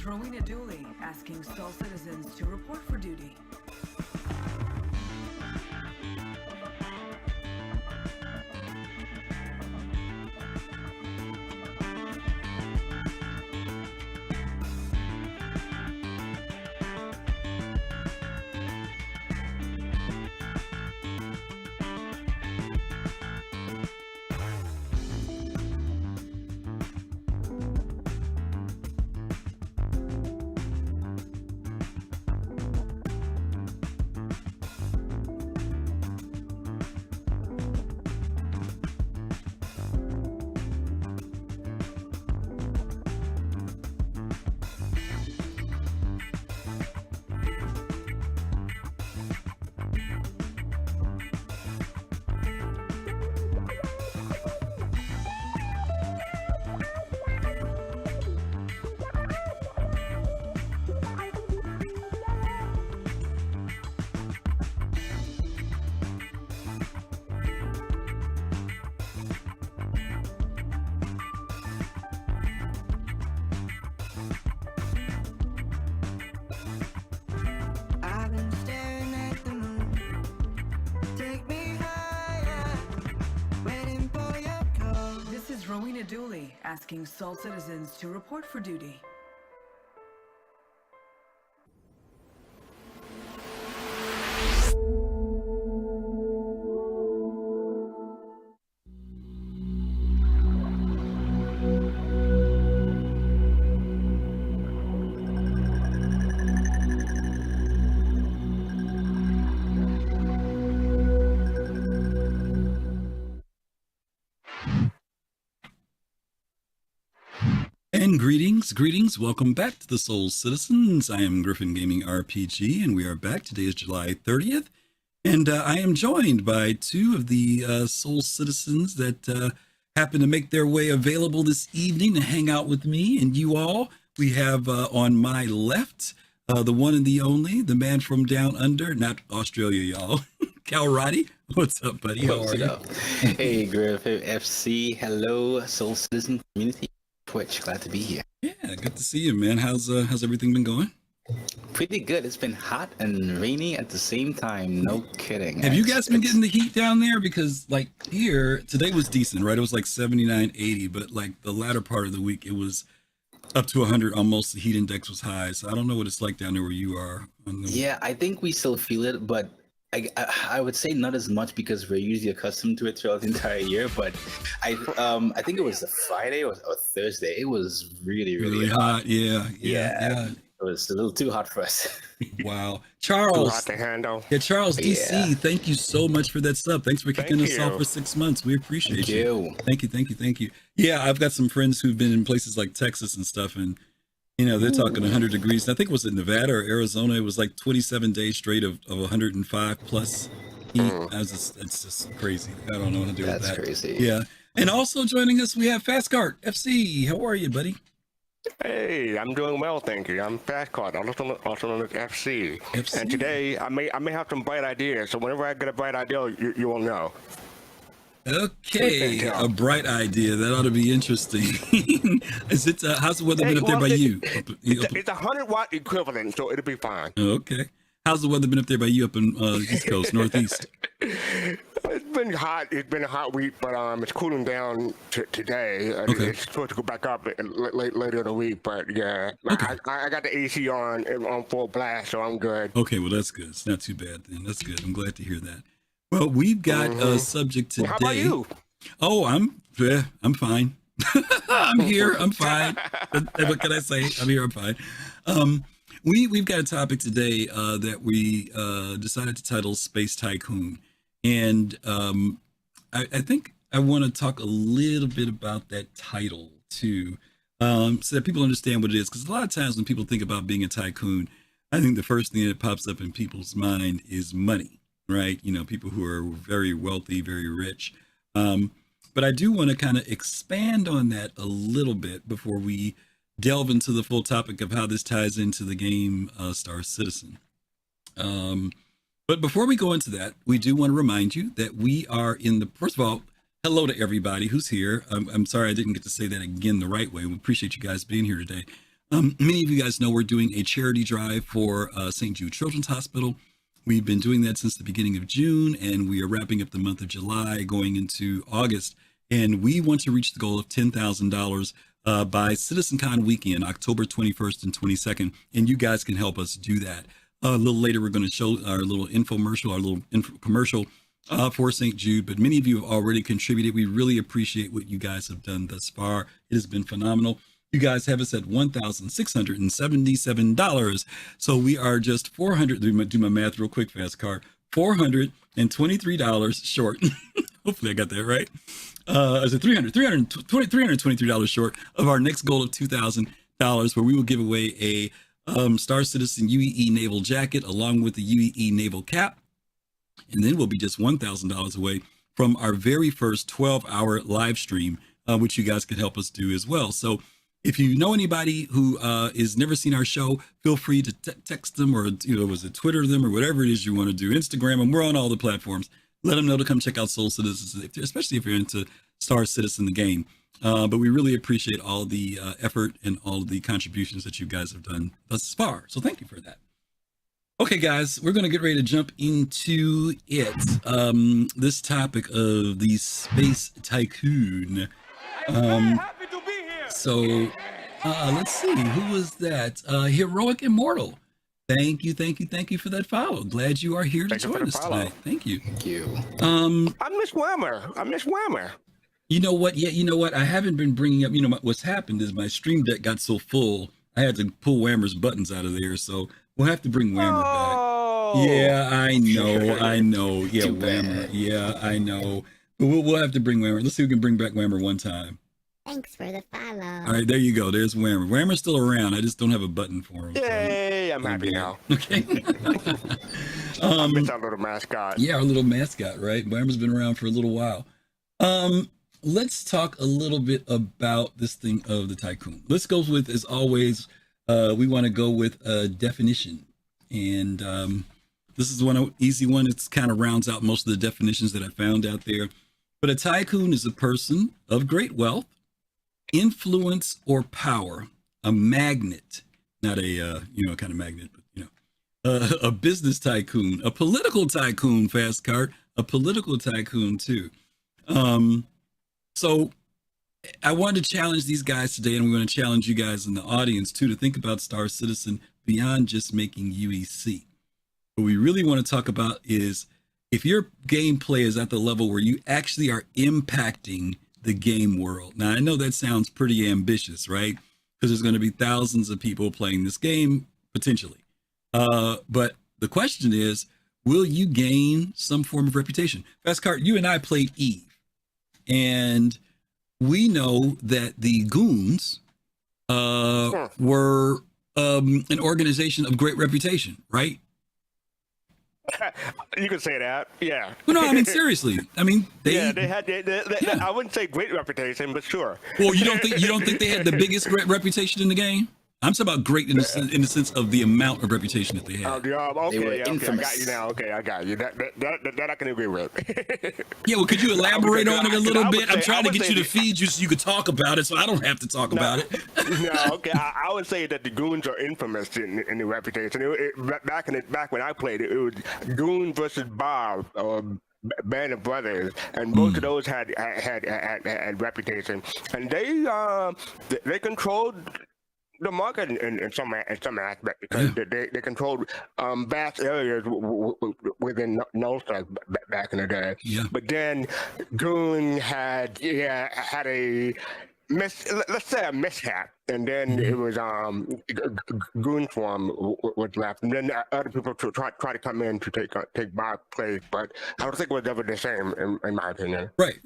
Rowena Dooley asking Sol citizens to report for duty. Rowena Dooley asking Sol citizens to report for duty. And greetings, welcome back to the Soul Citizens. I am Griffin Gaming RPG, and we are back. Today is July 30th, and I am joined by two of the Soul Citizens that happen to make their way available this evening to hang out with me and you all. We have on my left, the one and the only, the man from down under, not Australia, y'all, Cal Roddy. What's up, buddy? How are you? Hey, Griffin FC. Hello, Soul Citizen community. Twitch, glad to be here. Yeah, good to see you, man. How's everything been going? Pretty good. It's been hot and rainy at the same time. No kidding. Have you guys been getting the heat down there? Because like here, today was decent, right? It was like 79, 80, but like the latter part of the week, it was up to 100 almost. The heat index was high. So I don't know what it's like down there where you are. Yeah, I think we still feel it, but I would say not as much because we're usually accustomed to it throughout the entire year. But I think it was a Friday or Thursday. It was really hot. Yeah. It was a little too hot for us. Wow. Charles. Too hot to handle. Yeah, Charles, DC, Yeah. Thank you so much for that stuff. Thanks for kicking us off for 6 months. We appreciate you. Thank you. Yeah, I've got some friends who've been in places like Texas and stuff, and you know, they're talking 100 degrees. I think it was in Nevada or Arizona. It was like 27 days straight of 105 plus heat. It's just crazy. I don't know what to do with that. That's crazy. Yeah. And also joining us, we have Fastcart FC. How are you, buddy? Hey, I'm doing well, thank you. I'm Fastcart, also known as FC. And today, I may have some bright ideas. So whenever I get a bright idea, you will know. Okay, a bright idea. That ought to be interesting. Is it? How's the weather been up there by you? It's a 100-watt equivalent, so it'll be fine. Okay. How's the weather been up there by you up in East Coast, Northeast? It's been hot. It's been a hot week, but it's cooling down today. Okay. It's supposed to go back up later in the week, but yeah. Okay. I got the AC on full blast, so I'm good. Okay, well, that's good. It's not too bad then. That's good. I'm glad to hear that. Well, we've got a subject today. How about you? Oh, I'm fine. I'm here. I'm fine. What can I say? I'm here. I'm fine. We've got a topic today that we decided to title Space Tycoon. And I think I want to talk a little bit about that title too, so that people understand what it is. Because a lot of times when people think about being a tycoon, I think the first thing that pops up in people's mind is money, right? You know, people who are very wealthy, very rich. But I do want to kind of expand on that a little bit before we delve into the full topic of how this ties into the game Star Citizen. But before we go into that, we do want to remind you that we are in the, first of all, hello to everybody who's here. I'm sorry I didn't get to say that again the right way. We appreciate you guys being here today. Many of you guys know we're doing a charity drive for St. Jude Children's Hospital. We've been doing that since the beginning of June, and we are wrapping up the month of July, going into August. And we want to reach the goal of $10,000 by CitizenCon weekend, October 21st and 22nd. And you guys can help us do that. A little later, we're going to show our little infomercial, commercial for St. Jude. But many of you have already contributed. We really appreciate what you guys have done thus far. It has been phenomenal. You guys have us at $1,677. So we are just do my math real quick, fast car, $423 short. Hopefully I got that right. Is it $323 short of our next goal of $2,000, where we will give away a Star Citizen UEE naval jacket along with the UEE naval cap. And then we'll be just $1,000 away from our very first 12-hour live stream, which you guys could help us do as well. So if you know anybody who has never seen our show, feel free to text them, or Twitter them, or whatever it is you want to do. Instagram them. We're on all the platforms. Let them know to come check out Soul Citizens, especially if you're into Star Citizen, the game. But we really appreciate all the effort and all the contributions that you guys have done thus far. So thank you for that. Okay, guys, we're going to get ready to jump into it. This topic of the Space Tycoon. So let's see, who was that? Heroic Immortal. Thank you for that follow. Glad you are here to join us tonight. Thank you. Thank you. I'm Miss Whammer. You know what? Yeah, you know what? I haven't been bringing up. What's happened is my stream deck got so full, I had to pull Whammer's buttons out of there. So we'll have to bring Whammer back. Yeah, I know. Yeah, Whammer. Yeah, I know. But we'll have to bring Whammer. Let's see if we can bring back Whammer one time. Thanks for the follow. All right, there you go. There's Whammer. Whammer's still around. I just don't have a button for him. Yay, I'm happy now. Okay. I miss our little mascot. Yeah, our little mascot, right? Whammer's been around for a little while. Let's talk a little bit about this thing of the Tycoon. Let's go with, as always, we want to go with a definition. And this is one easy one. It's kind of rounds out most of the definitions that I found out there. But a tycoon is a person of great wealth, influence, or power, a magnet, not a kind of magnet, but a business tycoon, a political tycoon, fast cart, a political tycoon too. So I wanted to challenge these guys today, and we're going to challenge you guys in the audience too to think about Star Citizen beyond just making UEC. What we really want to talk about is if your gameplay is at the level where you actually are impacting the game world. Now, I know that sounds pretty ambitious, right? Because there's going to be thousands of people playing this game, potentially. But the question is, will you gain some form of reputation? Fastcart, you and I played Eve. And we know that the Goons were an organization of great reputation, right? You could say that, yeah. Well, no, I mean seriously. I mean, they had. I wouldn't say great reputation, but sure. Well, you don't think they had the biggest reputation in the game? I'm talking about great in the sense of the amount of reputation that they had. They were infamous. I got you now. Okay, I got you. That I can agree with. Yeah, well, could you elaborate on it a little bit? I'm trying to get you to feed you so you could talk about it, so I don't have to talk about it. No, okay. I would say that the Goons are infamous in the reputation. Back when I played it, it was Goon versus Bob. Band of Brothers, and both of those had reputation, and they controlled the market in some aspect, because they controlled vast areas within Nulsa back in the day. Yeah. But then Goon had a let's say a mishap, and then it was Goon Swarm was left, and then other people try to come in to take Bob's place, but I don't think it was ever the same in my opinion. Right.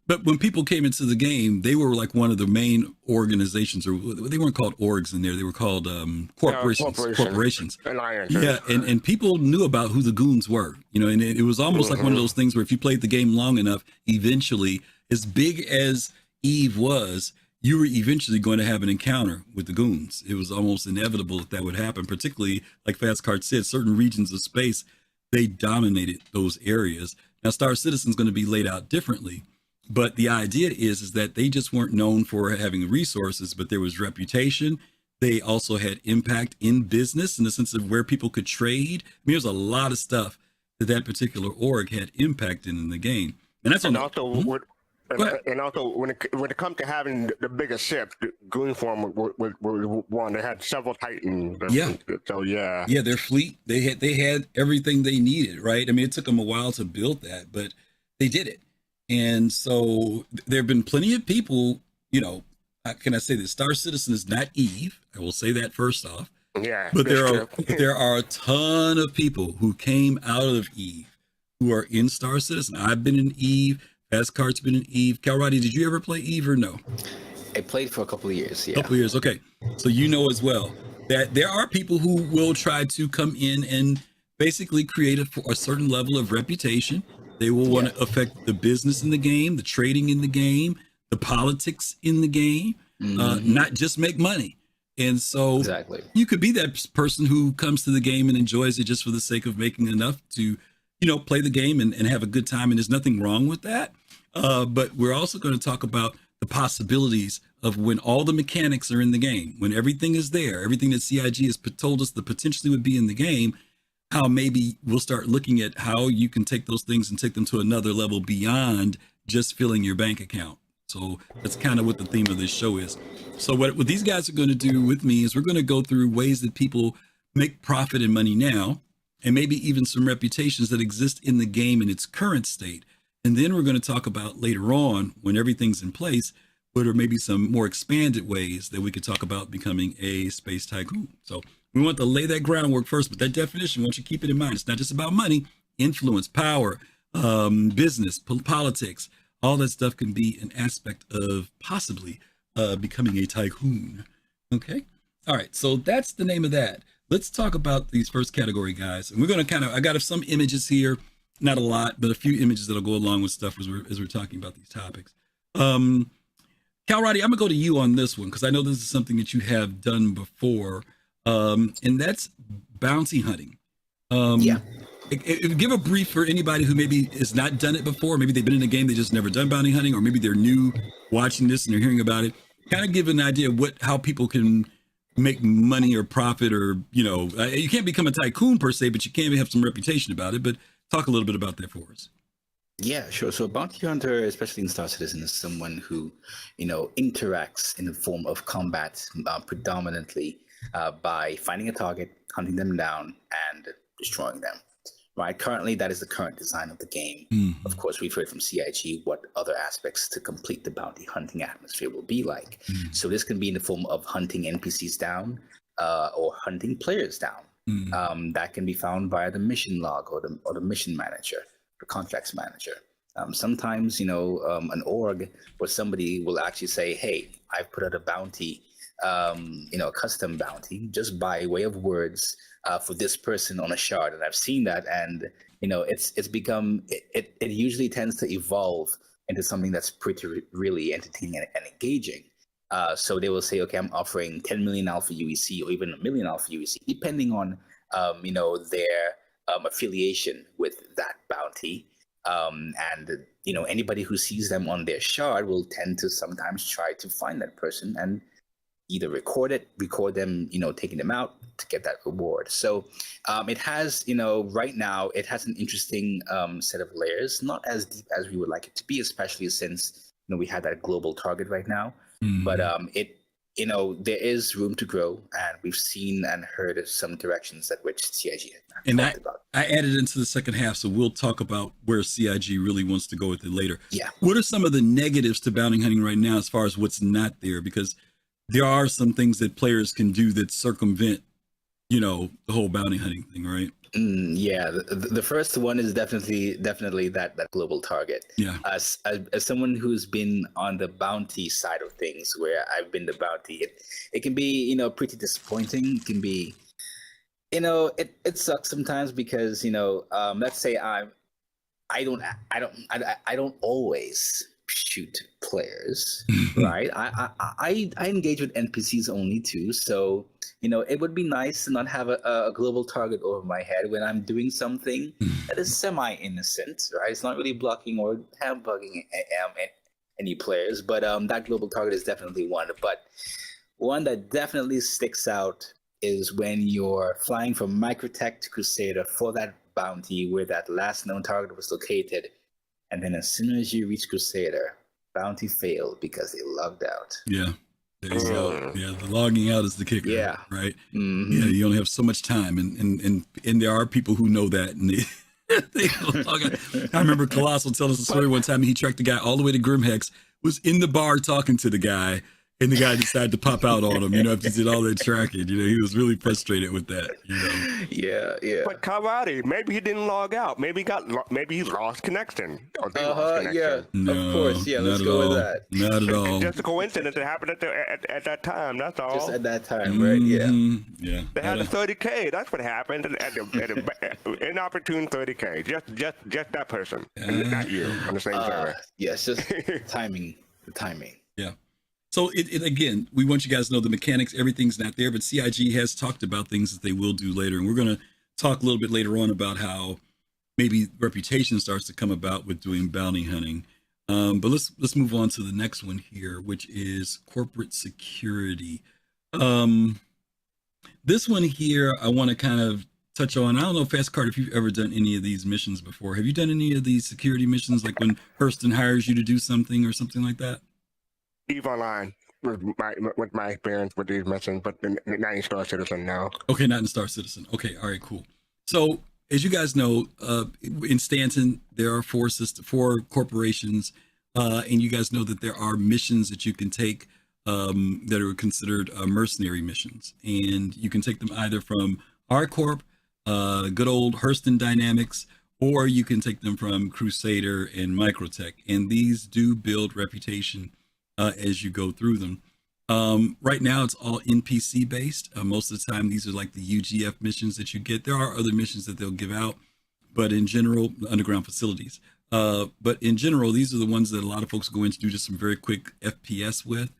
But when people came into the game, they were like one of the main organizations, or they weren't called orgs in there. They were called corporations. Alliances. Yeah, and people knew about who the Goons were, and it was almost like one of those things where if you played the game long enough, eventually, as big as Eve was, you were eventually going to have an encounter with the Goons. It was almost inevitable that would happen, particularly, like Fastcart said, certain regions of space, they dominated those areas. Now, Star Citizen's going to be laid out differently. But the idea is that they just weren't known for having resources, but there was reputation, They also had impact in business in the sense of where people could trade. I mean, there's a lot of stuff that particular org had impact in the game. And that's And on also, and also when it comes to having the bigger ships, the Goon Form was one that had several Titans. Yeah. So yeah. Yeah, their fleet, they had everything they needed, right? I mean, it took them a while to build that, but they did it. And so there have been plenty of people, you know, how can I say this? Star Citizen is not Eve. I will say that first off. Yeah. But there true. there are a ton of people who came out of Eve who are in Star Citizen. I've been in Eve. Fastcart's been in Eve. Calradi, did you ever play Eve or no? I played for a couple of years. Yeah. Couple of years. Okay. So you know as well that there are people who will try to come in and basically create a certain level of reputation. They will want to affect the business in the game, the trading in the game, the politics in the game, not just make money. And so Exactly. you could be that person who comes to the game and enjoys it just for the sake of making enough to, you know, play the game and have a good time. And there's nothing wrong with that. But we're also going to talk about the possibilities of when all the mechanics are in the game, when everything is there, everything that CIG has told us the potentially would be in the game, how maybe we'll start looking at how you can take those things and take them to another level beyond just filling your bank account. So that's kind of what the theme of this show is. So what these guys are going to do with me is we're going to go through ways that people make profit and money now, and maybe even some reputations that exist in the game in its current state. And then we're going to talk about later on, when everything's in place, what are maybe some more expanded ways that we could talk about becoming a space tycoon. So we want to lay that groundwork first, but that definition, I want you to keep it in mind. It's not just about money, influence, power, business, politics. All that stuff can be an aspect of possibly becoming a tycoon. Okay. All right. So that's the name of that. Let's talk about these first category guys. And we're going to I got some images here, not a lot, but a few images that'll go along with stuff as we're talking about these topics. Calradi, I'm gonna go to you on this one because I know this is something that you have done before. And that's bounty hunting. Give a brief for anybody who maybe has not done it before. Maybe they've been in a game, they just never done bounty hunting, or maybe they're new watching this and they're hearing about it. Kind of give an idea of how people can make money or profit, or, you know, you can't become a tycoon per se, but you can have some reputation about it. But talk a little bit about that for us. Yeah, sure. So a bounty hunter, especially in Star Citizen, is someone who, you know, interacts in the form of combat predominantly by finding a target, hunting them down, and destroying them. Right. Currently, that is the current design of the game. Mm-hmm. Of course, we've heard from CIG what other aspects to complete the bounty hunting atmosphere will be like. Mm-hmm. So this can be in the form of hunting NPCs down or hunting players down. Mm-hmm. That can be found via the mission log or the mission manager, the contracts manager. Sometimes, you know, an org or somebody will actually say, "Hey, I've put out a bounty, you know, a custom bounty, just by way of words." For this person on a shard, and I've seen that, and you know, it's become it usually tends to evolve into something that's really entertaining and engaging. So they will say, okay, I'm offering 10 million alpha UEC or even 1 million alpha UEC, depending on you know, their affiliation with that bounty. And you know, anybody who sees them on their shard will tend to sometimes try to find that person and either record them, you know, taking them out to get that reward. So it has, you know, right now it has an interesting set of layers, not as deep as we would like it to be, especially since, you know, we had that global target right now. Mm-hmm. But it, you know, there is room to grow, and we've seen and heard of some directions at which CIG has talked about. I added into the second half, so we'll talk about where CIG really wants to go with it later. Yeah. What are some of the negatives to bounty hunting right now as far as what's not there? Because there are some things that players can do that circumvent, you know, the whole bounty hunting thing, right? Yeah, the first one is definitely that global target. Yeah. As someone who's been on the bounty side of things, where I've been the bounty, it can be, you know, pretty disappointing. It can be, you know, it sucks sometimes because, you know, let's say I don't always shoot players, right? I engage with NPCs only too, so you know, it would be nice to not have a global target over my head when I'm doing something that is semi-innocent, right? It's not really blocking or bugging any players, but that global target is definitely one. But One that definitely sticks out is when you're flying from Microtech to Crusader for that bounty where that last known target was located. And then as soon as you reach Crusader, bounty failed because they logged out. Yeah. There you go. Yeah, the logging out is the kicker. Yeah. Right. Mm-hmm. Yeah, you only have so much time, and there are people who know that, and they log out. I remember Colossal telling us a story one time. He tracked the guy all the way to Grimhex, was in the bar talking to the guy, and the guy decided to pop out on him. After he did all that tracking, he was really frustrated with that. Yeah. But Karate, maybe he didn't log out. Maybe he lost connection. Or they lost connection. Yeah. No, of course. Yeah. Let's not go at with all. that. Not at all. Just a coincidence. It happened at that time. That's all. Just at that time, right? Yeah. Yeah. They had a 30K. That's what happened. At the inopportune 30K. Just that person, not you on the same server. Yeah. It's just timing. The timing. Yeah. So it again, we want you guys to know the mechanics, everything's not there, but CIG has talked about things that they will do later. And we're going to talk a little bit later on about how maybe reputation starts to come about with doing bounty hunting. But let's move on to the next one here, which is corporate security. This one here, I want to kind of touch on. I don't know, Fast Card, if you've ever done any of these missions before. Have you done any of these security missions, like when Hurston hires you to do something or something like that? EVE Online with my experience with these missions, but not in Star Citizen now. Okay, not in Star Citizen. Okay, all right, cool. So as you guys know, in Stanton there are four corporations, and you guys know that there are missions that you can take that are considered mercenary missions, and you can take them either from R Corp, good old Hurston Dynamics, or you can take them from Crusader and Microtech, and these do build reputation as you go through them. Right now it's all NPC based. Most of the time these are like the UGF missions that you get. There are other missions that they'll give out, but in general, underground facilities. But in general, these are the ones that a lot of folks go in to do just some very quick FPS with.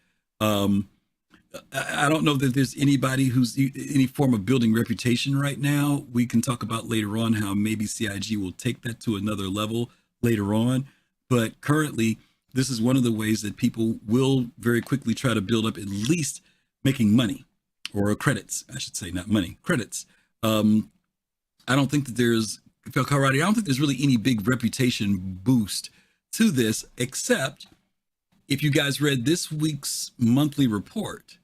I don't know that there's anybody who's any form of building reputation right now. We can talk about later on how maybe CIG will take that to another level later on. But currently, this is one of the ways that people will very quickly try to build up at least making money, or credits, I should say, not money, credits. I don't think that there's, Karate, I don't think there's really any big reputation boost to this, except if you guys read this week's monthly report,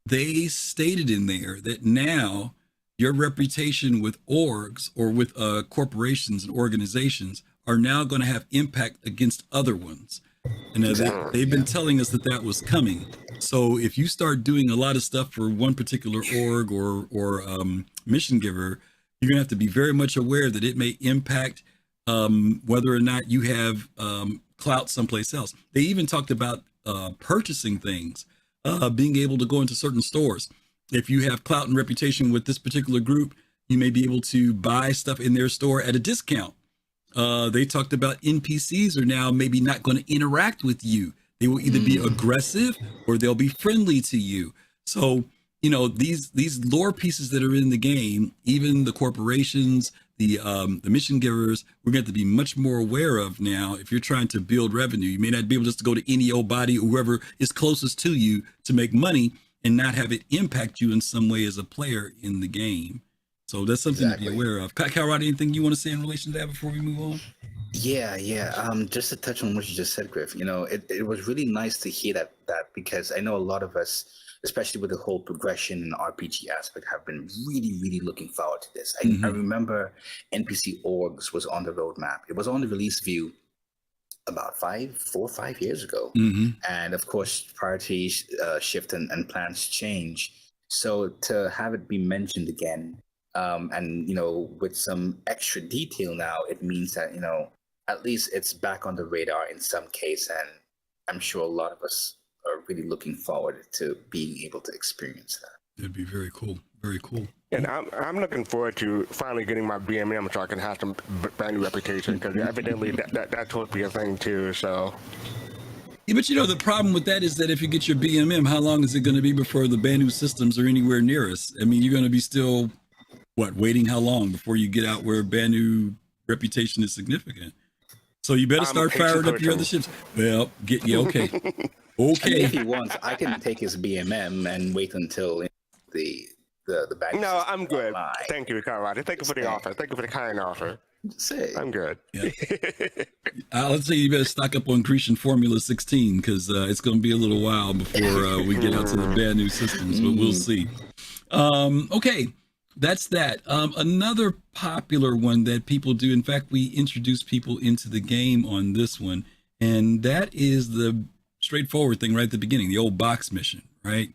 they stated in there that now your reputation with orgs or with corporations and organizations are now going to have impact against other ones. And they've been telling us that was coming. So if you start doing a lot of stuff for one particular org or mission giver, you're gonna have to be very much aware that it may impact whether or not you have clout someplace else. They even talked about purchasing things, being able to go into certain stores. If you have clout and reputation with this particular group, you may be able to buy stuff in their store at a discount. They talked about NPCs are now maybe not going to interact with you. They will either be aggressive or they'll be friendly to you. So, these lore pieces that are in the game, even the corporations, the mission givers, we're going to have to be much more aware of now. If you're trying to build revenue, you may not be able just to go to any old body, whoever is closest to you, to make money and not have it impact you in some way as a player in the game. So that's something to be aware of. Karate, anything you want to say in relation to that before we move on? Yeah. Just to touch on what you just said, Griff, it was really nice to hear that because I know a lot of us, especially with the whole progression and RPG aspect, have been really, really looking forward to this. I remember NPC orgs was on the roadmap. It was on the release view about 4 or 5 years ago. And of course, priorities shift and plans change. So to have it be mentioned again, and with some extra detail now, it means that at least it's back on the radar in some case, and I'm sure a lot of us are really looking forward to being able to experience that. It'd be very cool. Very cool. And I'm looking forward to finally getting my BMM so I can have some brand new reputation, because evidently that's supposed to be a thing too. So. Yeah, but the problem with that is that if you get your BMM, how long is it going to be before the Banu systems are anywhere near us? I mean, you're going to be still, waiting how long before you get out where Banu reputation is significant? So you better start firing up your other ships. Well, okay. I mean, Okay. if he wants, I can take his BMM and wait until the bag. No, system I'm good. online. Thank you, Colorado. Thank you for the offer. Thank you for the kind offer. Say, I'm good. Yeah. Let's say you better stock up on Grecian Formula 16 because it's going to be a little while before we get out to the bad new systems, but we'll see. Okay, that's that. Another popular one that people do, in fact, we introduce people into the game on this one, and that is the straightforward thing right at the beginning, the old box mission, right?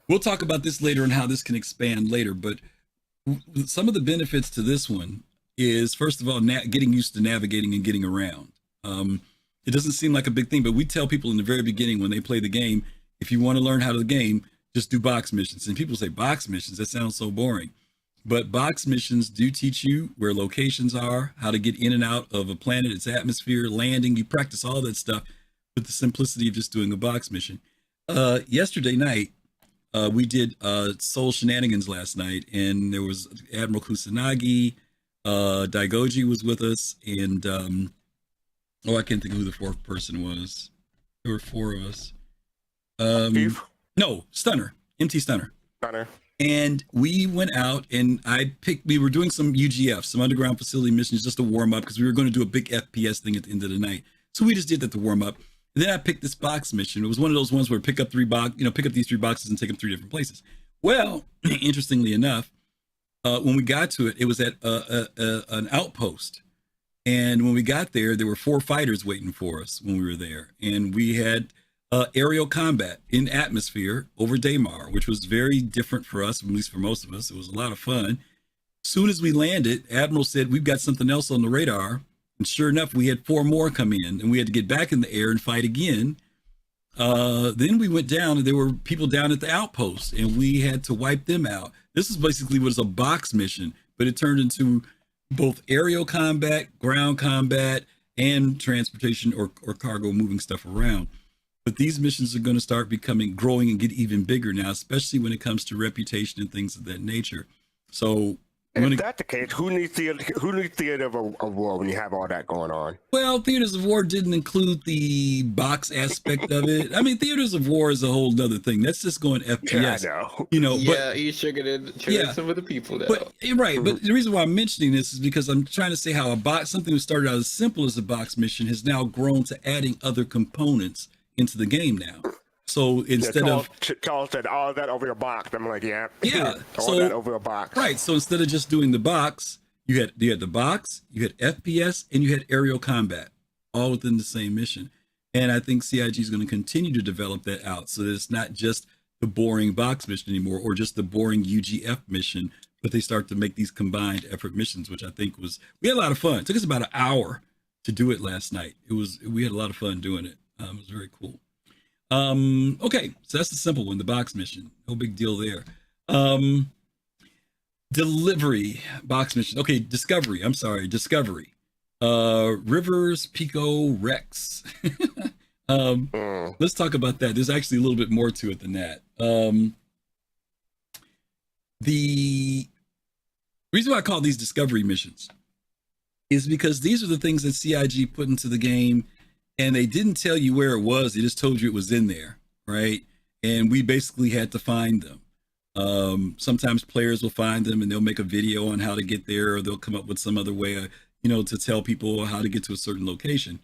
We'll talk about this later and how this can expand later, but some of the benefits to this one is, first of all, getting used to navigating and getting around. It doesn't seem like a big thing, but we tell people in the very beginning when they play the game, if you want to learn how to game, just do box missions. And people say, box missions, that sounds so boring. But box missions do teach you where locations are, how to get in and out of a planet, its atmosphere, landing. You practice all that stuff with the simplicity of just doing a box mission. Yesterday night, we did Soul Shenanigans last night, and there was Admiral Kusanagi, Daigoji was with us, and I can't think of who the fourth person was. There were four of us. Steve? No, Stunner, MT Stunner. Stunner. And we went out, and we were doing some UGF, some underground facility missions, just to warm up, because we were going to do a big FPS thing at the end of the night. So we just did that to warm up. And then I picked this box mission. It was one of those ones where pick up these 3 boxes and take them 3 different places. Well, interestingly enough, when we got to it, it was at an outpost. And when we got there, there were 4 fighters waiting for us when we were there. And we had aerial combat in atmosphere over Daymar, which was very different for us, at least for most of us. It was a lot of fun. As soon as we landed, Admiral said, we've got something else on the radar. And sure enough, we had 4 more come in, and we had to get back in the air and fight again. Then we went down, and there were people down at the outpost, and we had to wipe them out. This is basically what is a box mission, but it turned into both aerial combat, ground combat, and transportation or cargo moving stuff around. But these missions are going to start growing and get even bigger now, especially when it comes to reputation and things of that nature. So, if that's the case, who needs theater of war when you have all that going on? Well, Theaters of War didn't include the box aspect of it. I mean, Theaters of War is a whole other thing. That's just going FPS. Yeah, I know. You know, yeah, you triggered some of the people now. But right, but the reason why I'm mentioning this is because I'm trying to say how something that started out as simple as a box mission has now grown to adding other components into the game now. So instead of Charles said all that over your box, I'm like, yeah, all that over a box. Right. So instead of just doing the box, you had the box, you had FPS, and you had aerial combat, all within the same mission. And I think CIG is going to continue to develop that out so that it's not just the boring box mission anymore, or just the boring UGF mission, but they start to make these combined effort missions, which I think we had a lot of fun. It took us about an hour to do it last night. We had a lot of fun doing it. It was very cool. Okay, so that's the simple one, the box mission. No big deal there. Delivery box mission. Okay, Discovery. Rivers Pico Rex. Let's talk about that. There's actually a little bit more to it than that. The reason why I call these Discovery missions is because these are the things that CIG put into the game, and they didn't tell you where it was. They just told you it was in there, right? And we basically had to find them. Sometimes players will find them and they'll make a video on how to get there, or they'll come up with some other way, to tell people how to get to a certain location.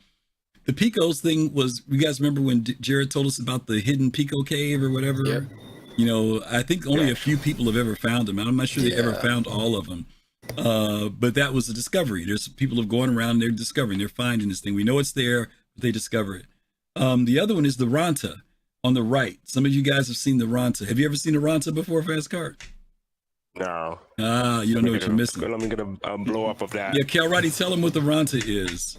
The Picos thing was, you guys remember when Jared told us about the hidden Pico cave or whatever? Yep. I think only a few people have ever found them. I'm not sure they ever found all of them. But that was a discovery. There's people have gone around and they're finding this thing. We know it's there, but they discover it. The other one is the Ranta on the right. Some of you guys have seen the Ranta. Have you ever seen the Ranta before, Fast Card? No. You don't know what you're missing. Let me get a blow up of that. Yeah, Calrighty, tell them what the Ranta is.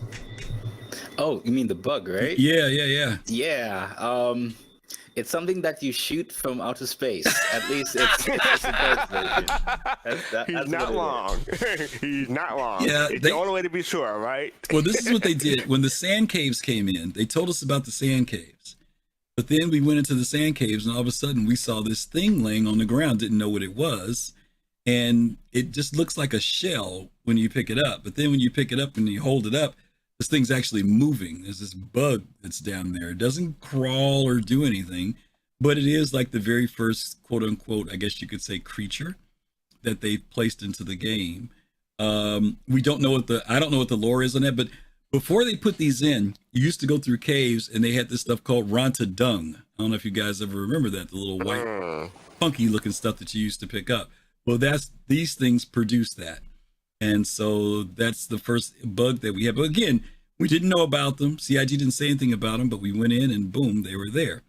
Oh, you mean the bug, right? Yeah. Yeah. It's something that you shoot from outer space. At least it's the first version. He's not wrong. He's not wrong. Yeah, it's the only way to be sure, right? Well, this is what they did. When the sand caves came in, they told us about the sand caves. But then we went into the sand caves, and all of a sudden we saw this thing laying on the ground, didn't know what it was. And it just looks like a shell when you pick it up. But then when you pick it up and you hold it up, this thing's actually moving. There's this bug that's down there. It doesn't crawl or do anything, but it is like the very first quote unquote, I guess you could say, creature that they placed into the game. We don't know I don't know what the lore is on that, but before they put these in, you used to go through caves and they had this stuff called Ranta dung. I don't know if you guys ever remember that, the little white funky looking stuff that you used to pick up. Well, these things produce that. And so that's the first bug that we have. But again, we didn't know about them. CIG didn't say anything about them, but we went in and boom, they were there.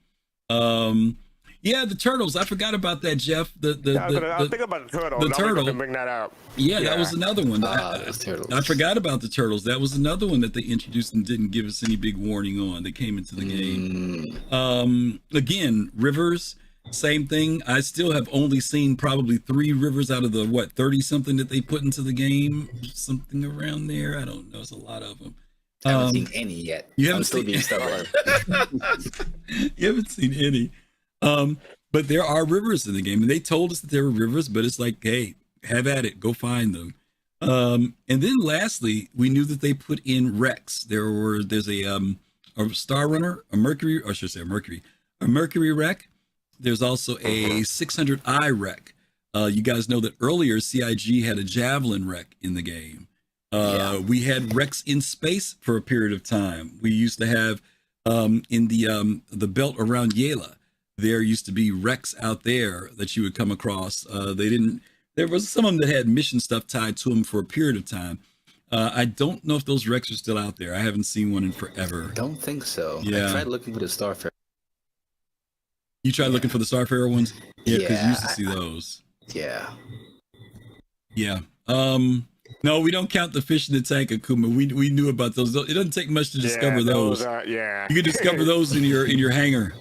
Yeah, the turtles. I forgot about that, Jeff. I was thinking about the turtles. The turtle. Bring that up. Yeah, that was another one. Turtles. I forgot about the turtles. That was another one that they introduced and didn't give us any big warning on. They came into the game. Again, rivers. Same thing. I still have only seen probably 3 rivers out of the 30 something that they put into the game, something around there. I don't know. It's a lot of them. I haven't seen any yet. You haven't still being stubborn. You haven't seen any. But there are rivers in the game, and they told us that there were rivers, but it's like, hey, have at it, go find them. And then lastly, we knew that they put in wrecks. There's a Star Runner, a Mercury, or I should say a Mercury wreck. There's also a 600i wreck. You guys know that earlier CIG had a Javelin wreck in the game. We had wrecks in space for a period of time. We used to have in the belt around Yela, there used to be wrecks out there that you would come across. There was some of them that had mission stuff tied to them for a period of time. I don't know if those wrecks are still out there. I haven't seen one in forever. Don't think so. Yeah. I tried looking for the Starfarer. You tried looking for the Starfarer ones? Yeah, because you used to see those. Yeah. Yeah. No, we don't count the fish in the tank, Akuma. We knew about those. It doesn't take much to discover those. Yeah. You can discover those in your hangar.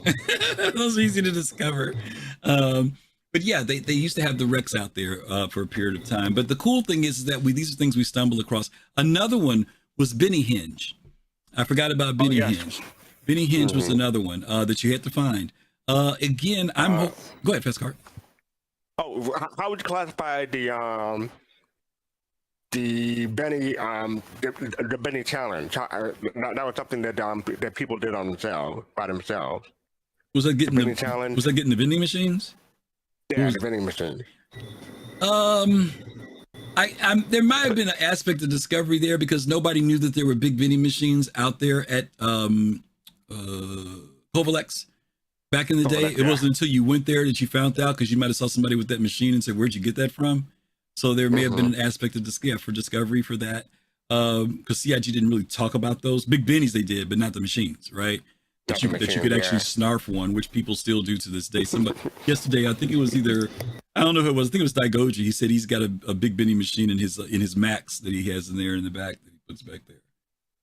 Those are easy to discover. But yeah, they used to have the wrecks out there for a period of time. But the cool thing is that these are things we stumbled across. Another one was Benny Hinge. I forgot about Benny Hinge. Benny Hinge was another one that you had to find. Again, go ahead, Festcart. Oh, how would you classify the Benny the Benny challenge? That was something that people did by themselves. Was that getting the challenge? Was that getting the vending machines? Yeah, the vending machines. There might have been an aspect of discovery there because nobody knew that there were big vending machines out there at Kovalex. Back in the day, it wasn't until you went there that you found out, because you might have saw somebody with that machine and said, "Where'd you get that from?" So there may have been an aspect of discovery for that, because CIG didn't really talk about those big bennies. They did, but not the machines, right? That you could actually snarf one, which people still do to this day. Yesterday, I think it was I don't know who it was. I think it was Daigoji. He said he's got a big benny machine in his Max that he has in there in the back that he puts back there.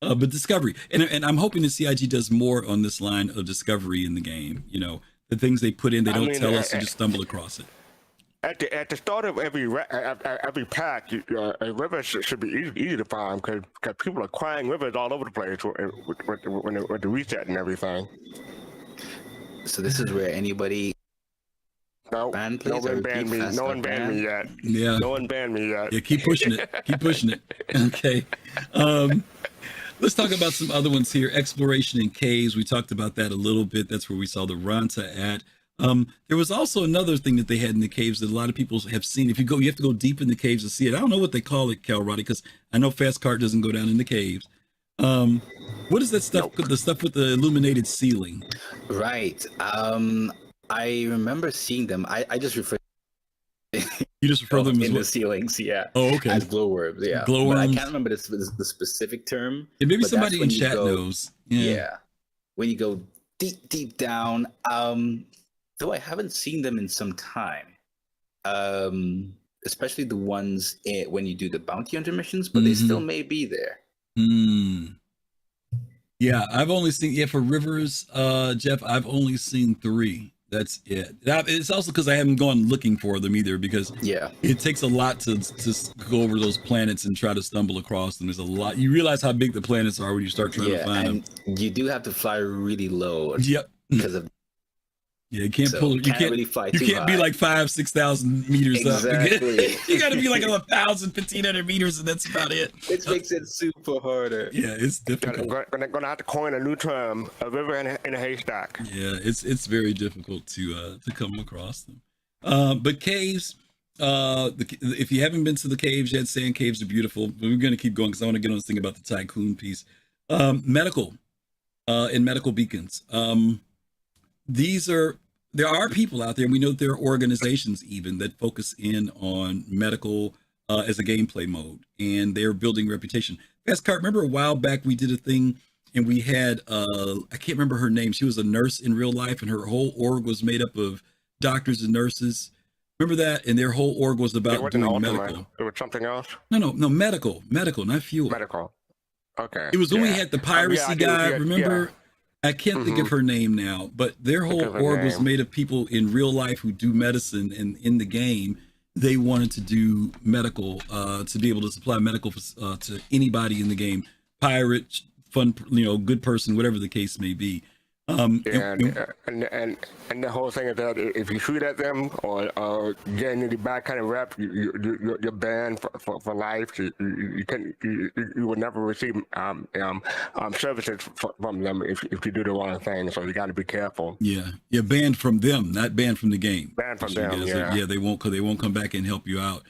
But discovery, and I'm hoping the CIG does more on this line of discovery in the game. You know, the things they put in, they don't tell us, you just stumble across it. At the start of every pack, a river should be easy to find because people are crying rivers all over the place with the reset and everything. So this is where anybody. No one banned me. No one banned me yet. Yeah. No one banned me yet. Yeah, keep pushing it. Keep pushing it. Okay. Let's talk about some other ones here. Exploration in caves. We talked about that a little bit. That's where we saw the Ranta at. There was also another thing that they had in the caves that a lot of people have seen. If you have to go deep in the caves to see it. I don't know what they call it, Cal Roddy, because I know Fast Cart doesn't go down in the caves. What is that stuff? The stuff with the illuminated ceiling. Right. I remember seeing them. I just refer. You just refer them in the ceilings, yeah. Oh, okay. As glowworms, yeah. Glowworms. But I can't remember the specific term. Yeah, maybe somebody in chat knows. Yeah. When you go deep down, though I haven't seen them in some time. Especially the ones when you do the bounty hunter missions, but they still may be there. Yeah, I've only seen for rivers, Jeff. I've only seen 3. That's it. It's also because I haven't gone looking for them either, because it takes a lot to go over those planets and try to stumble across them. There's a lot. You realize how big the planets are when you start trying to find them. You do have to fly really low. Yep. Because of Yeah, you can't So pull it. You can't really fly You too can't be high. like 5,000-6,000 meters Exactly. up. You got to be like 1,000, 1,500 meters, and that's about it. Which makes it super harder. Yeah, it's difficult. Gonna have to coin a new term: a river in a haystack. Yeah, it's very difficult to come across them. But caves, if you haven't been to the caves yet, sand caves are beautiful. We're going to keep going because I want to get on this thing about the tycoon piece. Medical and medical beacons. There are people out there, and we know there are organizations even that focus in on medical as a gameplay mode, and they're building reputation. Fast remember a while back we did a thing and we had I can't remember her name. She was a nurse in real life, and her whole org was made up of doctors and nurses. Remember that? And their whole org was about doing medical. It was something else. No, medical, not fuel. Medical. Okay. It was when we had the piracy guy. Remember? Yeah. I can't think of her name now, but their whole org was made of people in real life who do medicine, and in the game, they wanted to do medical to be able to supply medical to anybody in the game, pirate, fun, good person, whatever the case may be. And the whole thing is that if you shoot at them or get any bad kind of rep, you're banned for life. You will never receive services from them if you do the wrong thing. So you got to be careful. Yeah, banned from them, not banned from the game. Banned from them. Yeah, they won't come back and help you out.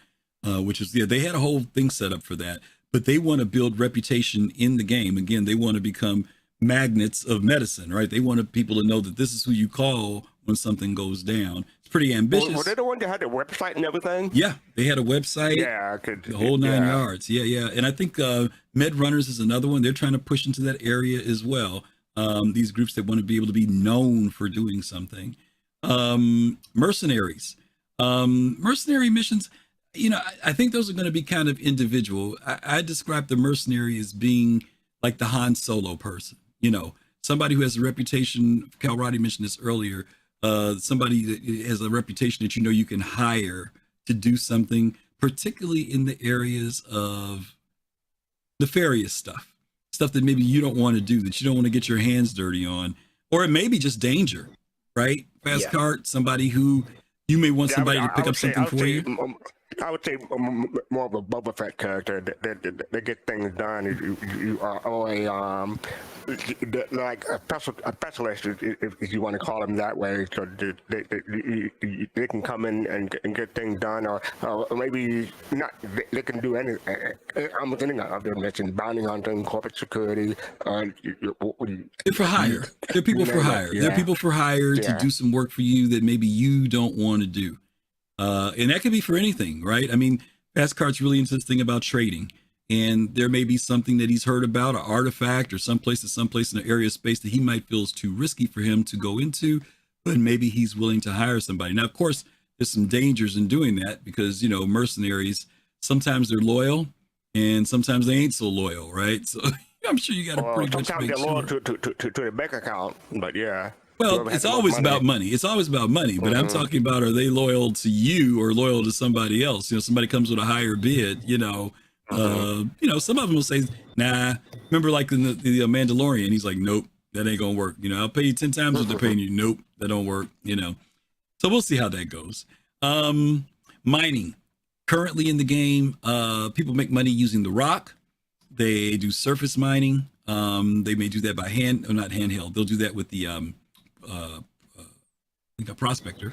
Which is they had a whole thing set up for that, but they want to build reputation in the game. Again, they want to become magnets of medicine, right? They wanted people to know that this is who you call when something goes down. It's pretty ambitious. Were they the one that had the website and everything? Yeah, they had a website. Yeah, the whole 9 yards. Yeah. And I think Med Runners is another one. They're trying to push into that area as well. These groups that want to be able to be known for doing something. Mercenaries. Mercenary missions, I think those are going to be kind of individual. I describe the mercenary as being like the Han Solo person. Somebody who has a reputation. Cal Roddy mentioned this earlier. Somebody that has a reputation that you can hire to do something, particularly in the areas of nefarious stuff that maybe you don't want to do, that you don't want to get your hands dirty on, or it may be just danger, right? Fast cart, somebody who you may want somebody to pick up something for you. I would say more of a Boba Fett character that get things done. You are like a specialist, if you want to call them that way. So they can come in and get things done, or maybe not. They can do anything. I'm thinking of their mission: bounty hunting, corporate security. They're for hire. They're people for hire. Yeah. They're people for hire to do some work for you that maybe you don't want to do. And that could be for anything, right? I mean, Fastcart's really into this thing about trading, and there may be something that he's heard about, an artifact or someplace in an area of space that he might feel is too risky for him to go into, but maybe he's willing to hire somebody. Now, of course, there's some dangers in doing that because, mercenaries, sometimes they're loyal and sometimes they ain't so loyal, right? So I'm sure you got to pretty much sometimes make they're loyal sure. to the bank account, but yeah. Well, it's always about money. It's always about money, but I'm talking about, are they loyal to you or loyal to somebody else? Somebody comes with a higher bid, some of them will say, nah. Remember like in the Mandalorian, he's like, nope, that ain't going to work. I'll pay you 10 times what they're paying you. Nope, that don't work, So we'll see how that goes. Mining. Currently in the game, people make money using the rock. They do surface mining. They may do that by not handheld. They'll do that with the, I think a prospector.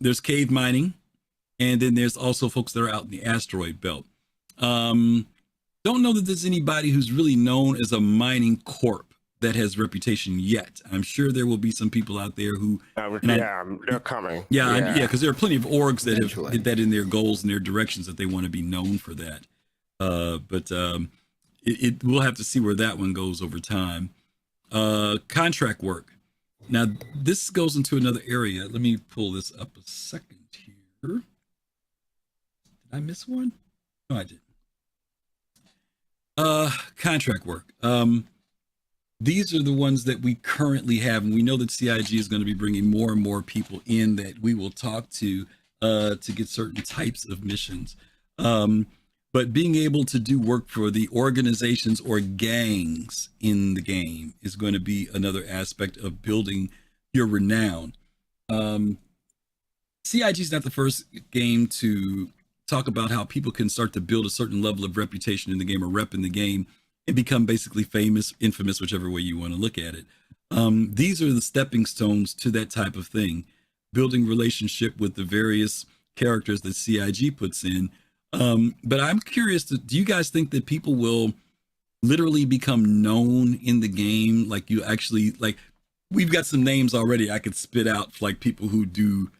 There's cave mining, and then there's also folks that are out in the asteroid belt. Don't know that there's anybody who's really known as a mining corp that has reputation yet. I'm sure there will be some people out there who they're coming. Yeah, because there are plenty of orgs that have hit that in their goals and their directions that they want to be known for that. But we'll have to see where that one goes over time. Contract work. Now, this goes into another area. Let me pull this up a second here. Did I miss one? No, I didn't. Contract work. These are the ones that we currently have, and we know that CIG is going to be bringing more and more people in that we will talk to get certain types of missions. But being able to do work for the organizations or gangs in the game is going to be another aspect of building your renown. CIG is not the first game to talk about how people can start to build a certain level of reputation in the game or rep in the game and become basically famous, infamous, whichever way you want to look at it. These are the stepping stones to that type of thing, building relationship with the various characters that CIG puts in. But I'm curious, do you guys think that people will literally become known in the game? Like you actually, like, we've got some names already I could spit out for like people who do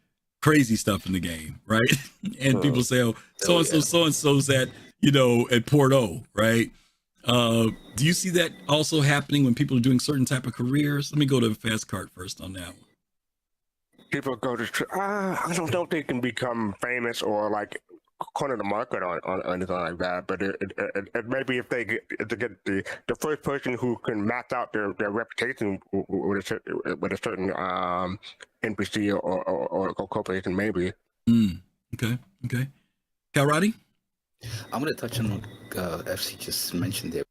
crazy stuff in the game, right? And people say, oh, so-and-so's at, at Port O, right? Do you see that also happening when people are doing certain type of careers? Let me go to Fast Cart first on that one. People go to, I don't know if they can become famous or like corner the market on anything like that, but it maybe if they get the first person who can max out their reputation with a certain NPC or corporation, maybe. Okay. Kalrati? I'm going to touch on what FC just mentioned there.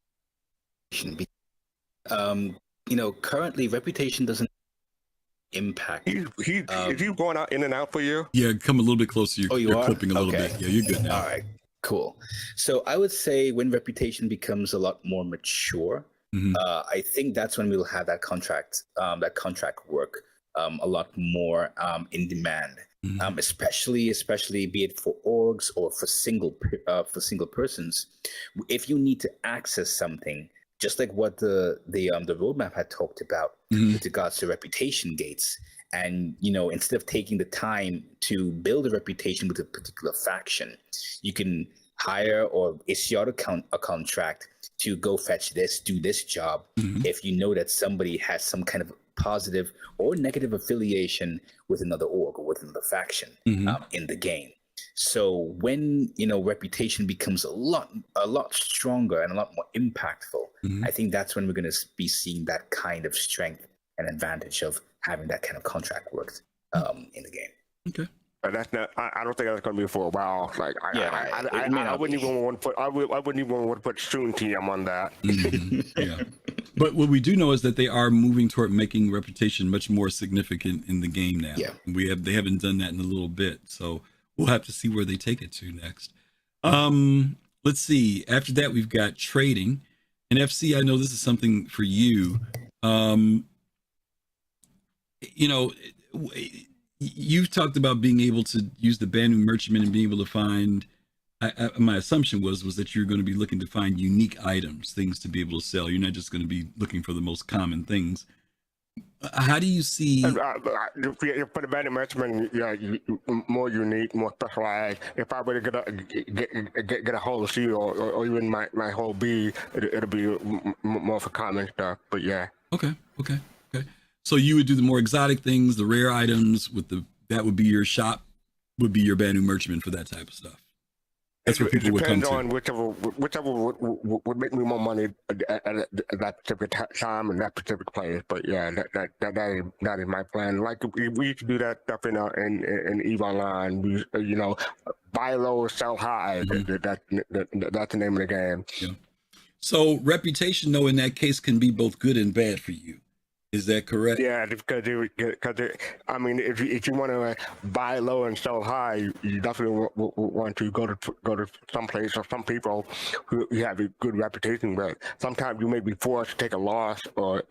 Currently reputation doesn't impact. Is he going out in and out for you? Yeah, come a little bit closer. You're clipping a little okay. bit. Yeah, you're good now. All right, cool. So I would say when reputation becomes a lot more mature, I think that's when we'll have that contract work a lot more in demand. Especially be it for orgs or for single persons. If you need to access something, just like what the roadmap had talked about with regards to reputation gates, and instead of taking the time to build a reputation with a particular faction, you can hire or issue out a contract to go fetch this, do this job. If you know that somebody has some kind of positive or negative affiliation with another org or with another faction in the game. So when reputation becomes a lot stronger and a lot more impactful, I think that's when we're going to be seeing that kind of strength and advantage of having that kind of contract worked in the game. Okay. But that's not. I don't think that's going to be for a while. Like, I wouldn't even want to put. I wouldn't even want to put Soon TM on that. Yeah. But what we do know is that they are moving toward making reputation much more significant in the game now. Yeah. They haven't done that in a little bit, so we'll have to see where they take it to next. Let's see. After that, we've got trading. And FC, I know this is something for you. You've talked about being able to use the Banu Merchantman and being able to find, my assumption was that you're going to be looking to find unique items, things to be able to sell. You're not just going to be looking for the most common things. How do you see? For the Banu Merchantman, more unique, more specialized. If I were to get a whole C or even my whole B, it'll be more for common stuff. But yeah. Okay. So you would do the more exotic things, the rare items that would be your shop, would be your Banu Merchantman for that type of stuff. That's what people would come to. It depends on whichever would make me more money at that specific time and that specific place. But yeah, that is my plan. Like we used to do that stuff in EVE Online. We, buy low, sell high. That's the name of the game. Yeah. So reputation, though, in that case, can be both good and bad for you. Is that correct? Yeah, because if you want to buy low and sell high, you definitely want to go to some place or some people who you have a good reputation with. Sometimes you may be forced to take a loss, or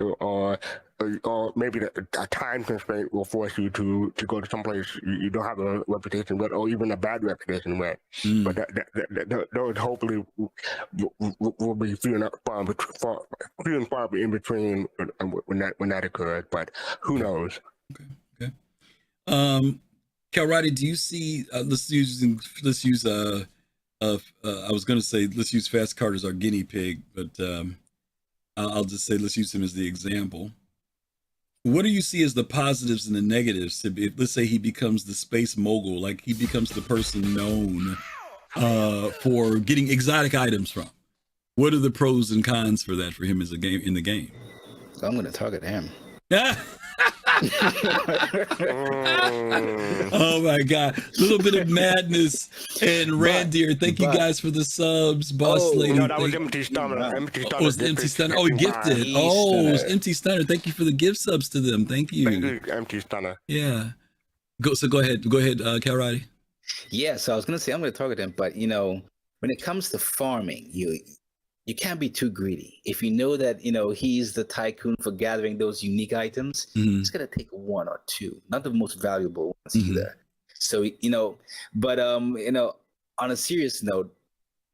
maybe a time constraint will force you to go to some place you don't have a reputation with, or even a bad reputation with. But those hopefully will be few and far in between when that occurs. But who knows? Okay. Kalrati, do you see? Let's use. I was going to say let's use Fast Cart as our guinea pig, but I'll just say let's use him as the example. What do you see as the positives and the negatives? If, let's say he becomes the space mogul, like he becomes the person known for getting exotic items from. What are the pros and cons for that for him as in the game? So I'm going to target him. Oh my God. A little bit of madness. And Randir, thank you guys for the subs. Boss Lady. No, that was thank- Empty Stunner. Empty Stunner. Oh, it's Empty Stunner. Oh, gifted. Oh, it's Empty Stunner. Thank you for the gift subs to them. Thank you. Thank you, Empty Stunner. Yeah. Go ahead, Calrighty. Yeah, so I was gonna say I'm gonna target him, but when it comes to farming, you can't be too greedy. If you know that he's the tycoon for gathering those unique items, he's gonna take one or two, not the most valuable ones either. So but on a serious note,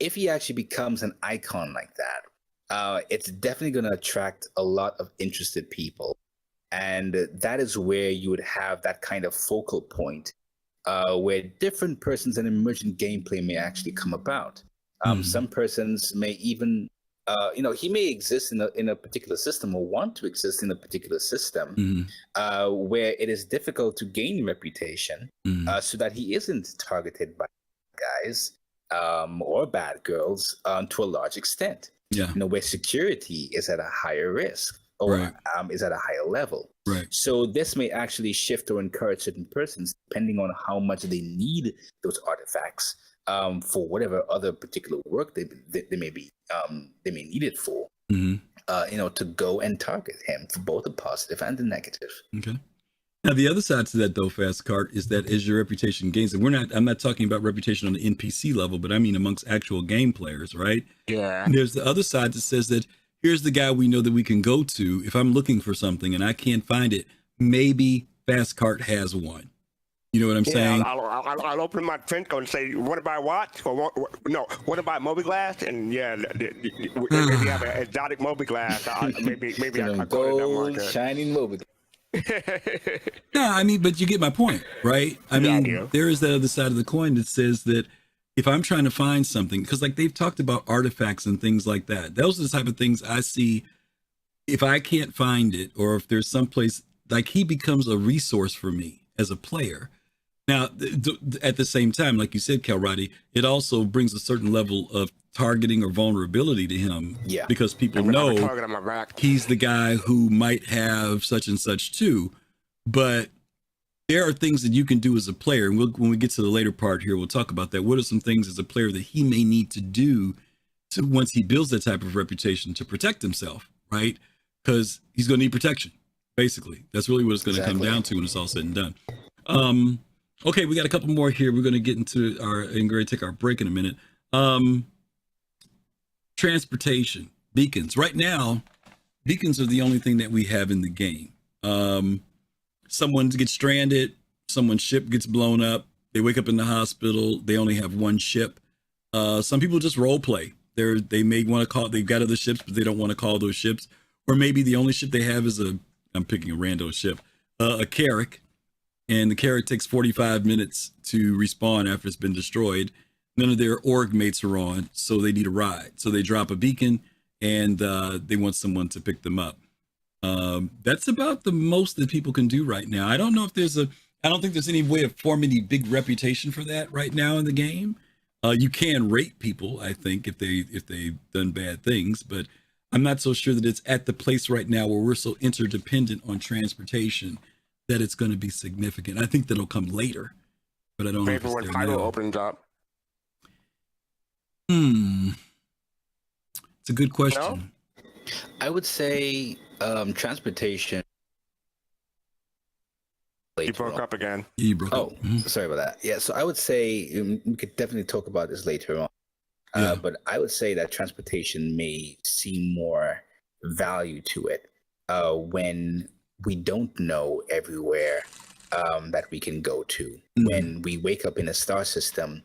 if he actually becomes an icon like that, it's definitely gonna attract a lot of interested people, and that is where you would have that kind of focal point. Where different persons and emergent gameplay may actually come about. Some persons may even, he may exist in a particular system or want to exist in a particular system where it is difficult to gain reputation so that he isn't targeted by guys or bad girls to a large extent. Yeah. Where security is at a higher risk or is at a higher level. Right. So this may actually shift or encourage certain persons, depending on how much they need those artifacts for whatever other particular work they may need it for. To go and target him for both the positive and the negative. Okay. Now the other side to that, though, Fast Cart, is that as your reputation gains, and I'm not talking about reputation on the NPC level, but I mean amongst actual game players, right? Yeah. And there's the other side that says that here's the guy we know that we can go to if I'm looking for something and I can't find it. Maybe Fast Cart has one. You know what I'm saying? I'll open my Finco and say, "Want to buy watch?" Or want to buy Mobi-Glass? And maybe have an exotic Mobi-Glass. Maybe I call it that gold market. shining Mobi. No, I mean, but you get my point, right? I mean, there is that other side of the coin that says that if I'm trying to find something, because like they've talked about artifacts and things like that, those are the type of things I see. If I can't find it, or if there's someplace, like he becomes a resource for me as a player. Now, at the same time, like you said, Calrighty, it also brings a certain level of targeting or vulnerability to him. Yeah. Because people know he's the guy who might have such and such too. But there are things that you can do as a player. And when we get to the later part here, we'll talk about that. What are some things as a player that he may need to do to, once he builds that type of reputation, to protect himself, right? Because he's going to need protection, basically. That's really what it's going to come down to when it's all said and done. Okay, we got a couple more here. We're going to get into and going to take our break in a minute. Transportation, beacons. Right now, beacons are the only thing that we have in the game. Someone gets stranded, someone's ship gets blown up, they wake up in the hospital, they only have one ship. Some people just role play. They may want to call, they've got other ships, but they don't want to call those ships. Or maybe the only ship they have is I'm picking a rando ship, a Carrack. And the Carrack takes 45 minutes to respawn after it's been destroyed. None of their org mates are on, so they need a ride. So they drop a beacon, and they want someone to pick them up. That's about the most that people can do right now. I don't know if I don't think there's any way of forming a big reputation for that right now in the game. You can rate people, I think, if they've done bad things, but I'm not so sure that it's at the place right now where we're so interdependent on transportation that it's going to be significant. I think that'll come later, but I don't know if it's when there Pyro now. opens up. It's a good question. No? I would say transportation. You broke up again. You broke up. Sorry about that. Yeah, so I would say we could definitely talk about this later on. But I would say that transportation may see more value to it when we don't know everywhere that we can go to. When we wake up in a star system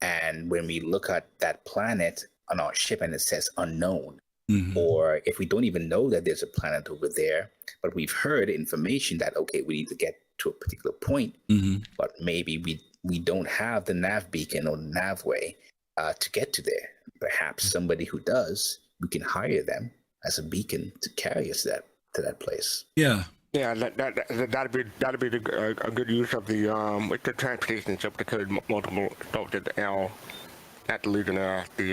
and when we look at that planet on our ship and it says unknown, or if we don't even know that there's a planet over there, but we've heard information that, okay, we need to get to a particular point, but maybe we don't have the nav beacon or nav way to get to there. Perhaps somebody who does, we can hire them as a beacon to carry us to that place. Yeah. Yeah, that'd be a good use of the with the transportation ship that could multiple stopped at the L. not the Legionnaire, The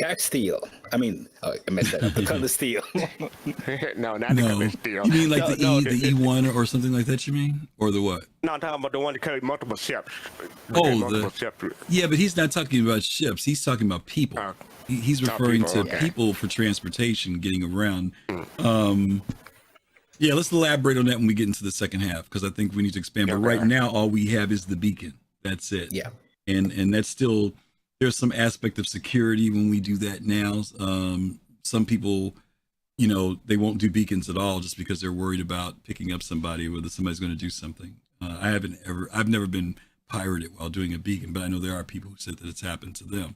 Card Steel. I mean, I messed that up. The Color Steel. no, not the Color Steel. You mean like No, the E1 or something like that? You mean, or the what? No, I'm talking about the one that carried multiple ships. Ships. Yeah, but he's not talking about ships. He's talking about people. He's referring to people for transportation, getting around. Yeah, let's elaborate on that when we get into the second half, because I think we need to expand. But right now, all we have is the beacon. That's it. Yeah. And that's still, there's some aspect of security when we do that now. Some people, you know, they won't do beacons at all just because they're worried about picking up somebody, whether somebody's going to do something. I've never been pirated while doing a beacon, but I know there are people who said that it's happened to them.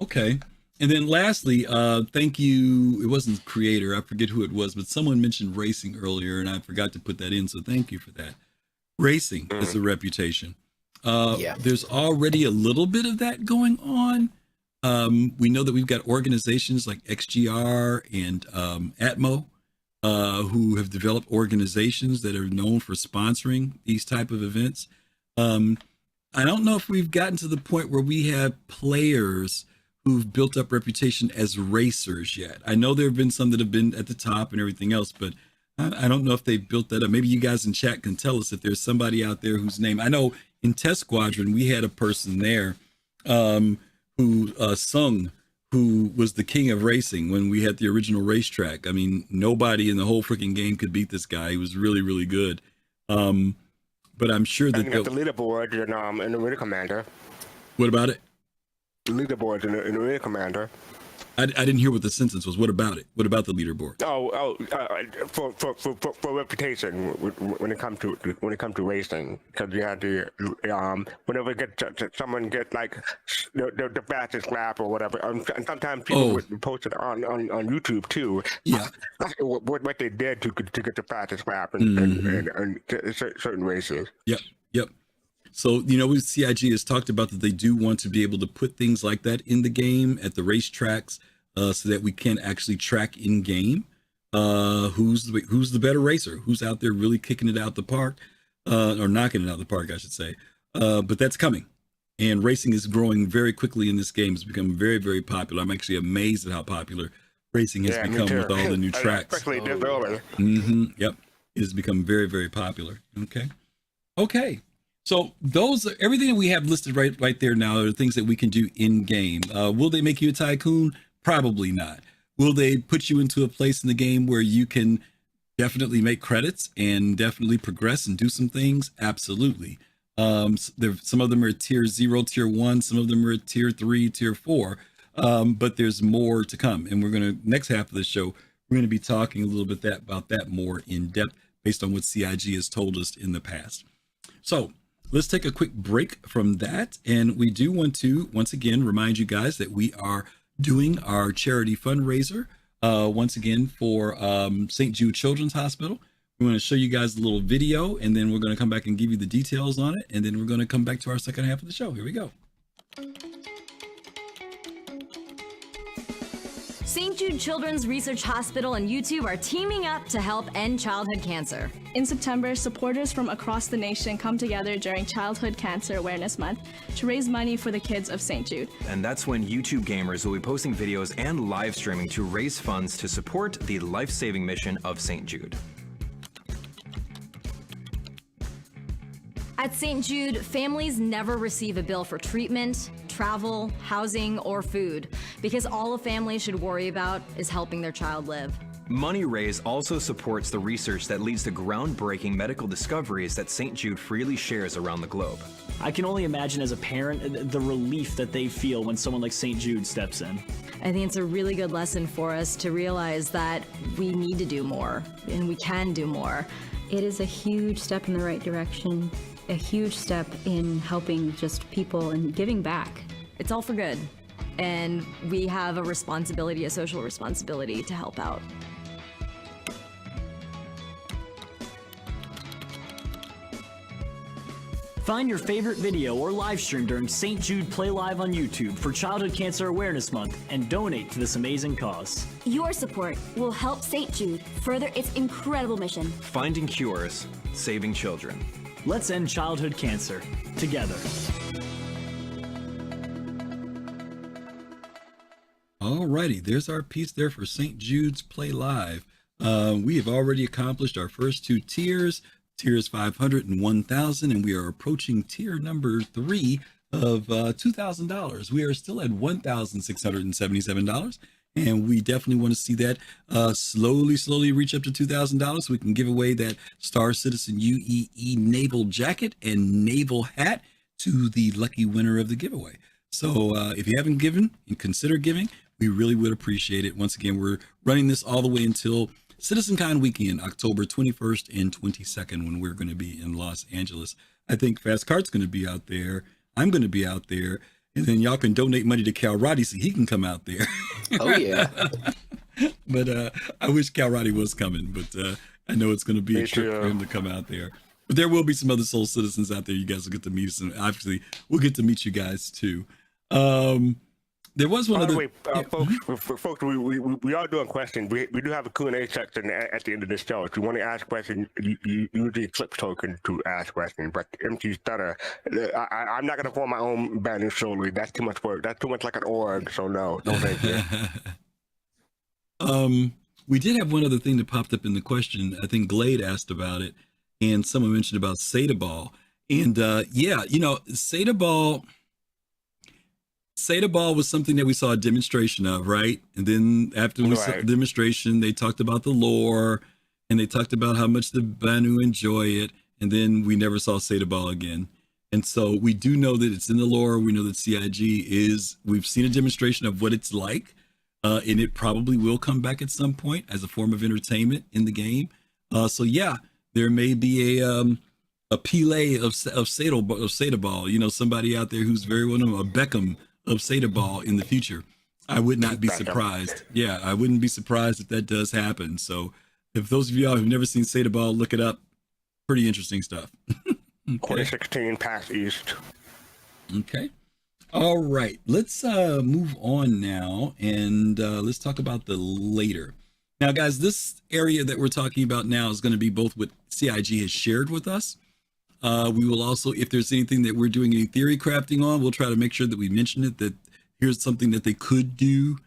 Okay. And then lastly, thank you. It wasn't creator. I forget who it was, but someone mentioned racing earlier and I forgot to put that in. So thank you for that. Racing is a reputation. There's already a little bit of that going on. We know that we've got organizations like XGR and Atmo who have developed organizations that are known for sponsoring these type of events. I don't know if we've gotten to the point where we have players who've built up reputation as racers yet. I know there have been some that have been at the top and everything else, but I don't know if they've built that up. Maybe you guys in chat can tell us if there's somebody out there whose name. I know in Test Squadron, we had a person there who sung, who was the king of racing when we had the original racetrack. I mean, nobody in the whole freaking game could beat this guy. He was really, really good. But I'm sure that the leaderboard in the Rear Commander. What about it? The leaderboard in the Rear Commander. I didn't hear what the sentence was. What about it? What about the leaderboard? For reputation when it comes to racing, because you had to whenever someone get like the fastest lap or whatever, and sometimes people would post it on YouTube too. Yeah, what they did to get the fastest lap and certain races. Yep. So, you know, CIG has talked about that they do want to be able to put things like that in the game at the racetracks so that we can actually track in game who's the better racer, who's out there really kicking it out the park or knocking it out the park, I should say. But that's coming. And racing is growing very quickly in this game. It's become very, very popular. I'm actually amazed at how popular racing has become with all the new tracks. Especially this early. Yep. It has become very, very popular. Okay. So those are everything that we have listed right there now are things that we can do in game. Will they make you a tycoon? Probably not. Will they put you into a place in the game where you can definitely make credits and definitely progress and do some things? Absolutely. Some of them are tier 0, tier 1, some of them are tier 3, tier 4. But there's more to come. And we're going to, next half of the show, we're going to be talking a little bit about that more in depth based on what CIG has told us in the past. So let's take a quick break from that. And we do want to, once again, remind you guys that we are doing our charity fundraiser, once again, for St. Jude Children's Hospital. We're going to show you guys a little video, and then we're going to come back and give you the details on it. And then we're going to come back to our second half of the show. Here we go. St. Jude Children's Research Hospital and YouTube are teaming up to help end childhood cancer. In September, supporters from across the nation come together during Childhood Cancer Awareness Month to raise money for the kids of St. Jude. And that's when YouTube gamers will be posting videos and live streaming to raise funds to support the life-saving mission of St. Jude. At St. Jude, families never receive a bill for treatment, travel, housing, or food, because all a family should worry about is helping their child live. Money raised also supports the research that leads to groundbreaking medical discoveries that St. Jude freely shares around the globe. I can only imagine as a parent the relief that they feel when someone like St. Jude steps in. I think it's a really good lesson for us to realize that we need to do more, and we can do more. It is a huge step in the right direction, a huge step in helping just people and giving back. It's all for good, and we have a responsibility, a social responsibility to help out. Find your favorite video or live stream during St. Jude Play Live on YouTube for Childhood Cancer Awareness Month and donate to this amazing cause. Your support will help St. Jude further its incredible mission. Finding cures, saving children. Let's end childhood cancer together. Alrighty, there's our piece there for St. Jude's Play Live. We have already accomplished our first 2 tiers. Tiers 500 and 1,000, and we are approaching tier number 3 of $2,000. We are still at $1,677, and we definitely want to see that slowly reach up to $2,000 so we can give away that Star Citizen UEE naval jacket and naval hat to the lucky winner of the giveaway. So if you haven't given and consider giving, we really would appreciate it. Once again, we're running this all the way until CitizenCon weekend, October 21st and 22nd, when we're going to be in Los Angeles. I think Fast Cart's going to be out there. I'm going to be out there. And then y'all can donate money to Cal Roddy so he can come out there. Oh, yeah. But I wish Cal Roddy was coming, but I know it's going to be a trip for him to come out there. But there will be some other Soul Citizens out there. You guys will get to meet us, and obviously we'll get to meet you guys too. There was one other. Wait, folks, we are doing questions. We do have a Q&A section at the end of this show. If you want to ask questions, you use the Eclipse token to ask questions. But MC Stutter, I'm not going to form my own band solely. That's too much work. That's too much like an org. So no thank you. We did have one other thing that popped up in the question. I think Glade asked about it, and someone mentioned about Seda Ball. And yeah, you know, Seda Ball was something that we saw a demonstration of, right? And then after we saw the demonstration, they talked about the lore, and they talked about how much the Banu enjoy it, and then we never saw Seda Ball again. And so we do know that it's in the lore. We know that CIG we've seen a demonstration of what it's like, and it probably will come back at some point as a form of entertainment in the game. So yeah, there may be a Pele of Seda Ball, you know, somebody out there who's very well known, a Beckham of Seda Ball in the future. I would not be surprised. Yeah, I wouldn't be surprised if that does happen. So if those of y'all who've never seen Seda Ball, look it up. Pretty interesting stuff. Okay. 2016 PAX East. Okay. All right. Let's move on now, and let's talk about the later. Now, guys, this area that we're talking about now is going to be both what CIG has shared with us. We will also, if there's anything that we're doing any theory crafting on, we'll try to make sure that we mention it, that here's something that they could do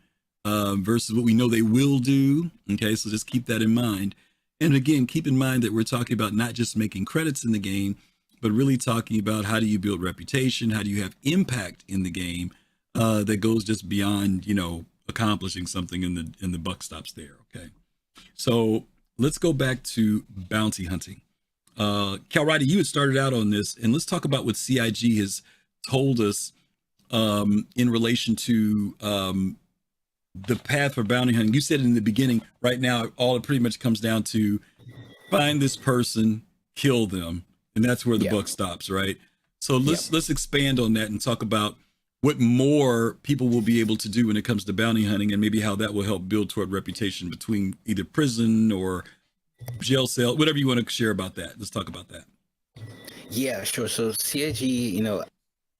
versus what we know they will do. Okay, so just keep that in mind. And again, keep in mind that we're talking about not just making credits in the game, but really talking about how do you build reputation, how do you have impact in the game that goes just beyond, you know, accomplishing something and the buck stops there. Okay, so let's go back to bounty hunting. Cal Roddy, you had started out on this, and let's talk about what CIG has told us in relation to the path for bounty hunting. You said in the beginning, right now, all it pretty much comes down to find this person, kill them, and that's where the buck stops, right? So let's expand on that and talk about what more people will be able to do when it comes to bounty hunting, and maybe how that will help build toward reputation between either prison or jail cell, whatever you want to share about that. Let's talk about that. Yeah, sure. So CIG, you know,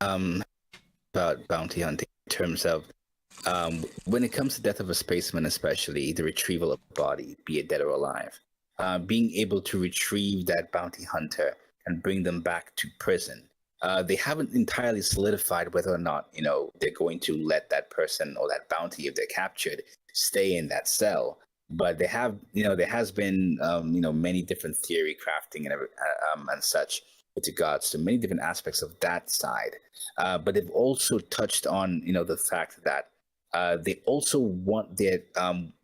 about bounty hunting in terms of when it comes to death of a spaceman, especially the retrieval of a body, be it dead or alive, being able to retrieve that bounty hunter and bring them back to prison. They haven't entirely solidified whether or not, you know, they're going to let that person or that bounty, if they're captured, stay in that cell. But they have, you know, there has been, you know, many different theory crafting and such with regards to many different aspects of that side. But they've also touched on, you know, the fact that they also want their,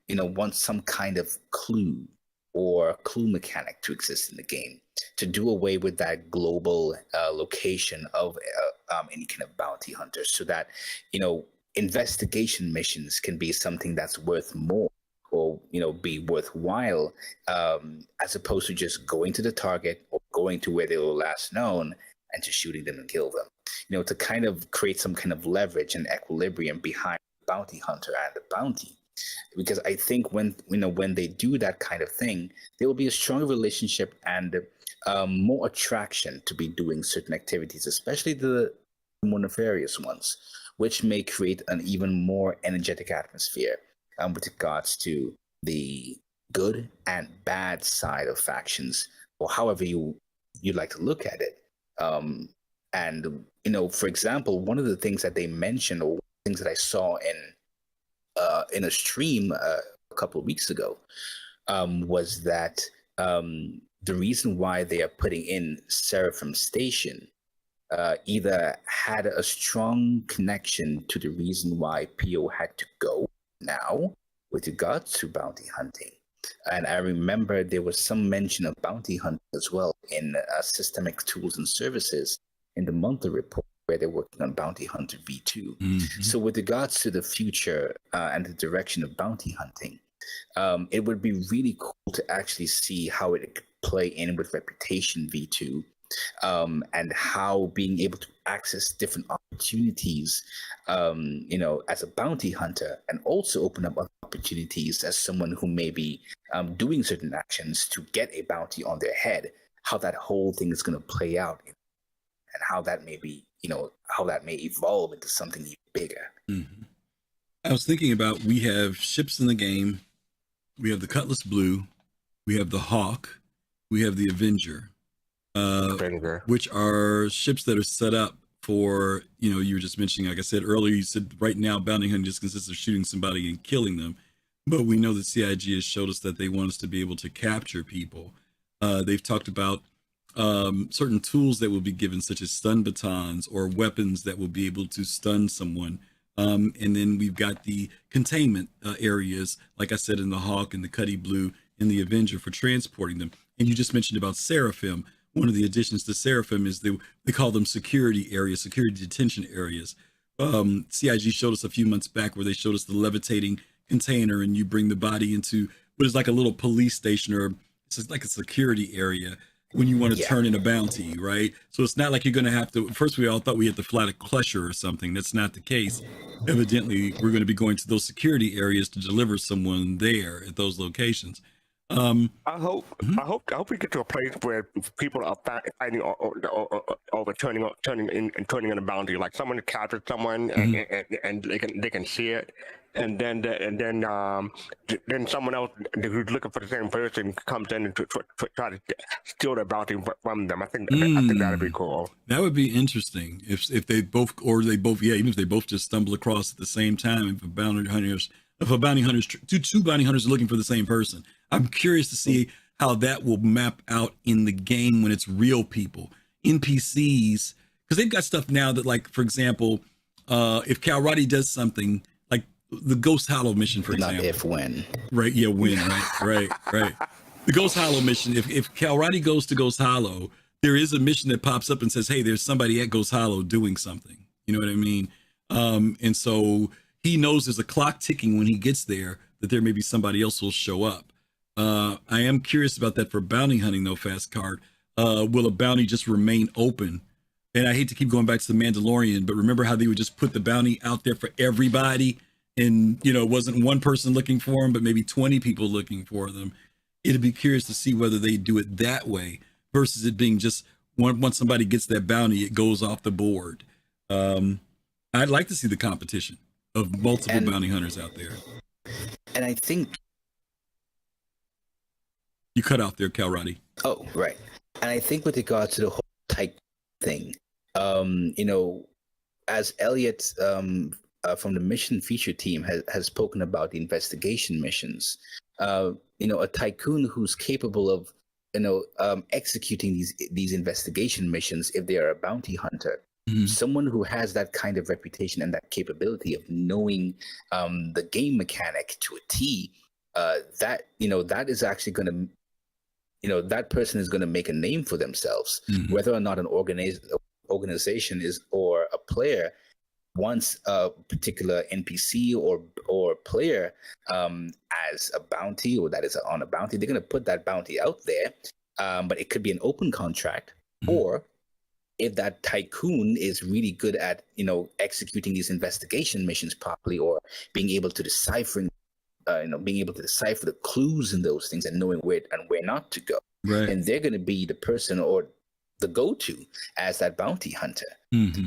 you know, want some kind of clue or clue mechanic to exist in the game to do away with that global location of any kind of bounty hunters, so that, you know, investigation missions can be something that's worth more, or, you know, be worthwhile, as opposed to just going to the target or going to where they were last known and just shooting them and kill them. You know, to kind of create some kind of leverage and equilibrium behind the bounty hunter and the bounty. Because I think when they do that kind of thing, there will be a stronger relationship and more attraction to be doing certain activities, especially the more nefarious ones, which may create an even more energetic atmosphere with regards to the good and bad side of factions, or however you'd like to look at it. And, you know, for example, one of the things that they mentioned, or things that I saw in a stream a couple of weeks ago, was that the reason why they are putting in Seraphim Station either had a strong connection to the reason why PO had to go now with regards to bounty hunting. And I remember there was some mention of bounty hunting as well in Systemic Tools and Services in the monthly report, where they're working on Bounty Hunter V2. Mm-hmm. So with regards to the future and the direction of bounty hunting, it would be really cool to actually see how it could play in with Reputation V2, and how being able to access different opportunities, as a bounty hunter, and also open up other opportunities as someone who may be doing certain actions to get a bounty on their head, how that whole thing is going to play out, and how that may be, how that may evolve into something even bigger. Mm-hmm. I was thinking about, we have ships in the game. We have the Cutlass Blue. We have the Hawk. We have the Avenger. Which are ships that are set up for, you were just mentioning, like I said earlier, you said right now bounty hunting just consists of shooting somebody and killing them. But we know that CIG has showed us that they want us to be able to capture people. They've talked about certain tools that will be given, such as stun batons or weapons that will be able to stun someone. And then we've got the containment areas, like I said, in the Hawk and the Cuddy Blue and the Avenger for transporting them. And you just mentioned about Seraphim. One of the additions to Seraphim is they call them security areas, security detention areas. CIG showed us a few months back where they showed us the levitating container, and you bring the body into what is like a little police station, or it's like a security area when you want to turn in a bounty, right? So it's not like you're going to have to, first we all thought we had to fly to Klesher or something. That's not the case. Evidently, we're going to be going to those security areas to deliver someone there at those locations. I hope we get to a place where people are fighting over turning in a bounty. Like someone captured someone, and they can see it, and then someone else who's looking for the same person comes in and try to steal their bounty from them. I think that'd be cool. That would be interesting if they both, even if they both just stumble across at the same time. If a bounty hunter's two bounty hunters are looking for the same person. I'm curious to see how that will map out in the game when it's real people, NPCs, because they've got stuff now that, like, for example, if Calrati does something like the Ghost Hollow mission, for example. Not if, when. Right, yeah, when, right. The Ghost Hollow mission, if Calrati goes to Ghost Hollow, there is a mission that pops up and says, hey, there's somebody at Ghost Hollow doing something. You know what I mean? And so he knows there's a clock ticking when he gets there, that there may be somebody else who'll show up. I am curious about that for bounty hunting, though, Fast Card. Will a bounty just remain open? And I hate to keep going back to the Mandalorian, but remember how they would just put the bounty out there for everybody? And, it wasn't one person looking for them, but maybe 20 people looking for them. It'd be curious to see whether they do it that way versus it being just once somebody gets that bounty, it goes off the board. I'd like to see the competition of multiple bounty hunters out there. And I think you cut out there, Calrati. Oh, right. And I think with regard to the whole type thing, as Elliot from the mission feature team has spoken about the investigation missions, a tycoon who's capable of, executing these investigation missions if they are a bounty hunter. Mm-hmm. Someone who has that kind of reputation and that capability of knowing the game mechanic to a T, that is actually going to, that person is going to make a name for themselves, whether or not an organization is or a player wants a particular NPC or player as a bounty, or that is on a bounty. They're going to put that bounty out there, but it could be an open contract, or if that tycoon is really good at executing these investigation missions properly, or being able to decipher the clues in those things and knowing where and where not to go, right, and they're going to be the person or the go-to as that bounty hunter.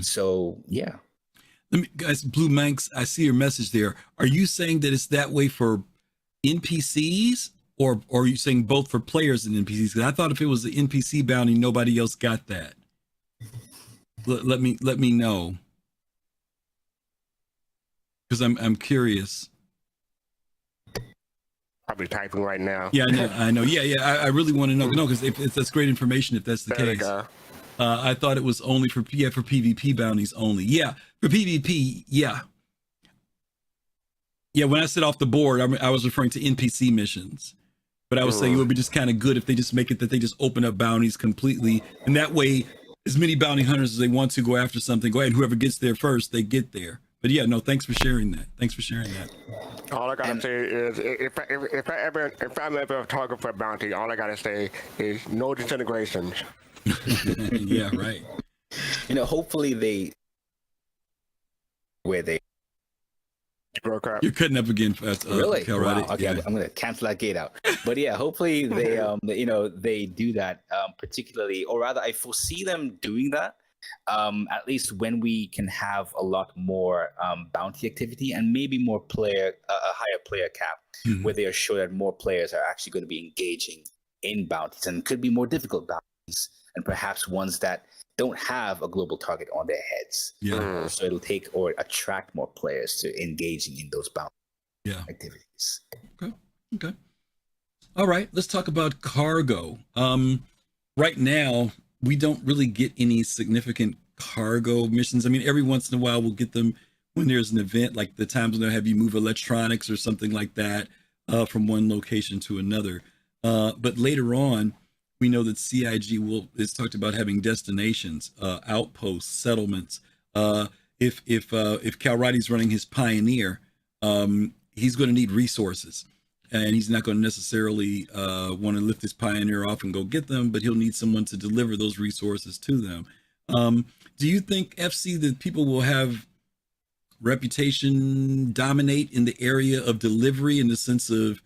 So yeah. Guys, Blue Manx, I see your message there. Are you saying that it's that way for NPCs, or are you saying both for players and NPCs? Because I thought if it was the NPC bounty, nobody else got that. Let me know, because I'm curious. probably typing right now. Yeah, I know. Yeah. I really want to know. No, because if that's great information. If that's the There we case, go. I thought it was only for PvP bounties only. Yeah, for PvP. Yeah. When I said off the board, I was referring to NPC missions. But I was saying it would be just kind of good if they just make it that they just open up bounties completely, and that way, as many bounty hunters as they want to go after something, go ahead. Whoever gets there first, they get there. But yeah, no, thanks for sharing that. All I gotta say is, if I'm ever talking for a bounty, all I gotta say is no disintegrations. Yeah, right. Hopefully they Broke up. You're cutting up again, really? Calrighty. Wow. Okay, Yeah. I'm gonna cancel that gate out. But yeah, hopefully they they do that, particularly, or rather, I foresee them doing that. At least when we can have a lot more bounty activity and maybe more a higher player cap, where they are sure that more players are actually going to be engaging in bounties, and could be more difficult bounties, and perhaps ones that don't have a global target on their heads. Yeah. So it'll take or attract more players to engaging in those bounty activities. Okay. All right. Let's talk about cargo. Right now, we don't really get any significant cargo missions. I mean, every once in a while we'll get them when there's an event, like the times when they'll have you move electronics or something like that from one location to another. But later on, we know that CIG is talked about having destinations, outposts, settlements. If Calrighty's running his Pioneer, he's going to need resources, and he's not going to necessarily want to lift his Pioneer off and go get them, but he'll need someone to deliver those resources to them. Do you think, FC, that people will have reputation dominate in the area of delivery, in the sense of,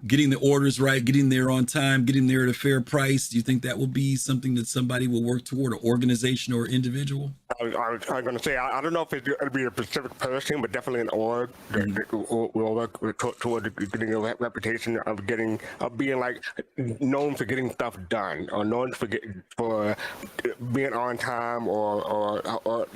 getting the orders right, getting there on time, getting there at a fair price? Do you think that will be something that somebody will work toward, an organization or individual? I was going to say, I don't know if it's going to be a specific person, but definitely an org that will work toward getting a reputation of being like known for getting stuff done, or known for being on time, or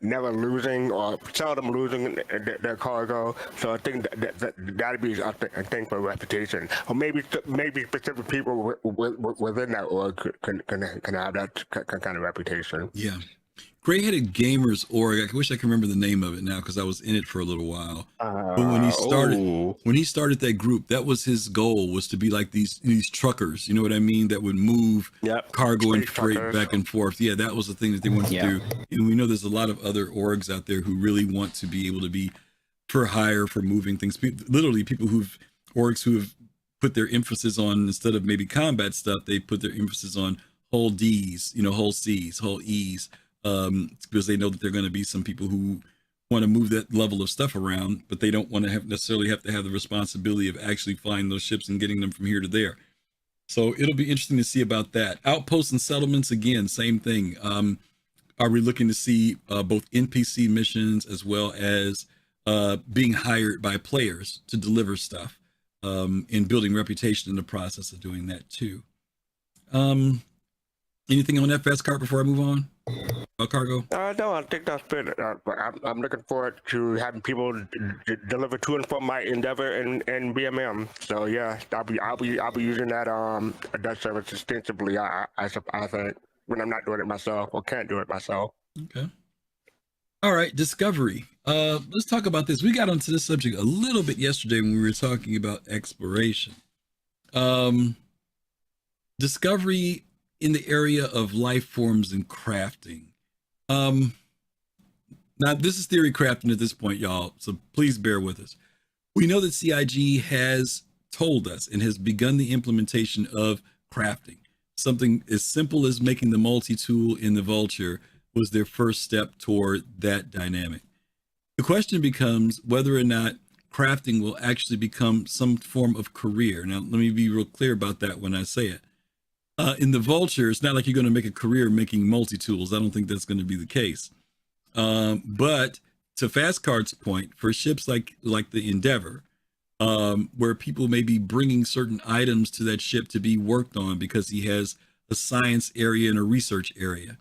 never losing, or seldom losing their cargo. So I think that'd be a thing for reputation, or maybe specific people within that org can have that kind of reputation. Yeah. Gray-headed Gamers org. I wish I could remember the name of it now, because I was in it for a little while. But when he started that group, that was his goal, was to be like these truckers. You know what I mean? That would move cargo and freight back and forth. Yeah, that was the thing that they wanted to do. And we know there's a lot of other orgs out there who really want to be able to be for hire, for moving things. Literally, orgs who have put their emphasis on, instead of maybe combat stuff, they put their emphasis on whole Ds, whole Cs, whole Es. Because they know that there are going to be some people who want to move that level of stuff around, but they don't want to necessarily have to have the responsibility of actually flying those ships and getting them from here to there. So it'll be interesting to see about that. Outposts and settlements, again, same thing. Are we looking to see both NPC missions as well as being hired by players to deliver stuff, and building reputation in the process of doing that too? Anything on FS Cart before I move on? Cargo? No, I think that's good. I'm looking forward to having people deliver to and from my Endeavor and BMM. So yeah, I'll be using that service extensively. I think, when I'm not doing it myself, or can't do it myself. Okay. All right, Discovery. Let's talk about this. We got onto this subject a little bit yesterday when we were talking about exploration. Discovery in the area of life forms and crafting. Now this is theory crafting at this point, y'all, so please bear with us. We know that CIG has told us and has begun the implementation of crafting. Something as simple as making the multi-tool in the Vulture was their first step toward that dynamic. The question becomes whether or not crafting will actually become some form of career. Now, let me be real clear about that when I say it. In the Vulture, it's not like you're going to make a career making multi-tools. I don't think that's going to be the case. But to Fastcard's point, for ships like the Endeavor, where people may be bringing certain items to that ship to be worked on because he has a science area and a research area,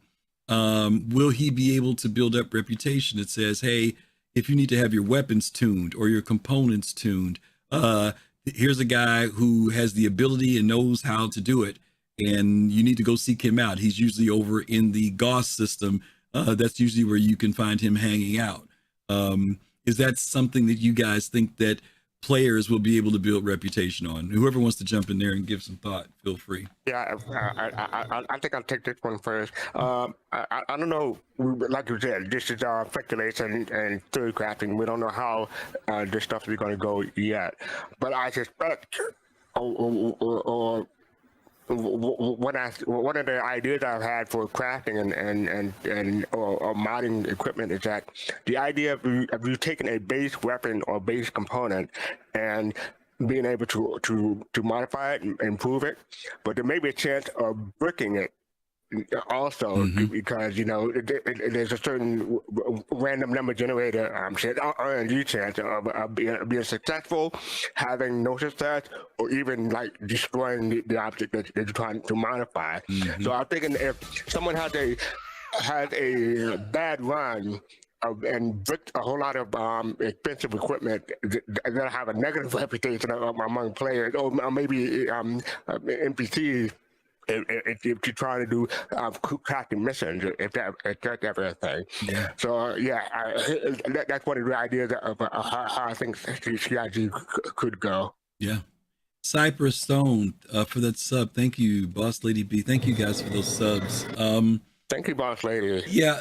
will he be able to build up reputation that says, hey, if you need to have your weapons tuned or your components tuned, here's a guy who has the ability and knows how to do it, and you need to go seek him out. He's usually over in the Goss system. That's usually where you can find him hanging out. Is that something that you guys think that players will be able to build reputation on? Whoever wants to jump in there and give some thought, feel free. Yeah, I think I'll take this one first. I don't know, like you said, this is speculation and theory crafting. We don't know how this stuff is going to go yet. But I suspect, or one of the ideas I've had for crafting or modding equipment is that the idea of you taking a base weapon or base component and being able to modify it and improve it, but there may be a chance of bricking it also, because there's a certain random number generator RNG chance of being successful, having no success, or even like destroying the object that you're trying to modify. So I'm thinking if someone has a bad run and bricked a whole lot of expensive equipment that have a negative reputation among players, or maybe NPCs, if you're trying to do crafting missions, if that's ever a thing. Yeah. So that's one of the ideas of how I think CIG could go. Yeah. Cypress Stone for that sub. Thank you, Boss Lady B. Thank you guys for those subs. Thank you, Boss Lady. Yeah.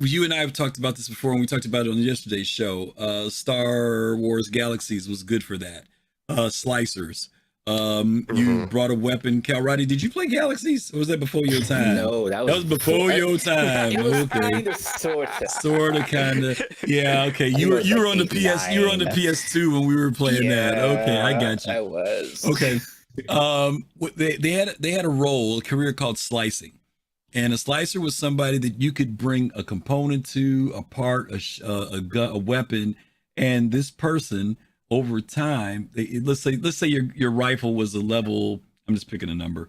You and I have talked about this before, and we talked about it on yesterday's show. Star Wars Galaxies was good for that. Slicers. You brought a weapon. Calrighty, did you play Galaxies, or was that before your time? No, that was before your time. It was Okay. kind of, Sort of, kind of. Yeah, okay. You were on the PS. You were on the PS2 when we were playing that. Okay, I got you. I was. Okay. They had a career called slicing, and a slicer was somebody that you could bring a component to, a part, a weapon, and this person, over time, let's say your rifle was a level, I'm just picking a number.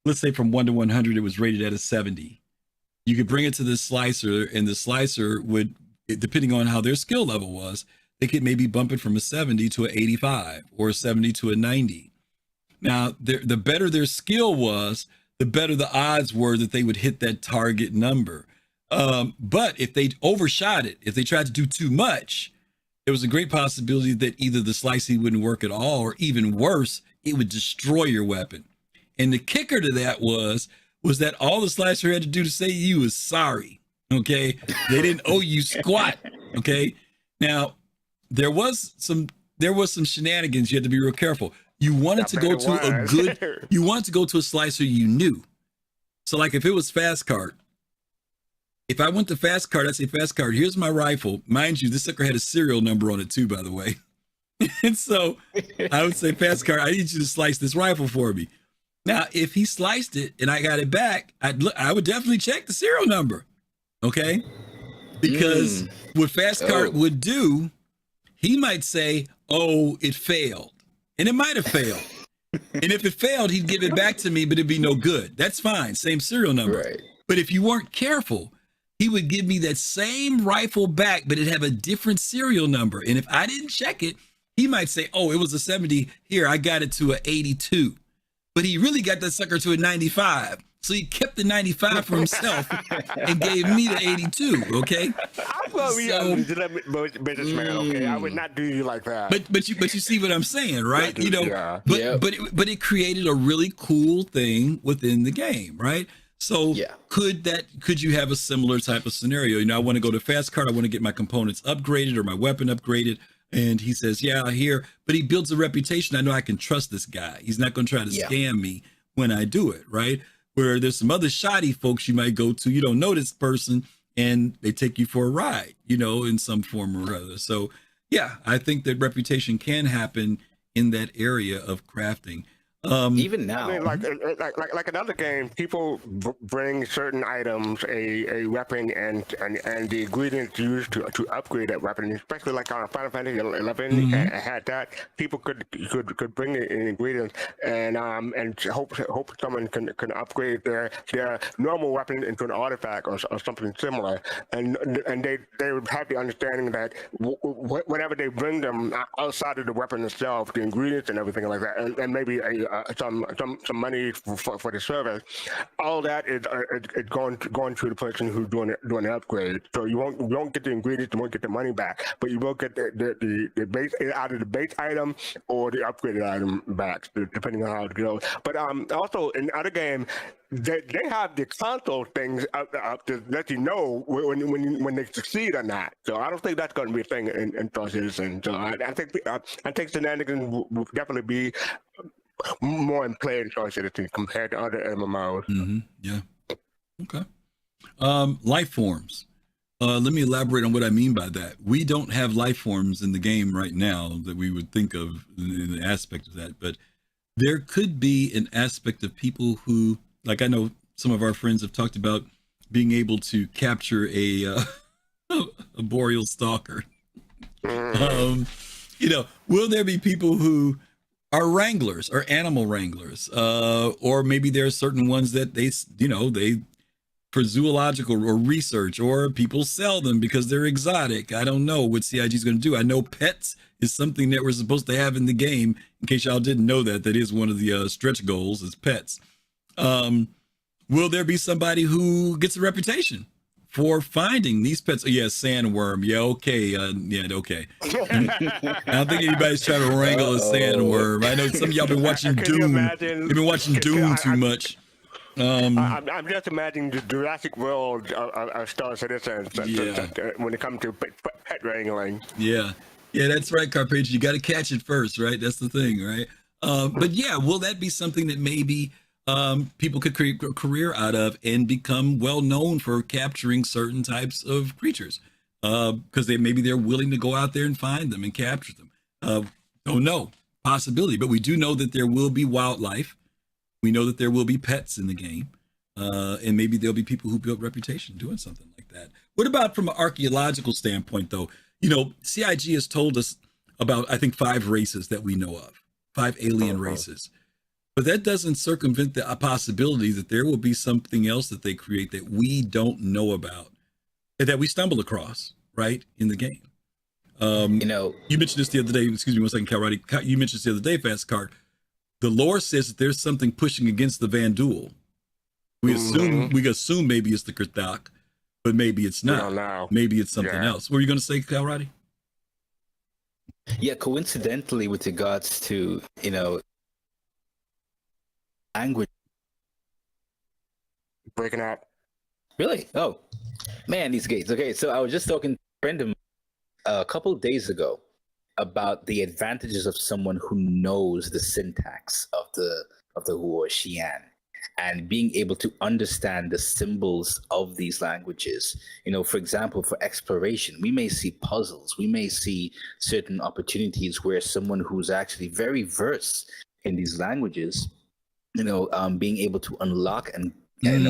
Let's say from 1 to 100, it was rated at a 70. You could bring it to this slicer, and the slicer would, depending on how their skill level was, they could maybe bump it from a 70 to an 85 or a 70 to a 90. Now, the better their skill was, the better the odds were that they would hit that target number. But if they overshot it, if they tried to do too much, there was a great possibility that either the slicing wouldn't work at all, or even worse, it would destroy your weapon. And the kicker to that was that all the slicer had to do to say you was sorry. Okay. They didn't owe you squat. Okay. Now, there was some shenanigans. You had to be real careful. You wanted to go to a slicer you knew. So like if it was Fast Card, if I went to Fast Card, I'd say, Fast Card, here's my rifle. Mind you, this sucker had a serial number on it too, by the way. And so I would say, Fast Card, I need you to slice this rifle for me. Now, if he sliced it and I got it back, I would definitely check the serial number. Okay? Because what Fast Card would do, he might say, oh, it failed. And it might have failed. And if it failed, he'd give it back to me, but it'd be no good. That's fine. Same serial number. Right. But if you weren't careful, he would give me that same rifle back, but it'd have a different serial number. And if I didn't check it, he might say, oh, it was a 70. Here, I got it to an 82. But he really got that sucker to a 95. So he kept the 95 for himself and gave me the 82, okay? I'm going to be a businessman, okay? I would not do you like that. But you see what I'm saying, right? But it created a really cool thing within the game, right? So could you have a similar type of scenario? I want to go to Fast Card. I want to get my components upgraded or my weapon upgraded. And he says, yeah, here. But he builds a reputation. I know I can trust this guy. He's not going to try to scam me when I do it, right? Where there's some other shoddy folks you might go to. You don't know this person, and they take you for a ride, in some form or other. So, yeah, I think that reputation can happen in that area of crafting. Even now, I mean, like another game, people bring certain items, a weapon, and the ingredients used to upgrade that weapon. Especially like on Final Fantasy 11 had that. People could bring the ingredients and hope someone can upgrade their normal weapon into an artifact or something similar. And they would have the understanding that whenever they bring them outside of the weapon itself, the ingredients and everything like that, and maybe some money for the service, all that is going to the person who's doing the upgrade. So you won't get the ingredients, you won't get the money back, but you will get the base, either the base item or the upgraded item back, depending on how it goes. But also in other games, they have the console things up to let you know when they succeed or not. So I don't think that's going to be a thing in Star Citizen. So I think shenanigans will definitely be more in play in Star Citizen compared to other MMOs. Yeah. Okay. Life forms. Let me elaborate on what I mean by that. We don't have life forms in the game right now that we would think of in the aspect of that, but there could be an aspect of people who, like I know some of our friends have talked about being able to capture a boreal stalker. Will there be people who are wranglers or animal wranglers, or maybe there are certain ones that they for zoological or research, or people sell them because they're exotic. I don't know what CIG is going to do. I know pets is something that we're supposed to have in the game. In case y'all didn't know that is one of the stretch goals is pets. Will there be somebody who gets a reputation for finding these pets? Oh, yeah, sandworm. Yeah, okay. Okay. I don't think anybody's trying to wrangle a sandworm. I know some of y'all been watching Doom. You've been watching Doom too much. I'm just imagining the Jurassic World of Star Citizen when it comes to pet wrangling. Yeah, that's right, Carpage. You got to catch it first, right? That's the thing, right? But yeah, will that be something that maybe people could create a career out of and become well known for capturing certain types of creatures? Because they're willing to go out there and find them and capture them. Don't know, possibility, but we do know that there will be wildlife. We know that there will be pets in the game, and maybe there'll be people who build reputation doing something like that. What about from an archaeological standpoint, though? CIG has told us about, I think, 5 races that we know of, 5 alien races. But that doesn't circumvent the possibility that there will be something else that they create that we don't know about, that we stumble across, right, in the game. You mentioned this the other day. Excuse me one second, Calrighty. You mentioned this the other day, Fast Card. The lore says that there's something pushing against the Vandul. We assume maybe it's the Kurthak, but maybe it's not. Maybe it's something else. What were you going to say, Calrighty? Yeah, coincidentally, with regards to language breaking up. Really? Oh, man, these gates. Okay, so I was just talking to a friend of mine a couple of days ago about the advantages of someone who knows the syntax of the Huo Xian and being able to understand the symbols of these languages. For example, for exploration, we may see puzzles, we may see certain opportunities where someone who's actually very versed in these languages, being able to unlock and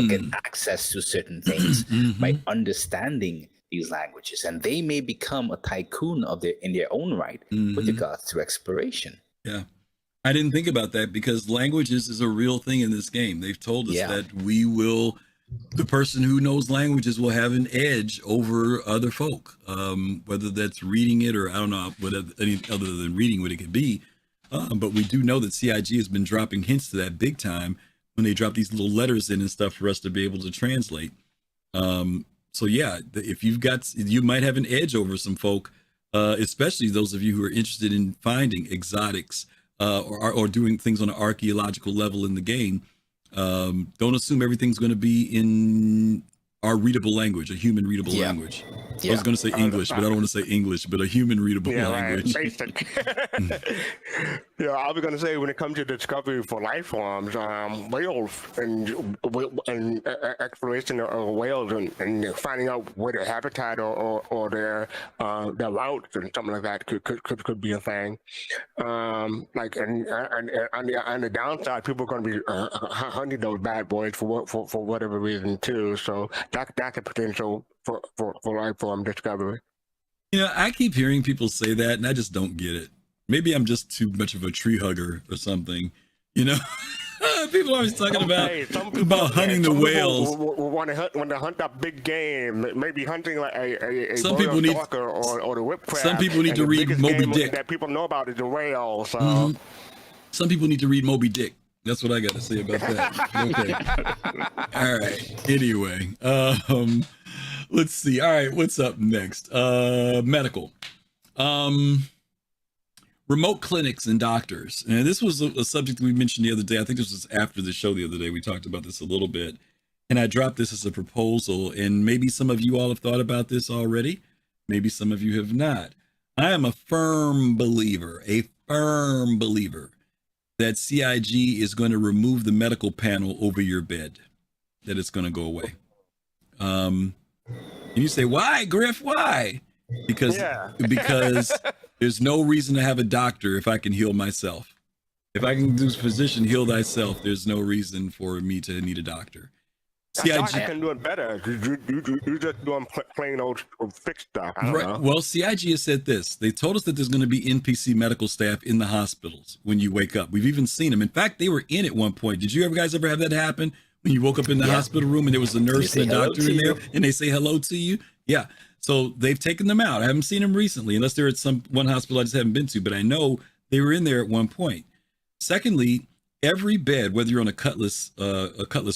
get access to certain things by understanding these languages, and they may become a tycoon in their own right with regards to exploration. Yeah, I didn't think about that because languages is a real thing in this game. They've told us that the person who knows languages will have an edge over other folk, whether that's reading it or I don't know what any other than reading what it could be. But we do know that CIG has been dropping hints to that big time when they drop these little letters in and stuff for us to be able to translate. So yeah, if you might have an edge over some folk, especially those of you who are interested in finding exotics or doing things on an archaeological level in the game. Don't assume everything's going to be in our readable language, a human readable language. I was going to say English, but I don't want to say English, but a human readable language. Right. Basic. I was going to say, when it comes to discovery for life forms, whales and exploration of whales and finding out where their habitat or their routes and something like that could be a thing. Like and on the downside, people are going to be hunting those bad boys for whatever reason too. So that's a potential for life form discovery. I keep hearing people say that, and I just don't get it. Maybe I'm just too much of a tree hugger or something. People are always talking about hunting the whales. Want to hunt that big game, maybe hunting like a some people need or the whip crab. Some people need to read Moby Dick. That people know about is the whale. So some people need to read Moby Dick. That's what I got to say about that. Okay. All right. Anyway, let's see. All right. What's up next? Medical. Remote clinics and doctors. And this was a subject we mentioned the other day. I think this was after the show the other day. We talked about this a little bit. And I dropped this as a proposal. And maybe some of you all have thought about this already. Maybe some of you have not. I am a firm believer that CIG is going to remove the medical panel over your bed, that it's going to go away. And you say, why, Griff? Why? Because there's no reason to have a doctor if I can heal myself. If I can do physician heal thyself, there's no reason for me to need a doctor. CIG can do it better. You just doing plain old fixed stuff. I don't know. Well, CIG has said this. They told us that there's going to be NPC medical staff in the hospitals when you wake up. We've even seen them. In fact, they were in at one point. Did you guys ever have that happen? When you woke up in the hospital room and there was a nurse and a doctor in there and they say hello to you? Yeah. So they've taken them out. I haven't seen them recently, unless they're at one hospital I just haven't been to, but I know they were in there at one point. Secondly, every bed, whether you're on a Cutlass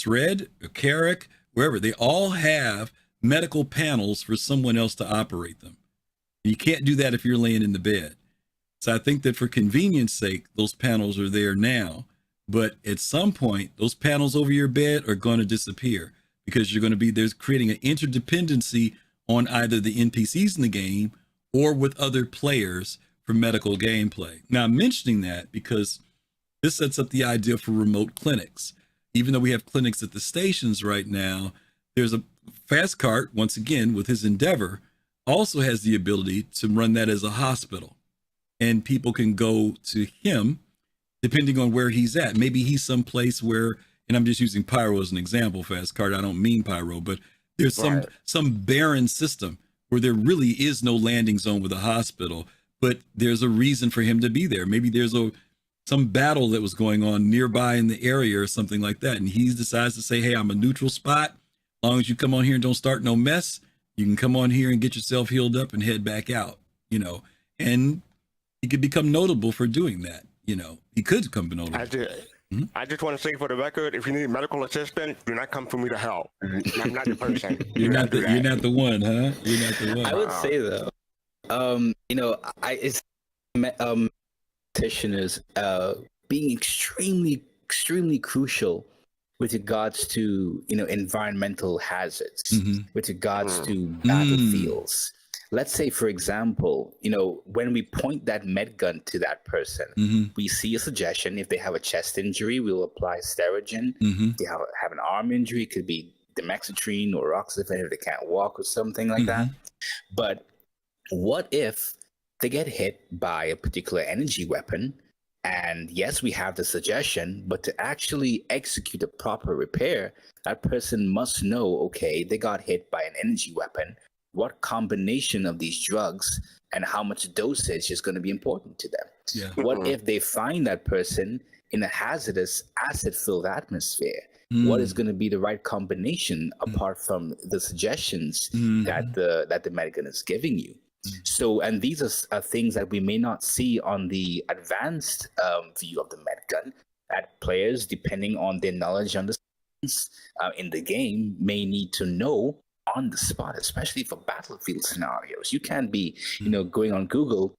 Red, a Carrack, wherever, they all have medical panels for someone else to operate them. You can't do that if you're laying in the bed. So I think that for convenience sake, those panels are there now. But at some point, those panels over your bed are going to disappear because there's creating an interdependency on either the NPCs in the game or with other players for medical gameplay. Now, I'm mentioning that because this sets up the idea for remote clinics. Even though we have clinics at the stations right now, there's a Fast Cart, once again, with his Endeavor, also has the ability to run that as a hospital. And people can go to him depending on where he's at. Maybe he's someplace where, and I'm just using Pyro as an example, Fast Cart, I don't mean Pyro, but there's some barren system where there really is no landing zone with a hospital, but there's a reason for him to be there. Maybe there's some battle that was going on nearby in the area or something like that. And he decides to say, hey, I'm a neutral spot. As long as you come on here and don't start no mess, you can come on here and get yourself healed up and head back out, and he could become notable for doing that. He could become notable. I just want to say for the record, if you need medical assistance, do not come for me to help. I'm not the person. You're not the one, huh? You're not the one. I would say though, practitioners being extremely crucial with regards to environmental hazards, with regards to battlefields. Let's say, for example, when we point that med gun to that person, we see a suggestion. If they have a chest injury, we'll apply Sterigen. If they have an arm injury, it could be Demoxitrine or Roxafen if they can't walk or something like that. But what if they get hit by a particular energy weapon? And yes, we have the suggestion, but to actually execute a proper repair, that person must know, okay, they got hit by an energy weapon. What combination of these drugs and how much dosage is going to be important to them? Yeah. What if they find that person in a hazardous acid-filled atmosphere? What is going to be the right combination apart from the suggestions that the medical is giving you? So, and these are things that we may not see on the advanced view of the med gun, that players, depending on their knowledge on the science in the game, may need to know on the spot, especially for battlefield scenarios. You can't be, going on Google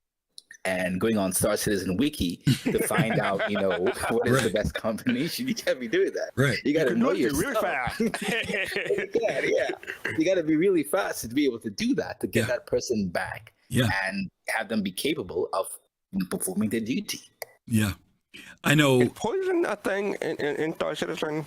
and going on Star Citizen Wiki to find out, what is the best combination. You can't be doing that. Right. You got to know yourself. Really fast. Yeah. You got to be really fast to be able to do that, to get that person back and have them be capable of performing their duty. Yeah. I know. Is poison a thing in Star Citizen?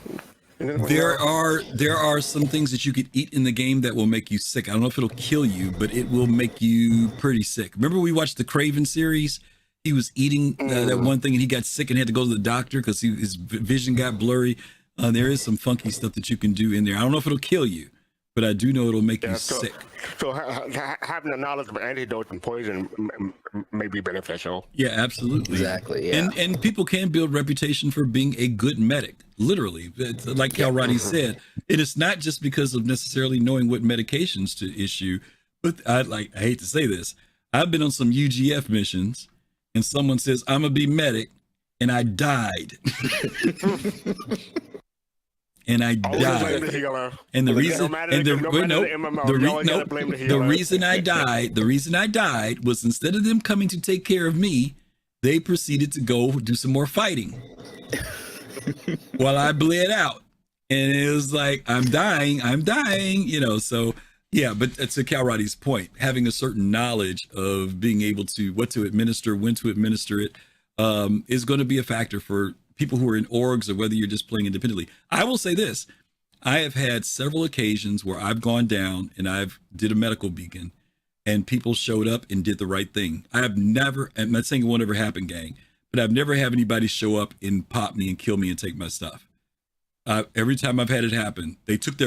There are some things that you could eat in the game that will make you sick. I don't know if it'll kill you, but it will make you pretty sick. Remember we watched the Craven series? He was eating that one thing and he got sick and had to go to the doctor because his vision got blurry. There is some funky stuff that you can do in there. I don't know if it'll kill you, but I do know it'll make you sick. So having the knowledge of antidote and poison may be beneficial. Yeah, absolutely. Exactly. Yeah. And people can build reputation for being a good medic. Literally, it's like Cal Roddy said, it is not just because of necessarily knowing what medications to issue. But I hate to say this, I've been on some UGF missions, and someone says I'm gonna be medic, and I died. And I died. And the reason I died was instead of them coming to take care of me, they proceeded to go do some more fighting while I bled out. And it was like, I'm dying, so yeah, but to Cal Roddy's point, having a certain knowledge of being able to, what to administer, when to administer it, is going to be a factor for people who are in orgs or whether you're just playing independently. I will say this, I have had several occasions where I've gone down and I've did a medical beacon and people showed up and did the right thing. I'm not saying it won't ever happen, gang, but I've never had anybody show up and pop me and kill me and take my stuff. Every time I've had it happen, they took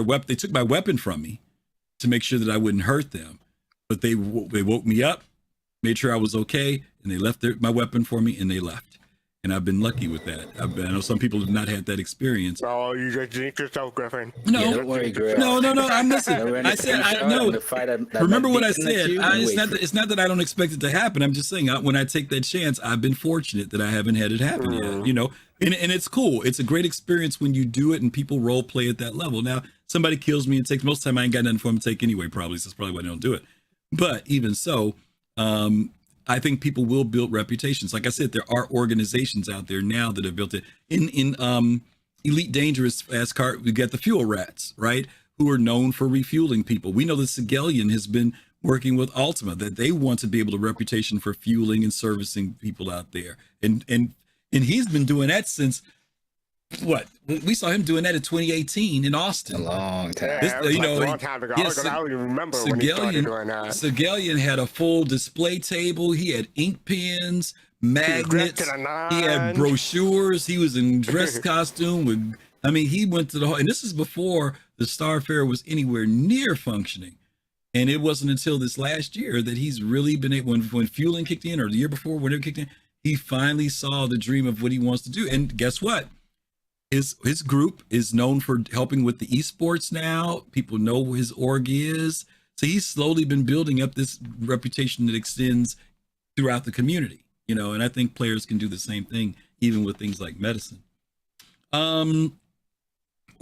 my weapon from me to make sure that I wouldn't hurt them, but they woke me up, made sure I was okay, and they left my weapon for me and they left. And I've been lucky with that. I know some people have not had that experience. Oh, you just jinxed yourself, Griffin. No, yeah, don't worry, Griff. No. I'm listening. I said, remember what I said. It's not that I don't expect it to happen. I'm just saying, when I take that chance, I've been fortunate that I haven't had it happen yet. And it's cool. It's a great experience when you do it and people role play at that level. Now, somebody kills me and takes. Most of the time, I ain't got nothing for them to take anyway. Probably, so that's probably why they don't do it. But even so, I think people will build reputations. Like I said, there are organizations out there now that have built it. In Elite Dangerous Fast Car, we got the Fuel Rats, right? Who are known for refueling people. We know that Sigelian has been working with Ultima, that they want to be able to reputation for fueling and servicing people out there. And he's been doing that since what? We saw him doing that in 2018 in Austin. A long time. A long time ago. I don't even remember when he started doing that. Sigelian had a full display table. He had ink pens, magnets. He had brochures. He was in dress costume he went to the whole, and this is before the Starfarer was anywhere near functioning. And it wasn't until this last year that he's really been able, when fueling kicked in, or the year before, whenever it kicked in, he finally saw the dream of what he wants to do. And guess what? His group is known for helping with the esports now. People know who his org is. So he's slowly been building up this reputation that extends throughout the community, and I think players can do the same thing, even with things like medicine.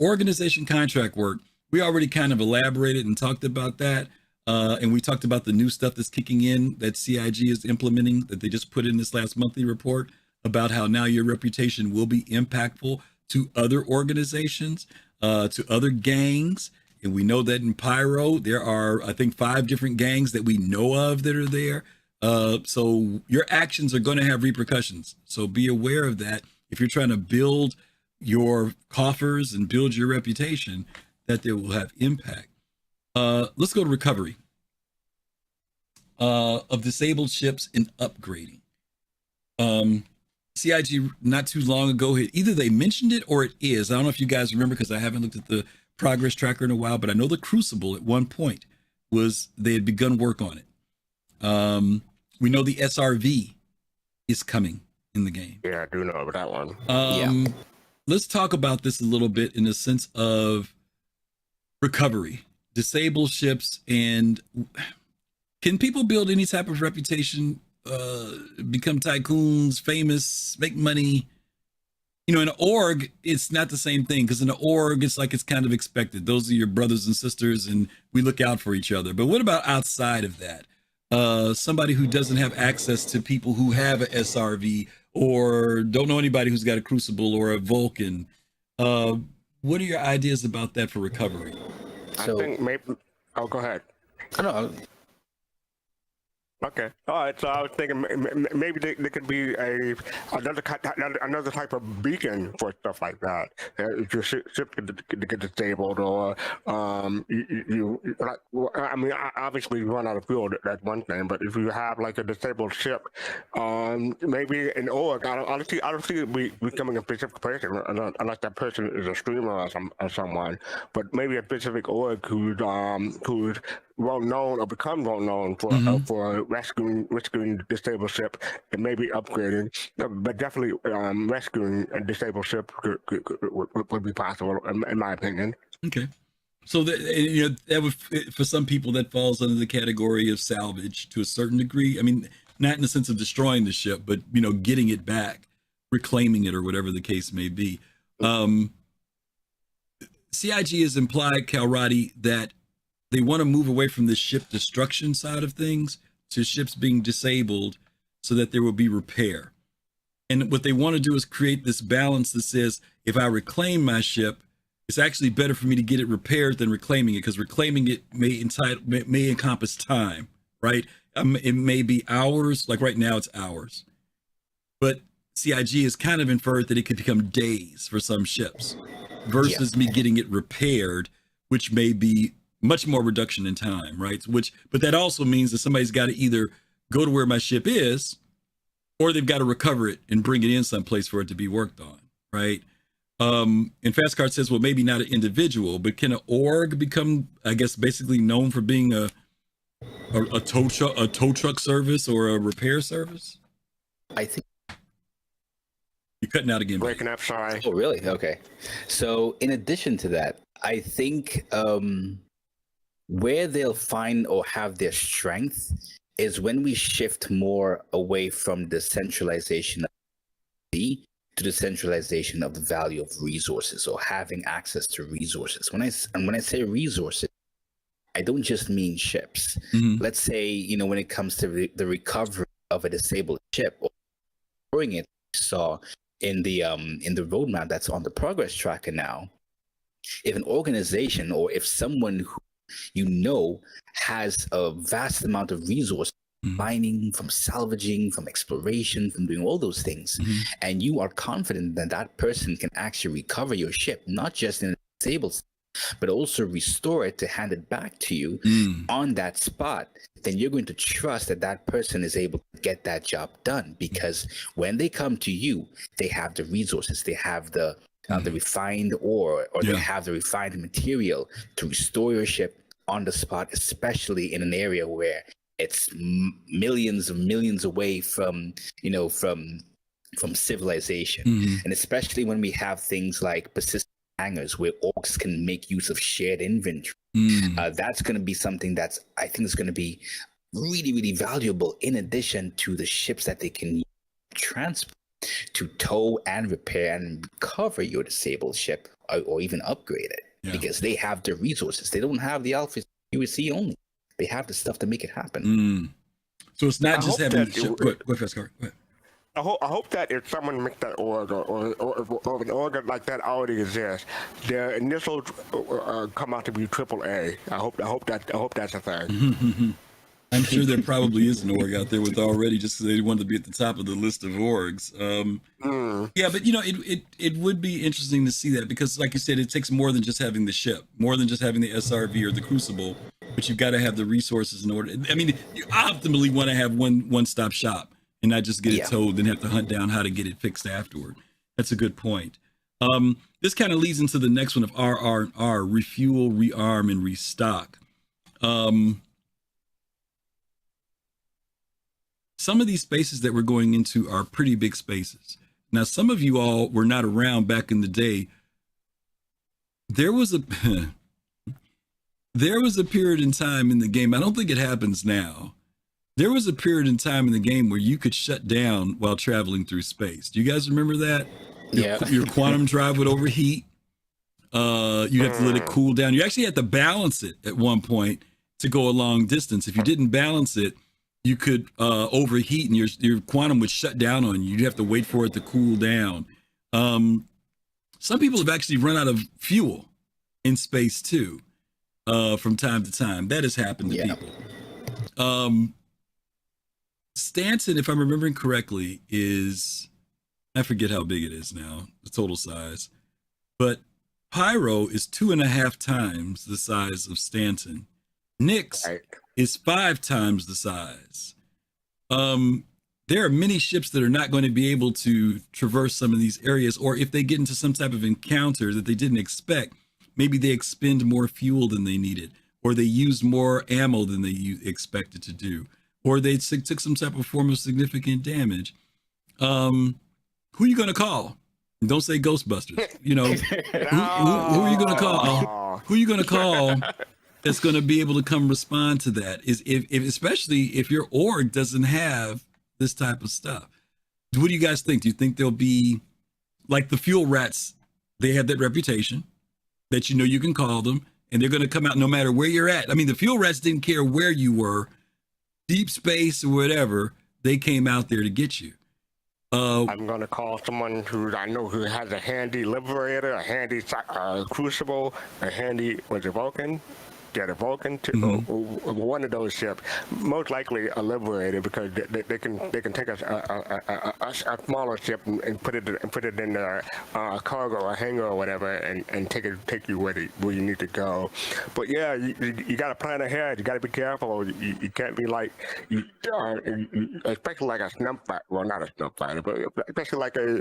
Organization contract work. We already kind of elaborated and talked about that. And we talked about the new stuff that's kicking in that CIG is implementing, that they just put in this last monthly report about how now your reputation will be impactful to other organizations, to other gangs. And we know that in Pyro, there are, I think, 5 different gangs that we know of that are there. So your actions are going to have repercussions. So be aware of that. If you're trying to build your coffers and build your reputation, that they will have impact. Let's go to recovery of disabled ships and upgrading. CIG not too long ago, either they mentioned it or it is. I don't know if you guys remember because I haven't looked at the progress tracker in a while, but I know the Crucible at one point they had begun work on it. We know the SRV is coming in the game. Yeah, I do know about that one. Let's talk about this a little bit in the sense of recovery, disabled ships, and can people build any type of reputation, become tycoons, famous, make money? In an org, it's not the same thing, because in an org, it's like it's kind of expected. Those are your brothers and sisters, and we look out for each other. But what about outside of that? somebody who doesn't have access to people who have a SRV or don't know anybody who's got a Crucible or a Vulcan. What are your ideas about that for recovery? I think maybe. Oh, go ahead. I don't know. Okay. All right. So I was thinking maybe there could be another type of beacon for stuff like that. If your ship get disabled, or obviously you run out of fuel. That's one thing. But if you have like a disabled ship, maybe an org. I don't see it becoming a specific person unless that person is a streamer or someone. But maybe a specific org who's well known or become well known for rescuing disabled ship and maybe upgrading, but definitely rescuing a disabled ship would be possible in my opinion. Okay, so that would, for some people, that falls under the category of salvage to a certain degree. I mean, not in the sense of destroying the ship, but getting it back, reclaiming it, or whatever the case may be. CIG has implied, Calrati, that they want to move away from the ship destruction side of things to ships being disabled so that there will be repair. And what they want to do is create this balance that says, if I reclaim my ship, it's actually better for me to get it repaired than reclaiming it, because reclaiming it may encompass time, right? It may be hours, like right now it's hours. But CIG has kind of inferred that it could become days for some ships versus me getting it repaired, which may be much more reduction in time, right? But that also means that somebody's got to either go to where my ship is, or they've got to recover it and bring it in someplace for it to be worked on, right? And Fastcard says, well, maybe not an individual, but can an org become, I guess, basically known for being a tow truck service or a repair service? I think you're cutting out again. Breaking up, sorry. Oh, really? Okay. So in addition to that, I think where they'll find or have their strength is when we shift more away from the centralization of to the centralization of the value of resources, or having access to resources. When I say resources, I don't just mean ships. Mm-hmm. Let's say, when it comes to the recovery of a disabled ship, or bring it, saw in the roadmap that's on the progress tracker now, if an organization or if someone who has a vast amount of resources, mining, from salvaging, from exploration, from doing all those things, and you are confident that that person can actually recover your ship, not just in a disabled state, but also restore it to hand it back to you on that spot, then you're going to trust that that person is able to get that job done, because when they come to you, they have the resources, they have the refined ore, or they have the refined material to restore your ship on the spot, especially in an area where it's millions away from civilization. And especially when we have things like persistent hangars where orcs can make use of shared inventory, that's going to be something that's, I think, is going to be really, really valuable, in addition to the ships that they can transport to tow and repair and recover your disabled ship, or even upgrade it, because they have the resources. They don't have the Alpha USC only. They have the stuff to make it happen. So it's not just having. Go ahead. I hope that if someone makes that org, or an org like that already exists, their initials come out to be AAA. I hope that's a thing. I'm sure there probably is an org out there with already, just because they wanted to be at the top of the list of orgs. Yeah, but it would be interesting to see that, because, like you said, it takes more than just having the ship, more than just having the SRV or the Crucible, but you've got to have the resources in order. I mean, you optimally want to have one-stop shop and not just get it towed and have to hunt down how to get it fixed afterward. That's a good point. This kind of leads into the next one of RR&R, refuel, rearm, and restock. Some of these spaces that we're going into are pretty big spaces. Now, some of you all were not around back in the day. There was a period in time in the game, I don't think it happens now. There was a period in time in the game where you could shut down while traveling through space. Do you guys remember that? Your quantum drive would overheat. You have to let it cool down. You actually had to balance it at one point to go a long distance. If you didn't balance it, you could overheat and your quantum would shut down on you. You'd have to wait for it to cool down. Some people have actually run out of fuel in space too, from time to time. That has happened to people. Stanton, if I'm remembering correctly, I forget how big it is now, the total size, but Pyro is 2.5 times the size of Stanton. Nyx is 5 times the size. There are many ships that are not going to be able to traverse some of these areas, or if they get into some type of encounter that they didn't expect, maybe they expend more fuel than they needed, or they use more ammo than they expected to do, or they took some type of form of significant damage. Who are you going to call? Don't say Ghostbusters. You know, who are you going to call? Who are you going to call that's going to be able to come respond to that? Is if especially if your org doesn't have this type of stuff. What do you guys think? Do you think there'll be like the fuel rats? They have that reputation that you know you can call them, and they're going to come out no matter where you're at. I mean, the fuel rats didn't care where you were, deep space or whatever. They came out there to get you. I'm going to call someone who I know who has a handy Liberator, a handy Crucible, a handy, was it Vulcan? Yeah, the Vulcan, one of those ships, most likely a Liberator, because they can take a smaller ship and put it in a cargo or hangar or whatever, and take you where you need to go. But yeah, you got to plan ahead. You got to be careful. You can't be like, especially like a snub fighter. Well, not a snub fighter, but especially like a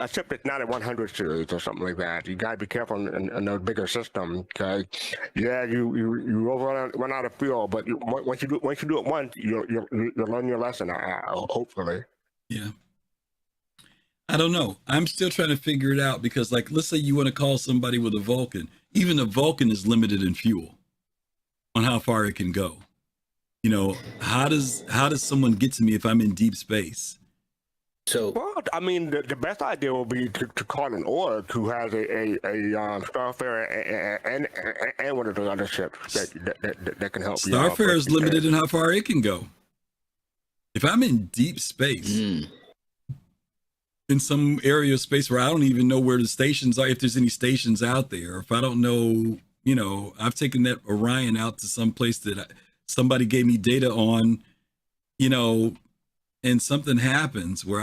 ship that's not a 100 series or something like that. You gotta be careful in those bigger systems, because you run out of fuel. But once you do it once, you'll learn your lesson. Hopefully. Yeah. I don't know. I'm still trying to figure it out, because like, let's say you want to call somebody with a Vulcan. Even a Vulcan is limited in fuel on how far it can go. You know, how does someone get to me if I'm in deep space? So, well, I mean, the best idea would be to call an org who has a Starfarer and one of the other ships that can help you. Starfarer is limited in how far it can go. If I'm in deep space, in some area of space where I don't even know where the stations are, if there's any stations out there, if I don't know, you know, I've taken that Orion out to some place that somebody gave me data on, you know, and something happens where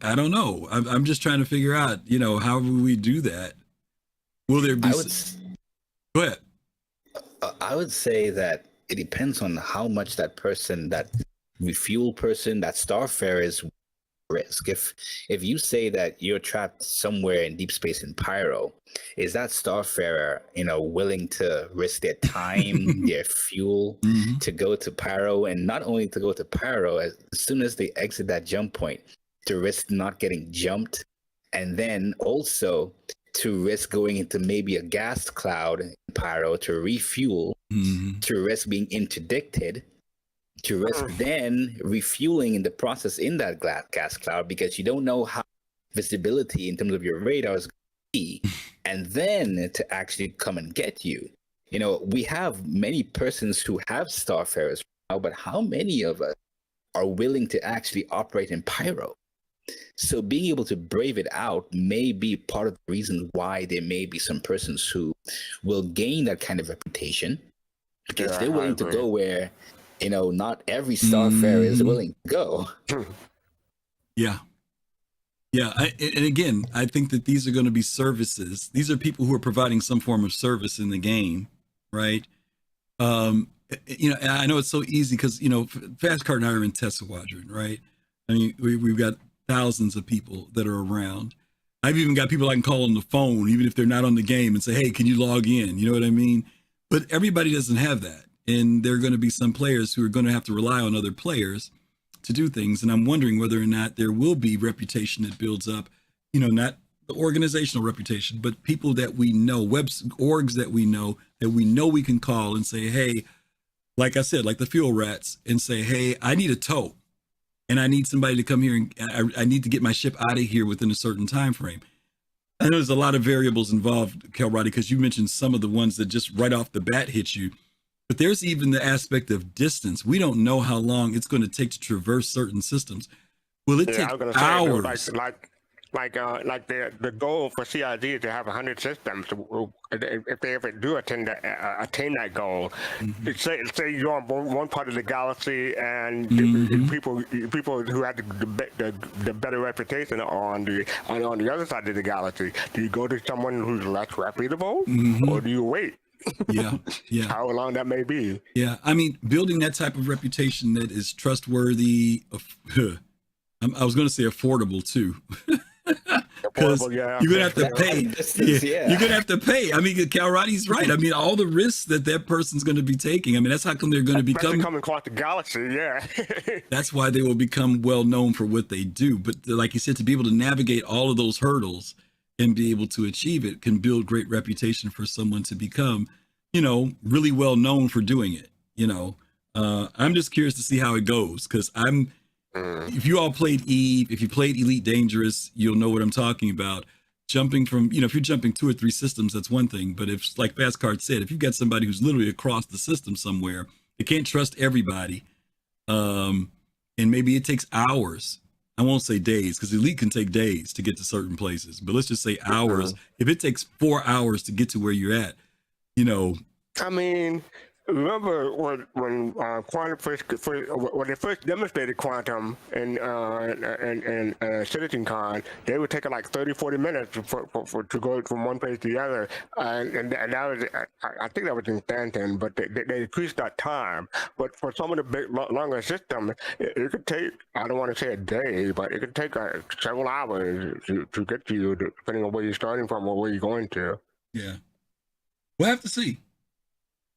I don't know. I'm just trying to figure out, you know, how will we do that? Will there be? Go ahead. I would say that it depends on how much that person, that refuel person, that Starfarer is risk. If you say that you're trapped somewhere in deep space in Pyro, is that Starfarer, you know, willing to risk their time, their fuel to go to Pyro, and not only to go to Pyro, as soon as they exit that jump point, to risk not getting jumped, and then also to risk going into maybe a gas cloud in Pyro to refuel, to risk being interdicted, to risk then refueling in the process in that gas cloud, because you don't know how visibility in terms of your radar is going to be, and then to actually come and get you. You know, we have many persons who have Starfarers now, but how many of us are willing to actually operate in Pyro? So being able to brave it out may be part of the reason why there may be some persons who will gain that kind of reputation, because they're willing to go where, you know, not every Starfarer is willing to go. Yeah. Yeah. And again, I think that these are going to be services. These are people who are providing some form of service in the game, right? You know, and I know it's so easy because, you know, Fastcart and I are in Test Squadron, right? I mean, we've got thousands of people that are around. I've even got people I can call on the phone, even if they're not on the game, and say, hey, can you log in? You know what I mean? But everybody doesn't have that. And there are going to be some players who are going to have to rely on other players to do things. And I'm wondering whether or not there will be reputation that builds up, you know, not the organizational reputation, but people that we know, orgs that we know we can call and say, hey, like I said, like the fuel rats, and say, hey, I need a tow. And I need somebody to come here, and I need to get my ship out of here within a certain time frame. I know there's a lot of variables involved, Kelroddy, because you mentioned some of the ones that just right off the bat hit you. But there's even the aspect of distance. We don't know how long it's going to take to traverse certain systems. Will it take hours? Like the goal for CID is to have 100 systems. If they ever do attain that goal, say you're on one part of the galaxy and people who have the better reputation are on the other side of the galaxy. Do you go to someone who's less reputable, or do you wait? Yeah. How long that may be. Yeah, I mean, building that type of reputation that is trustworthy. I was going to say affordable too. Because you're gonna have to pay. You're gonna have to pay. I mean, Calradi's right. I mean, all the risks that person's going to be taking. I mean, that's how come they're going to become coming across the galaxy. Yeah. That's why they will become well known for what they do. But like you said, to be able to navigate all of those hurdles and be able to achieve it can build great reputation for someone to become, really well known for doing it. I'm just curious to see how it goes, because if you all played Eve, if you played Elite Dangerous, you'll know what I'm talking about. Jumping from, if you're jumping 2 or 3 systems, that's one thing. But if, like Fastcard said, if you've got somebody who's literally across the system somewhere, you can't trust everybody. And maybe it takes hours. I won't say days, because Elite can take days to get to certain places. But let's just say hours. If it takes 4 hours to get to where you're at, I mean, remember when Quantum when they first demonstrated Quantum in CitizenCon, they would take like 30-40 minutes to go from one place to the other, and that was, I think that was in Stanton, but they increased that time. But for some of the big longer systems, it could take, I don't want to say a day, but it could take several hours to get to you, depending on where you're starting from or where you're going to. Yeah, we'll have to see.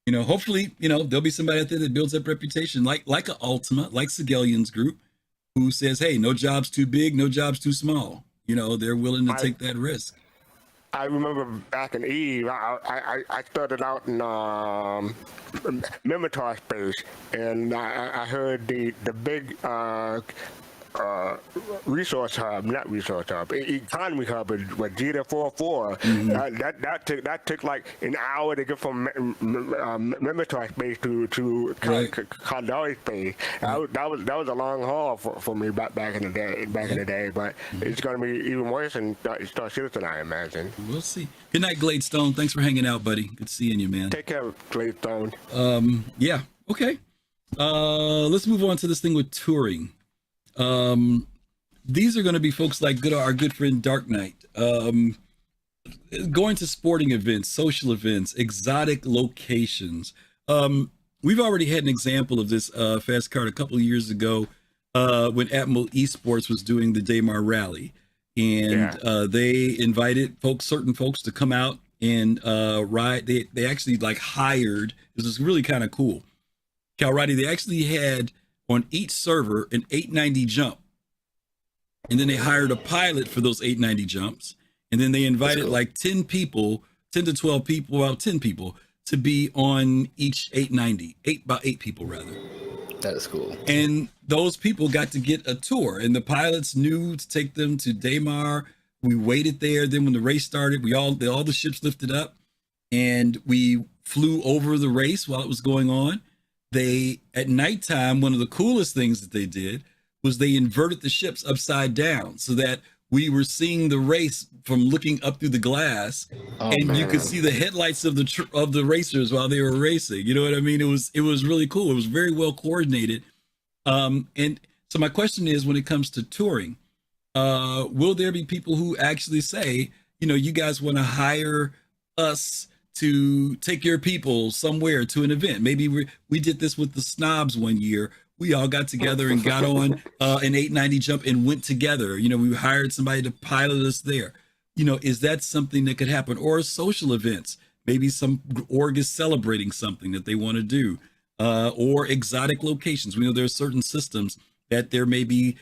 Hopefully, there'll be somebody out there that builds up reputation, like a Ultima, like Sigelian's group, who says, hey, no job's too big, no job's too small. They're willing to take that risk. I remember back in Eve, I started out in Mimitar space, and I heard the big resource hub, not resource hub, economy hub with Jita 44. That took like an hour to get from Mimitar space to Kandari space. That was a long haul for me back in the day. But it's going to be even worse in Star Citizen, I imagine. We'll see. Good night, Gladestone. Thanks for hanging out, buddy. Good seeing you, man. Take care, Gladestone. Yeah. Okay. Let's move on to this thing with touring. These are going to be folks like our good friend Dark Knight, going to sporting events, social events, exotic locations. We've already had an example of this fast card a couple of years ago when Admiral Esports was doing the Daymar Rally, and they invited certain folks to come out and ride. They actually hired. This was really kind of cool. Calradi, they actually had on each server an 890 jump, and then they hired a pilot for those 890 jumps, and then they invited 10 to 12 people, 10 people to be on each 890, 8 people rather. That is cool. And those people got to get a tour, and the pilots knew to take them to Daymar. We waited there. Then when the race started, all the ships lifted up, and we flew over the race while it was going on. At nighttime, one of the coolest things that they did was they inverted the ships upside down so that we were seeing the race from looking up through the glass, you could see the headlights of the racers while they were racing. You know what I mean? It was really cool. It was very well coordinated. And so my question is, when it comes to touring, will there be people who actually say, you guys want to hire us to take your people somewhere to an event? Maybe we did this with the Snobs one year. We all got together and got on an 890 jump and went together. We hired somebody to pilot us there. Is that something that could happen? Or social events? Maybe some org is celebrating something that they want to do. Or exotic locations. We know there are certain systems that there may be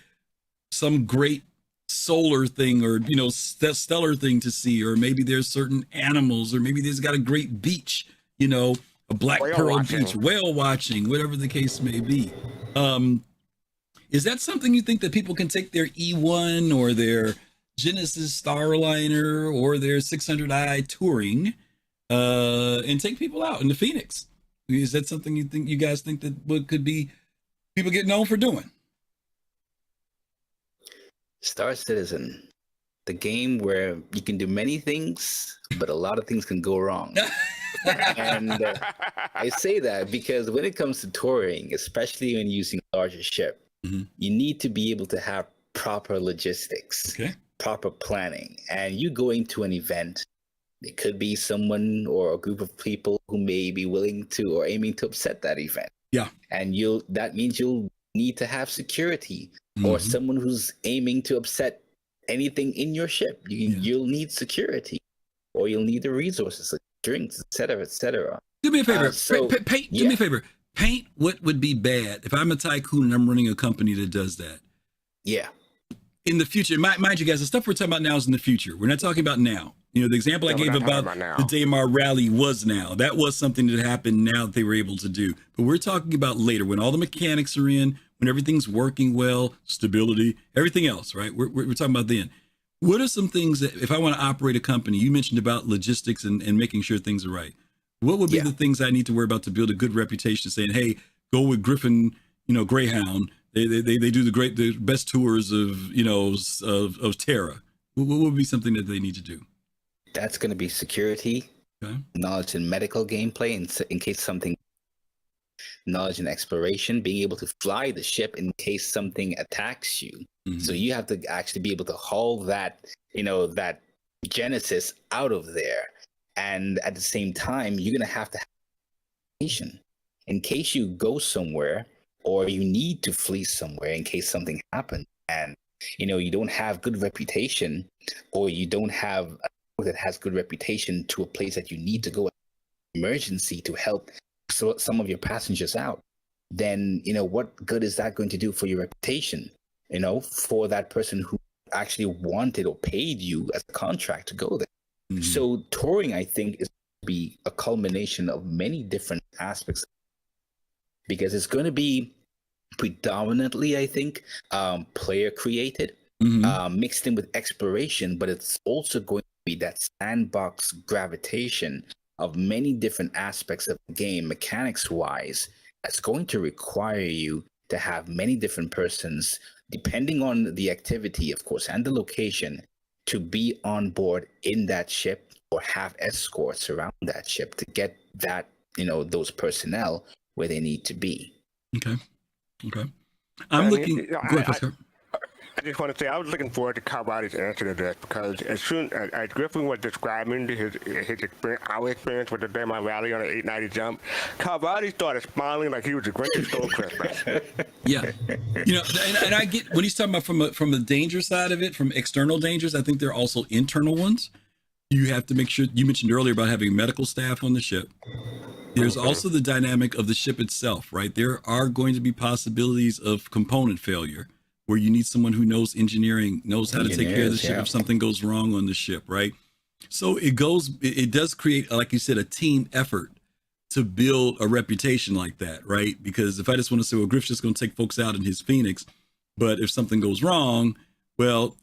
some great solar thing or stellar thing to see, or maybe there's certain animals, or maybe there's got a great beach, a black pearl beach, whale watching, whatever the case may be. Is that something you think that people can take their E1 or their Genesis Starliner or their 600i touring and take people out into Phoenix? Is that something you guys think that could be people get known for doing? Star Citizen, the game where you can do many things, but a lot of things can go wrong. And I say that because when it comes to touring, especially when using a larger ship, you need to be able to have proper logistics, proper planning. And you going to an event, it could be someone or a group of people who may be willing to or aiming to upset that event. Yeah. And that means you'll need to have security or someone who's aiming to upset anything in your ship. You'll need security, or you'll need the resources, like drinks, etc., etc. Do me a favor. Do me a favor. Paint what would be bad if I'm a tycoon and I'm running a company that does that. Yeah. In the future, mind you guys, the stuff we're talking about now is in the future. We're not talking about now. You know, the example I gave about the Daymar rally was now. That was something that happened now that they were able to do. But we're talking about later, when all the mechanics are in, when everything's working well, stability, everything else, right? We're talking about then. What are some things that, if I want to operate a company, you mentioned about logistics and making sure things are right. What would be the things I need to worry about to build a good reputation, saying, hey, go with Griffin, Greyhound. They do the best tours of Terra. What would be something that they need to do? That's going to be security, knowledge and medical gameplay in case something, knowledge and exploration, being able to fly the ship in case something attacks you. So you have to actually be able to haul that, that Genesis out of there. And at the same time, you're going to have in case you go somewhere or you need to flee somewhere in case something happens and, you don't have good reputation, or you don't have that has good reputation to a place that you need to go emergency to help some of your passengers out, then what good is that going to do for your reputation, for that person who actually wanted or paid you as a contract to go there. So touring, I think, is going to be a culmination of many different aspects, because it's going to be predominantly, I think, player created, mixed in with exploration, but it's also going to be that sandbox gravitation of many different aspects of the game, mechanics wise, that's going to require you to have many different persons, depending on the activity, of course, and the location, to be on board in that ship or have escorts around that ship to get that, those personnel where they need to be. Okay. I'm looking. Go ahead, Pascal. I just want to say I was looking forward to Calvary's answer to this, because as soon as Griffin was describing his experience, our experience with the Daymar rally on an 890 jump, Calvary started smiling like he was the Grinch stole Christmas. Yeah, and I get when he's talking about from the danger side of it, from external dangers. I think there are also internal ones. You have to make sure. You mentioned earlier about having medical staff on the ship. There's also the dynamic of the ship itself, right? There are going to be possibilities of component failure, where you need someone who knows engineering, knows how to take care of the ship if something goes wrong on the ship, right? So it does create, like you said, a team effort to build a reputation like that, right? Because if I just want to say, well, Griff's just going to take folks out in his Phoenix, but if something goes wrong, well,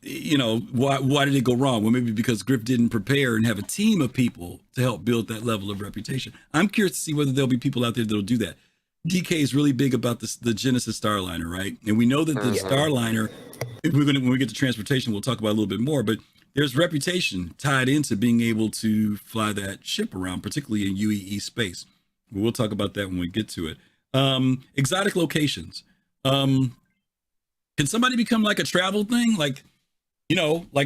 why did it go wrong? Well, maybe because Griff didn't prepare and have a team of people to help build that level of reputation. I'm curious to see whether there'll be people out there that'll do that. DK is really big about the Genesis Starliner, right? And we know that the Starliner, when we get to transportation, we'll talk about it a little bit more, but there's reputation tied into being able to fly that ship around, particularly in UEE space. But we'll talk about that when we get to it. Exotic locations. Can somebody become like a travel thing? Like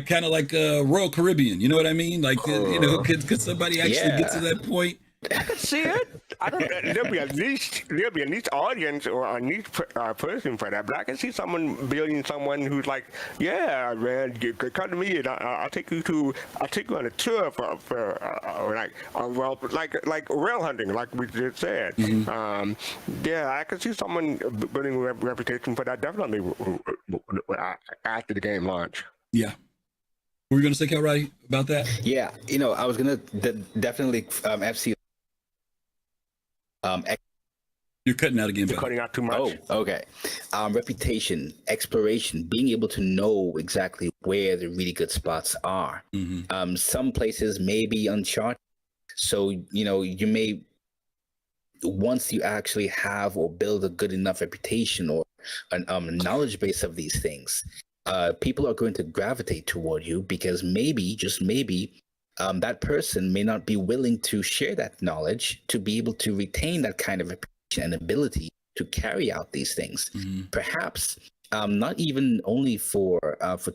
kind of like Royal Caribbean, you know what I mean? Like, could somebody actually get to that point? I can see it. There'll be a niche audience or a niche person for that. But I can see someone who's like, yeah, man, come to me and I'll take you on a tour for like rail hunting, like we just said. Yeah, I can see someone building a reputation for that definitely after the game launch. Yeah. Were you going to say, Calvary, about that? Yeah, I was going to definitely FC. You're cutting out again. You're cutting out too much. Oh, okay. Reputation, exploration, being able to know exactly where the really good spots are. Some places may be uncharted, so you may once you actually have or build a good enough reputation or a knowledge base of these things, people are going to gravitate toward you because maybe, just maybe, that person may not be willing to share that knowledge to be able to retain that kind of reputation and ability to carry out these things. Perhaps not even only for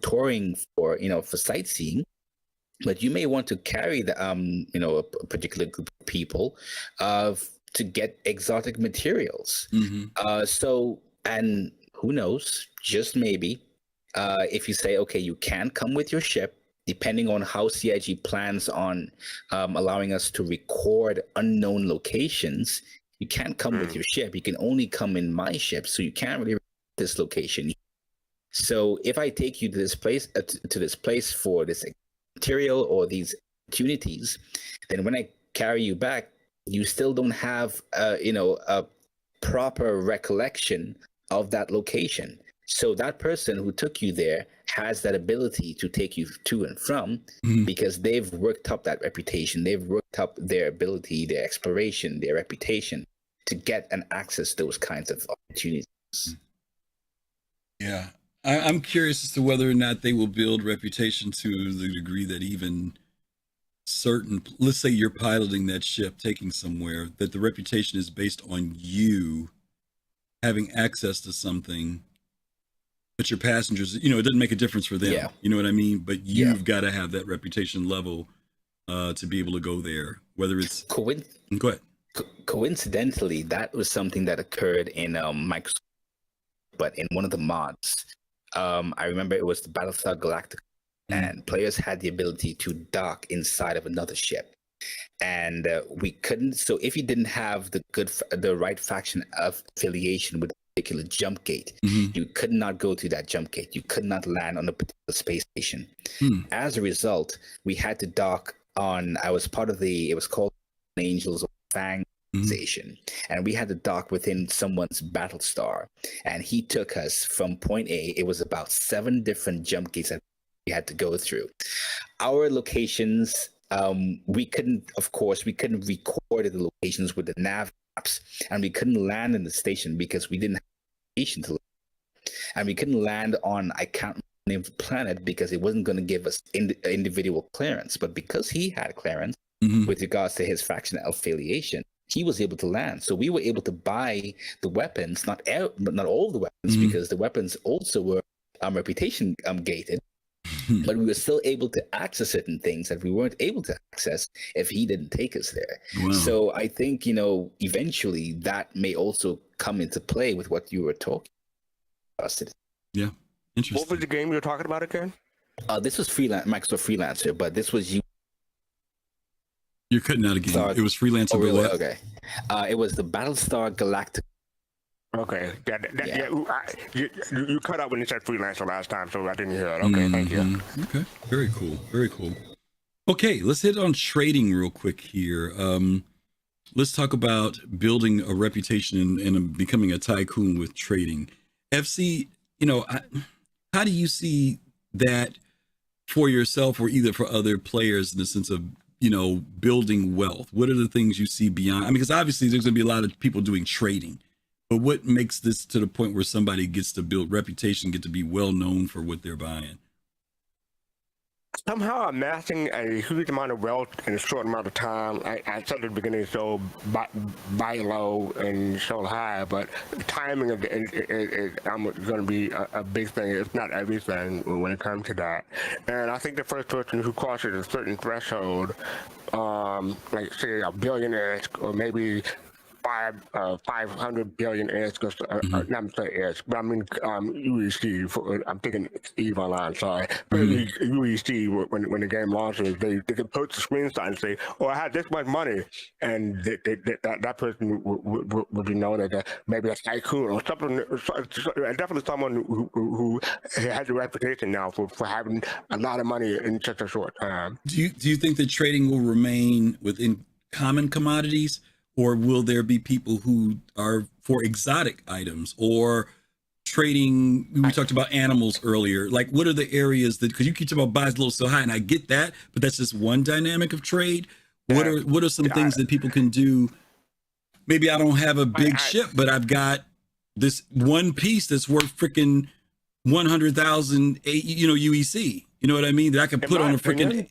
touring, for sightseeing, but you may want to carry the a particular group of people to get exotic materials. So, and who knows, just maybe, if you say, okay, you can come with your ship, depending on how CIG plans on allowing us to record unknown locations, you can't come with your ship. You can only come in my ship, so you can't really this location. So if I take you to this place for this material or these opportunities, then when I carry you back, you still don't have a proper recollection of that location. So that person who took you there has that ability to take you to and from because they've worked up that reputation. They've worked up their ability, their exploration, their reputation to get and access those kinds of opportunities. Yeah. I'm curious as to whether or not they will build reputation to the degree that even certain, let's say you're piloting that ship, taking somewhere, that the reputation is based on you having access to something, but your passengers, it doesn't make a difference for them. Yeah. You know what I mean? But you've got to have that reputation level to be able to go there, whether it's... Go ahead. Coincidentally, that was something that occurred in Microsoft, but in one of the mods. I remember it was the Battlestar Galactica, and players had the ability to dock inside of another ship. And we couldn't, so if you didn't have the right faction affiliation with a particular jump gate, you could not go to that jump gate. You could not land on a particular space station. As a result, we had to dock on, I was part of it was called Angels of Fang station, and we had to dock within someone's Battlestar, and he took us from point A. It was about 7 different jump gates that we had to go through. Our locations, we couldn't record the locations with the nav maps, and we couldn't land in the station because we didn't have a station to land. And we couldn't land on, I can't name the planet, because it wasn't going to give us individual clearance. But because he had clearance with regards to his faction affiliation, he was able to land. So we were able to buy the weapons, not all the weapons, because the weapons also were reputation gated. But we were still able to access certain things that we weren't able to access if he didn't take us there. Wow. So I think, eventually that may also come into play with what you were talking about. Yeah, interesting. What was the game you were talking about again? This was Microsoft Freelancer, but this was you. You're cutting out again. It was Freelancer. Oh, really? Okay. It was the Battlestar Galactica. Okay. You cut out when you said Freelancer last time, so I didn't hear it. Okay, thank you. Okay, very cool. Very cool. Okay, let's hit on trading real quick here. Let's talk about building a reputation and becoming a tycoon with trading. FC, how do you see that for yourself or either for other players in the sense of, building wealth? What are the things you see beyond? Because obviously there's going to be a lot of people doing trading, but what makes this to the point where somebody gets to build reputation, get to be well known for what they're buying? Somehow amassing a huge amount of wealth in a short amount of time. I said at the beginning, so buy low and sell high, but timing is going to be a big thing. It's not everything when it comes to that. And I think the first person who crosses a certain threshold, like say a billionaire or maybe 500 billion ESC, not say ESC, but I mean UEC. I'm thinking Eve Online. Sorry, UEC. When the game launches, they can post the screenshot and say, "Oh, I had this much money," and that person would be known as maybe a tycoon or something. Definitely someone who has a reputation now for having a lot of money in such a short time. Do you think that trading will remain within common commodities? Or will there be people who are for exotic items or trading? We talked about animals earlier. Like, what are the areas that, because you keep talking about buys low, sell high, and I get that, but that's just one dynamic of trade. What are some things that people can do maybe I don't have a big ship, but I've got this one piece that's worth freaking 100,000, UEC. You know what I mean? That I can put on a freaking.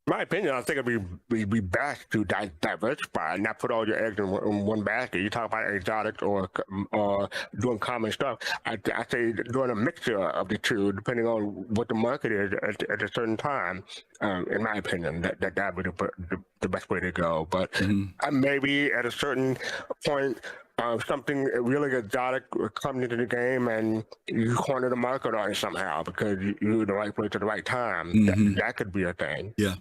My opinion, I think it'd be best to diversify and not put all your eggs in one basket. You talk about exotics or doing common stuff. I say doing a mixture of the two, depending on what the market is at a certain time. In my opinion, that would be the best way to go. But maybe at a certain point, something really exotic comes into the game and you corner the market on it somehow because you're in the right place at the right time. That could be a thing. Yeah.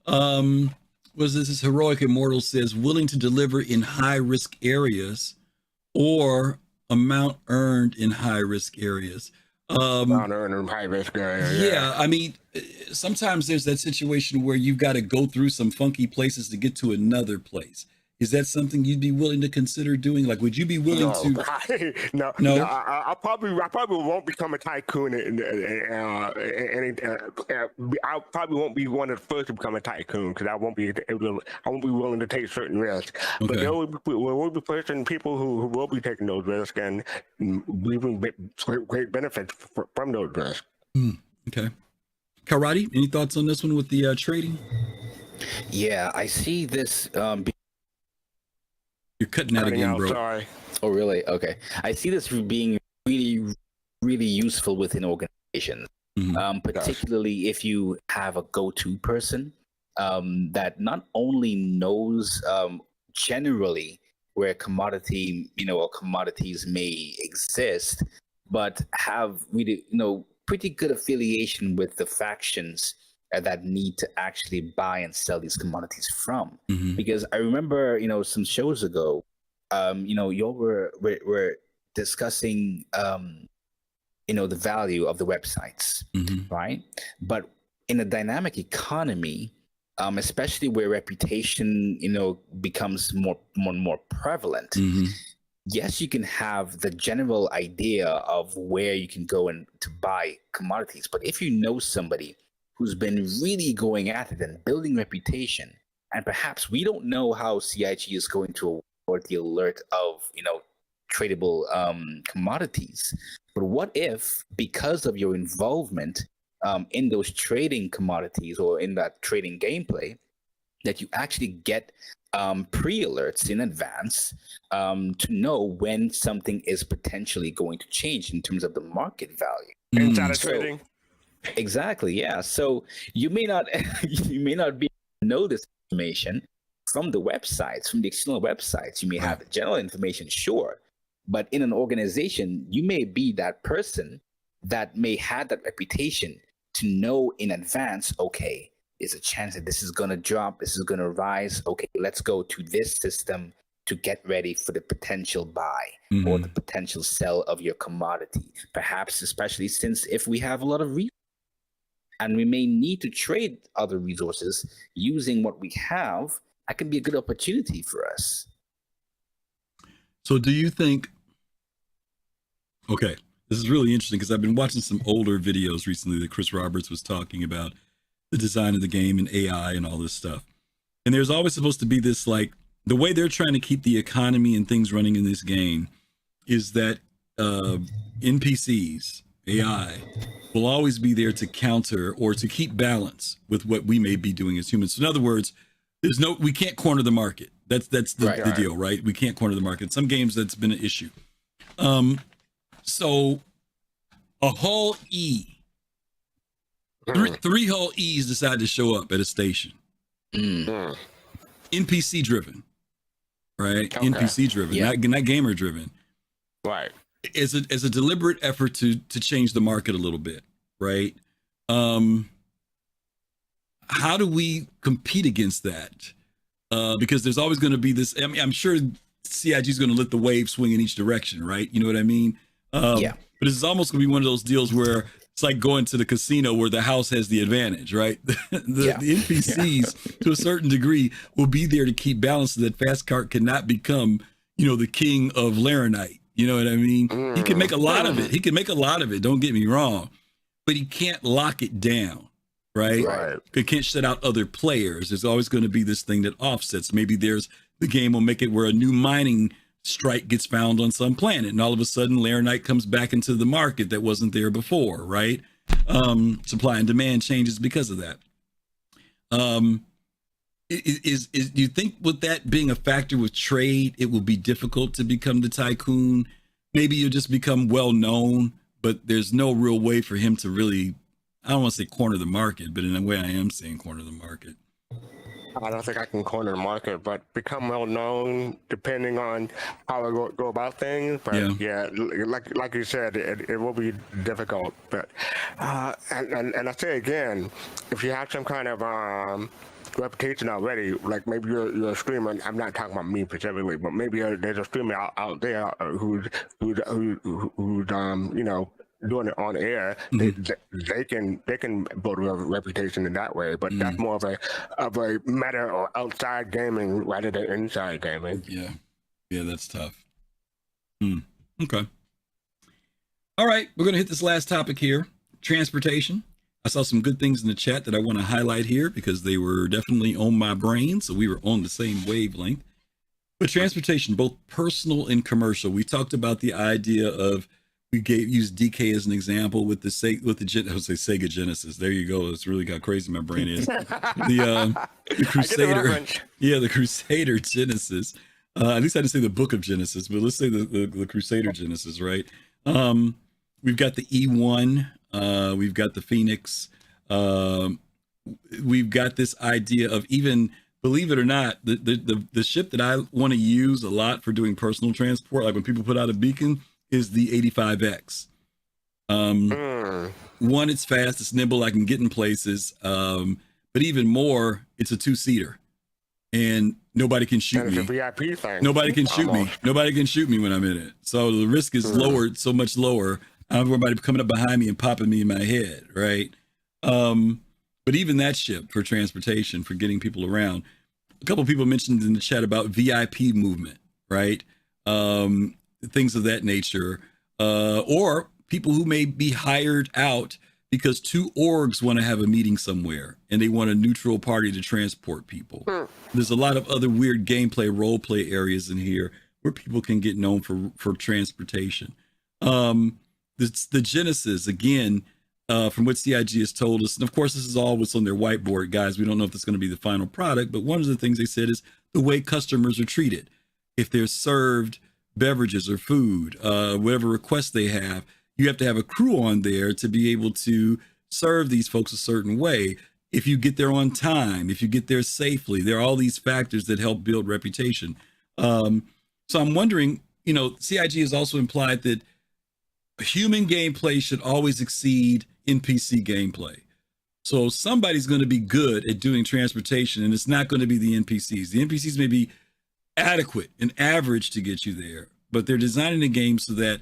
Was this Heroic Immortal says willing to deliver in high risk areas or amount earned in high risk areas. Amount earned in high risk areas. Yeah, I mean, sometimes there's that situation where you've got to go through some funky places to get to another place. Is that something you'd be willing to consider doing? Like, would you be willing to? No. I probably won't become a tycoon. I probably won't be one of the first to become a tycoon because I won't be willing to take certain risks. Okay. But there will be certain people who will be taking those risks and reaping great benefits from those risks. Okay. Karate, any thoughts on this one with the trading? Yeah, I see this. You're cutting out again, bro. Sorry. Oh, really? Okay. I see this being really, really useful within organizations, particularly if you have a go-to person that not only knows generally where commodity, or commodities may exist, but have really, pretty good affiliation with the factions that need to actually buy and sell these commodities from. Because I remember, some shows ago, you were discussing, the value of the websites, right? But in a dynamic economy, especially where reputation, becomes more prevalent. Yes, you can have the general idea of where you can go and to buy commodities, but if you know somebody who's been really going at it and building reputation, and perhaps we don't know how CIG is going to award the alert of, tradable commodities. But what if, because of your involvement in those trading commodities or in that trading gameplay, that you actually get pre-alerts in advance to know when something is potentially going to change in terms of the market value. Insider trading. Exactly. Yeah. So you may not be able to know this information from the websites, from the external websites. You may have the general information, sure, but in an organization, you may be that person that may have that reputation to know in advance. Okay, there's a chance that this is going to drop, this is going to rise. Okay, let's go to this system to get ready for the potential buy or the potential sell of your commodity. Perhaps, especially since if we have a lot of resources, and we may need to trade other resources using what we have, that could be a good opportunity for us. So do you think, okay, this is really interesting because I've been watching some older videos recently that Chris Roberts was talking about the design of the game and AI and all this stuff. And there's always supposed to be this, like, the way they're trying to keep the economy and things running in this game is that NPCs, AI, will always be there to counter or to keep balance with what we may be doing as humans. So in other words, we can't corner the market. That's the deal, right? We can't corner the market. In some games that's been an issue. So a Hull E, three Hull E's decide to show up at a station. NPC driven, right? Okay. NPC driven, not gamer driven. Right. It's a deliberate effort to change the market a little bit, right? How do we compete against that? Because there's always going to be this. I mean, I'm sure CIG is going to let the wave swing in each direction, right? You know what I mean? Yeah. But it's almost going to be one of those deals where it's like going to the casino where the house has the advantage, right? The NPCs, to a certain degree, will be there to keep balance so that Fastcart cannot become, the king of Laranite. You know what I mean? He can make a lot of it. Don't get me wrong. But he can't lock it down, right? He can't shut out other players. There's always going to be this thing that offsets. Maybe there's the game will make it where a new mining strike gets found on some planet, and all of a sudden Laranite comes back into the market that wasn't there before, right? Supply and demand changes because of that. Do you think with that being a factor with trade, it will be difficult to become the tycoon? Maybe you'll just become well known, but there's no real way for him to really, I don't want to say corner the market, but in a way I am saying corner the market. I don't think I can corner the market, but become well known depending on how I go about things. But yeah, like you said, it will be difficult. But and I say again, if you have some kind of reputation already, like maybe you're a streamer. I'm not talking about me specifically, but maybe there's a streamer out there who's you know, doing it on air. They can build a reputation in that way, but that's more of a matter of outside gaming rather than inside gaming. Yeah, that's tough. Okay. All right, we're gonna hit this last topic here: transportation. I saw some good things in the chat that I want to highlight here because they were definitely on my brain, so we were on the same wavelength. But transportation, both personal and commercial. We talked about the idea of, used DK as an example with the Sega Genesis. There you go. It's really how crazy my brain is. The Crusader, the Crusader Genesis. At least I didn't say the Book of Genesis, but let's say the Crusader Genesis, right? We've got the E1. We've got the Phoenix. We've got this idea of, even, believe it or not, the ship that I want to use a lot for doing personal transport, like when people put out a beacon, is the 85X. One, it's fast, it's nimble, I can get in places. But even more, it's a 2-seater. And nobody can shoot me. It's a VIP thing. Nobody can shoot me. Nobody can shoot me when I'm in it. So the risk is lowered so much lower. I don't have everybody coming up behind me and popping me in my head, right? But even that ship for transportation, for getting people around. A couple of people mentioned in the chat about VIP movement, right? Things of that nature. Or people who may be hired out because two orgs want to have a meeting somewhere and they want a neutral party to transport people. There's a lot of other weird gameplay, role play areas in here where people can get known for transportation. The Genesis, again, from what CIG has told us, and of course this is all what's on their whiteboard, guys. We don't know if it's going to be the final product, but one of the things they said is the way customers are treated. If they're served beverages or food, whatever requests they have, you have to have a crew on there to be able to serve these folks a certain way. If you get there on time, if you get there safely, there are all these factors that help build reputation. So I'm wondering, you know, CIG has also implied that human gameplay should always exceed NPC gameplay. So somebody's going to be good at doing transportation, and it's not going to be the NPCs. The NPCs may be adequate and average to get you there, but they're designing the game so that,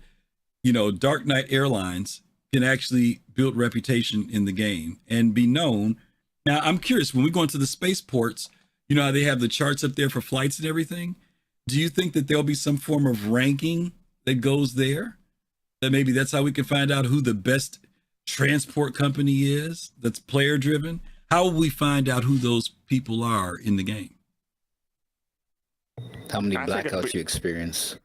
you know, Dark Knight Airlines can actually build reputation in the game and be known. Now, I'm curious, when we go into the spaceports, you know how they have the charts up there for flights and everything? Do you think that there'll be some form of ranking that goes there? That maybe that's how we can find out who the best transport company is that's player driven? How will we find out who those people are in the game? How many blackouts you experience?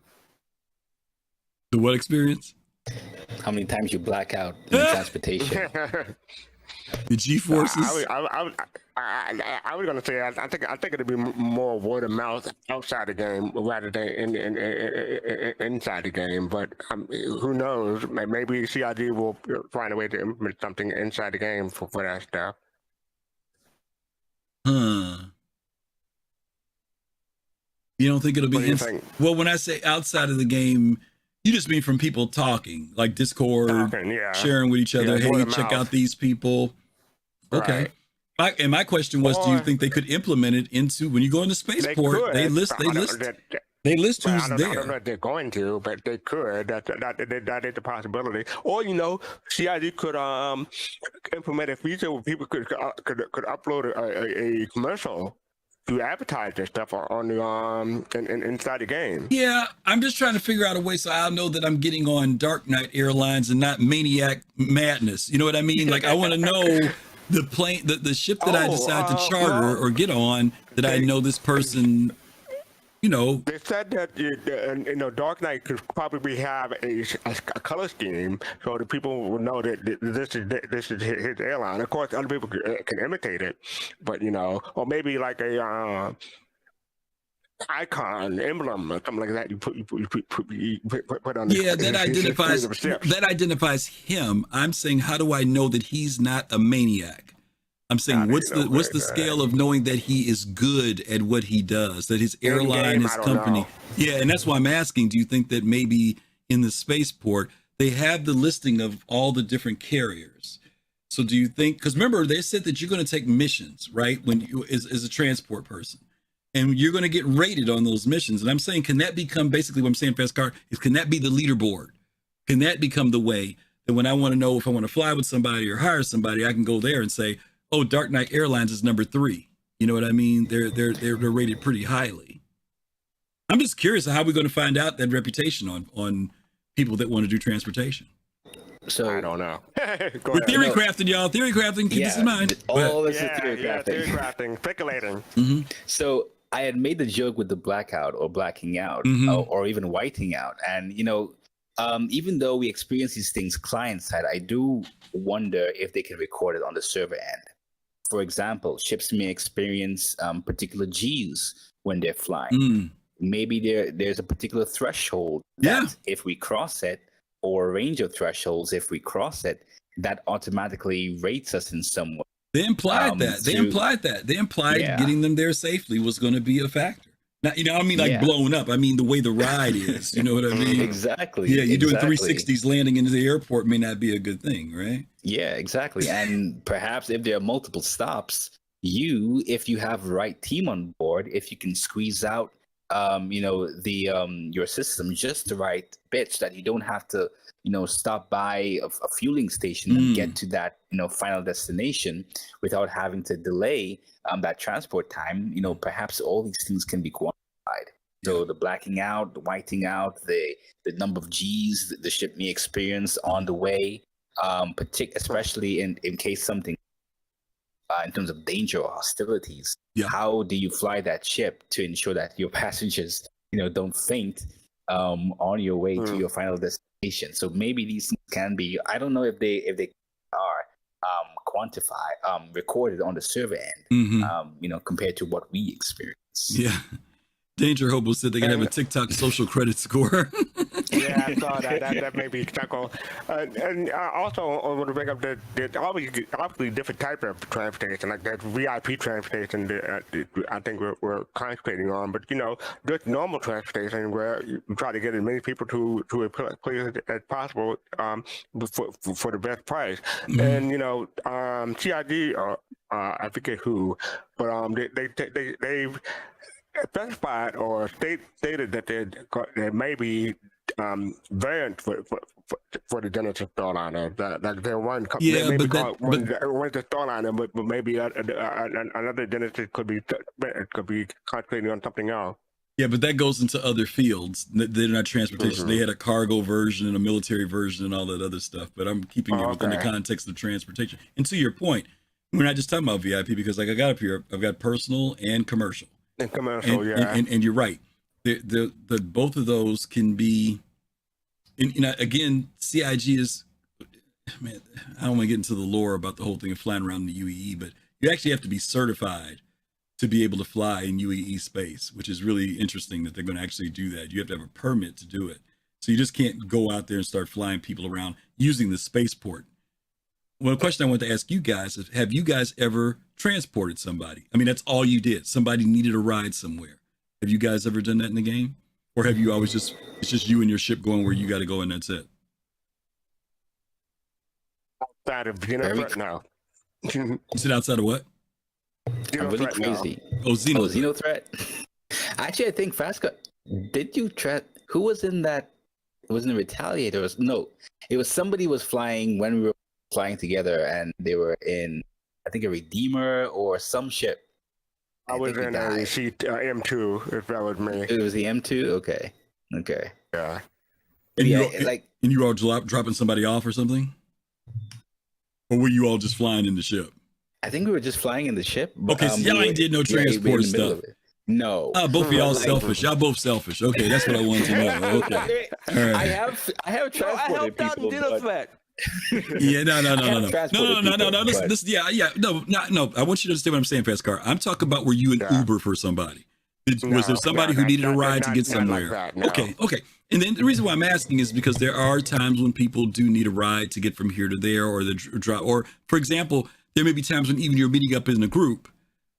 The what experience? How many times you black out in transportation? The G-forces? I was gonna say I think it'd be more word of mouth outside the game rather than inside the game. But who knows? Maybe CID will find a way to implement something inside the game for that stuff. You don't think it'll be well, when I say outside of the game, you just mean from people talking, like Discord, sharing with each other. Hey, check out these people. Okay. Right. And my question was, do you think they could implement it into, when you go into spaceport, they list who's there. I don't know if they're going to, but they could. That is a possibility. Or, you know, CID could implement a feature where people could upload a commercial to advertise their stuff on the inside the game. Yeah, I'm just trying to figure out a way so I'll know that I'm getting on Dark Knight Airlines and not Maniac Madness. You know what I mean? Like, I want to know the plane, the ship that I decide to charter or get on, that I know this person you know, They said that Dark Knight could probably have a color scheme so that people will know that this is his airline. Of course, other people can imitate it, but or maybe like a icon, emblem, or something like that. You put on. That identifies him. I'm saying, how do I know that he's not a maniac? I'm saying, what's the scale of knowing that he is good at what he does, that his airline, his company. Yeah, and that's why I'm asking, do you think that maybe in the spaceport they have the listing of all the different carriers? So do you think, because remember, they said that you're going to take missions, right? When you as a transport person. And you're going to get rated on those missions. And I'm saying, can that become basically what I'm saying, Fast Car, is can that be the leaderboard? Can that become the way that when I want to know if I want to fly with somebody or hire somebody, I can go there and say, oh, Dark Knight Airlines is number 3. You know what I mean? They're rated pretty highly. I'm just curious how we're going to find out that reputation on people that want to do transportation. So I don't know. We're theory crafting, y'all. Theory crafting. Keep this in mind. All this is theory crafting. Theory crafting, speculating. Mm-hmm. So I had made the joke with the blackout or blacking out or even whiting out. And, even though we experience these things client side, I do wonder if they can record it on the server end. For example, ships may experience particular Gs when they're flying. Maybe there's a particular threshold that if we cross it, or a range of thresholds, if we cross it, that automatically rates us in some way. They implied that. They implied getting them there safely was going to be a factor. Now, I don't mean like blown up. I mean the way the ride is. You know what I mean? Exactly. Yeah, you're doing 360s landing into the airport may not be a good thing, right? Yeah, exactly. And perhaps if there are multiple stops, if you have the right team on board, if you can squeeze out your system just the right bits that you don't have to stop by a fueling station and get to that final destination without having to delay that transport time. Perhaps all these things can be quantified. So the blacking out, the whiting out, the number of Gs the ship may experience on the way, especially in case something in terms of danger or hostilities. How do you fly that ship to ensure that your passengers, don't faint on your way to your final destination? So maybe these things can be. I don't know if they are recorded on the server end. Compared to what we experience. Yeah. Danger Hobo said they can have a TikTok social credit score. Yeah, I saw that. That made me chuckle. And also, I want to bring up that there's obviously different type of transportation, like that VIP transportation that I think we're concentrating on. But there's normal transportation where you try to get as many people to a place as possible for the best price. And CID, I forget who, but they've specified or stated that there may be variant for the Genesis Starliner. Like there one, one's the Starliner, but maybe another Genesis could be concentrating on something else. Yeah, but that goes into other fields. They're not transportation. They had a cargo version and a military version and all that other stuff. But I'm keeping it within the context of transportation. And to your point, we're not just talking about VIP because, like, I got up here, I've got personal and commercial. And commercial, and you're right. The both of those can be. And again, CIG is. Man, I don't want to get into the lore about the whole thing of flying around the UEE, but you actually have to be certified to be able to fly in UEE space, which is really interesting that they're going to actually do that. You have to have a permit to do it. So you just can't go out there and start flying people around using the spaceport. Well, a question I want to ask you guys is, have you guys ever transported somebody? I mean, that's all you did. Somebody needed a ride somewhere. Have you guys ever done that in the game? Or have you always it's just you and your ship going where you got to go and that's it? Outside of Xenothreat, no. You said outside of what? I'm really crazy. No. Oh, Xenothreat. Actually, I think Fasca, did you who was in that? It wasn't a Retaliator. No, it was somebody was flying when we were flying together, and they were in, I think, a Redeemer or some ship. I was in a M2, if that was me. It was the M2? Okay. Yeah. And you all dropping somebody off or something? Or were you all just flying in the ship? I think we were just flying in the ship. Okay, so y'all ain't did no transport stuff. No. Both of y'all selfish. Y'all both selfish. Okay, that's what I wanted to know. Okay. All right. I have transported people, but... Yeah, no. No. I want you to understand what I'm saying, Fast Car. I'm talking about were you an Uber for somebody? Was there somebody who needed a ride to get somewhere? Like that, no. Okay. And then the reason why I'm asking is because there are times when people do need a ride to get from here to there, or the drop. Or, for example, there may be times when even you're meeting up in a group,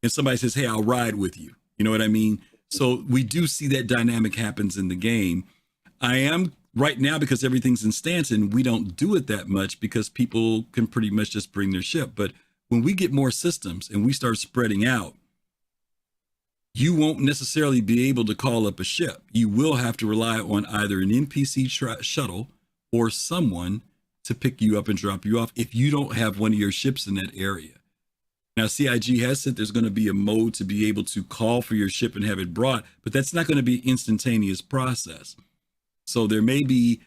and somebody says, "Hey, I'll ride with you." You know what I mean? So we do see that dynamic happens in the game. I am right now, because everything's in Stanton, we don't do it that much because people can pretty much just bring their ship. But when we get more systems and we start spreading out, you won't necessarily be able to call up a ship. You will have to rely on either an NPC shuttle or someone to pick you up and drop you off if you don't have one of your ships in that area. Now, CIG has said there's going to be a mode to be able to call for your ship and have it brought, but that's not going to be an instantaneous process. So there may be,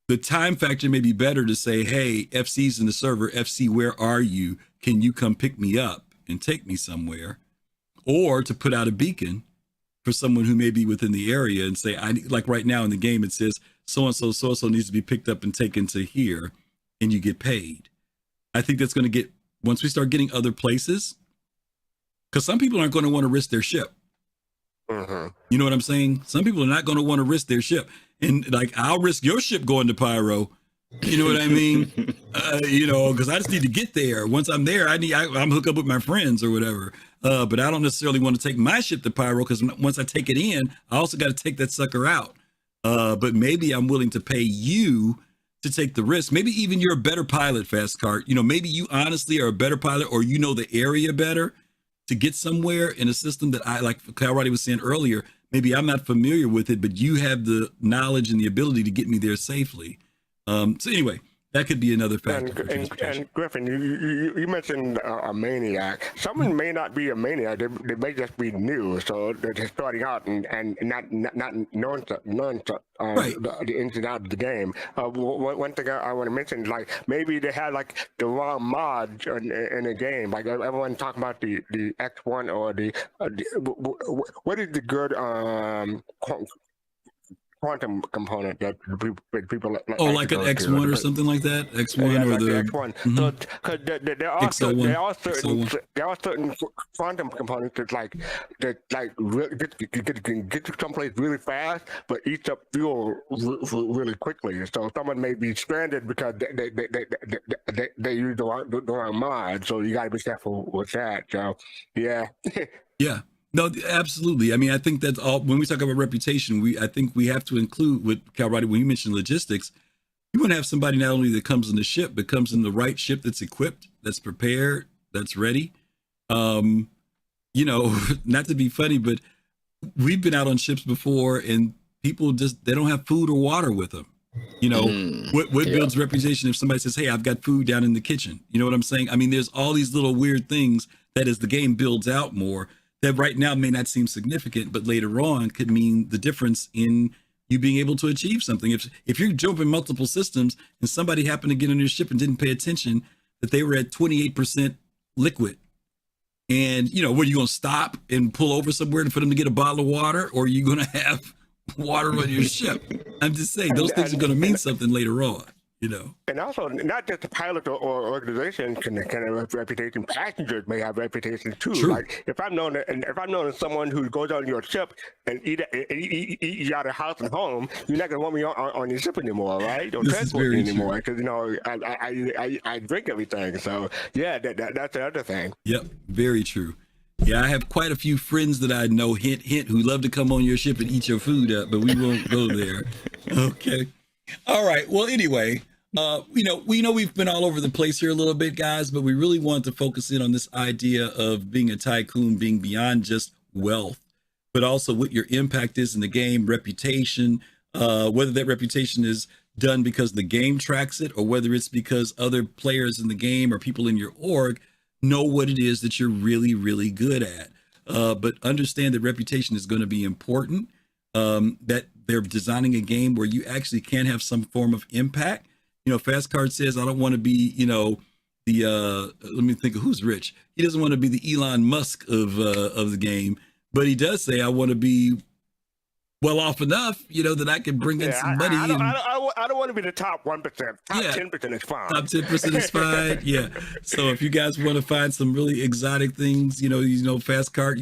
the time factor may be better to say, hey, FC's in the server. FC, where are you? Can you come pick me up and take me somewhere? Or to put out a beacon for someone who may be within the area and say, like right now in the game, it says so-and-so needs to be picked up and taken to here, and you get paid. I think that's going to get, once we start getting other places, because some people aren't going to want to risk their ship. You know what I'm saying? Some people are not going to want to risk their ship. And like, I'll risk your ship going to Pyro. You know what I mean? Because I just need to get there. Once I'm there, I'm hook up with my friends or whatever. But I don't necessarily want to take my ship to Pyro, because once I take it in, I also got to take that sucker out. But maybe I'm willing to pay you to take the risk. Maybe even you're a better pilot, Fast Cart. Maybe you honestly are a better pilot, or you know the area better to get somewhere in a system that like Kyle Roddy was saying earlier, maybe I'm not familiar with it, but you have the knowledge and the ability to get me there safely. So anyway, that could be another factor. And Griffin, you mentioned a maniac. Someone may not be a maniac; they may just be new, so they're just starting out and not knowing the ins and outs of the game. One thing I want to mention, like maybe they had like the wrong mod in the game. Like everyone talking about the X1 or the what is the good quantum component that people like like an X1 or something like that. X1 or the X1. So because there are certain quantum components that get to someplace really fast, but eats up fuel really quickly. So someone may be stranded because they use the wrong mod. So you got to be careful with that. So yeah. No, absolutely. I mean, I think that's all. When we talk about reputation, I think we have to include with Cal Roddy, when you mentioned logistics, you want to have somebody not only that comes in the ship, but comes in the right ship that's equipped, that's prepared, that's ready. Not to be funny, but we've been out on ships before and people they don't have food or water with them. What builds reputation if somebody says, hey, I've got food down in the kitchen? You know what I'm saying? I mean, there's all these little weird things that as the game builds out more, that right now may not seem significant, but later on could mean the difference in you being able to achieve something. If you're jumping multiple systems and somebody happened to get on your ship and didn't pay attention that they were at 28% liquid, and what, are you going to stop and pull over somewhere for them to get a bottle of water, or are you going to have water on your ship? I'm just saying those things are going to mean something later on. And also, not just the pilot or organization can have reputation. Passengers may have reputation too. True. Like if I'm known as someone who goes on your ship and eat out of house and home, you're not gonna want me on your ship anymore, right? Don't transport me anymore because I drink everything. So yeah, that's the other thing. Yep, very true. Yeah, I have quite a few friends that I know, hint, who love to come on your ship and eat your food up, but we won't go there. Okay. All right. Well, anyway. We know we've been all over the place here a little bit, guys, but we really want to focus in on this idea of being a tycoon, being beyond just wealth, but also what your impact is in the game, reputation, whether that reputation is done because the game tracks it or whether it's because other players in the game or people in your org know what it is that you're really, really good at. But understand that reputation is going to be important, that they're designing a game where you actually can have some form of impact. Fast Card says, I don't want to be, let me think of who's rich. He doesn't want to be the Elon Musk of the game, but he does say, I want to be well off enough, that I can bring in some money. I don't want to be the top 1%. Top 10% is fine. Top 10% is fine. Yeah. So if you guys want to find some really exotic things, fast card,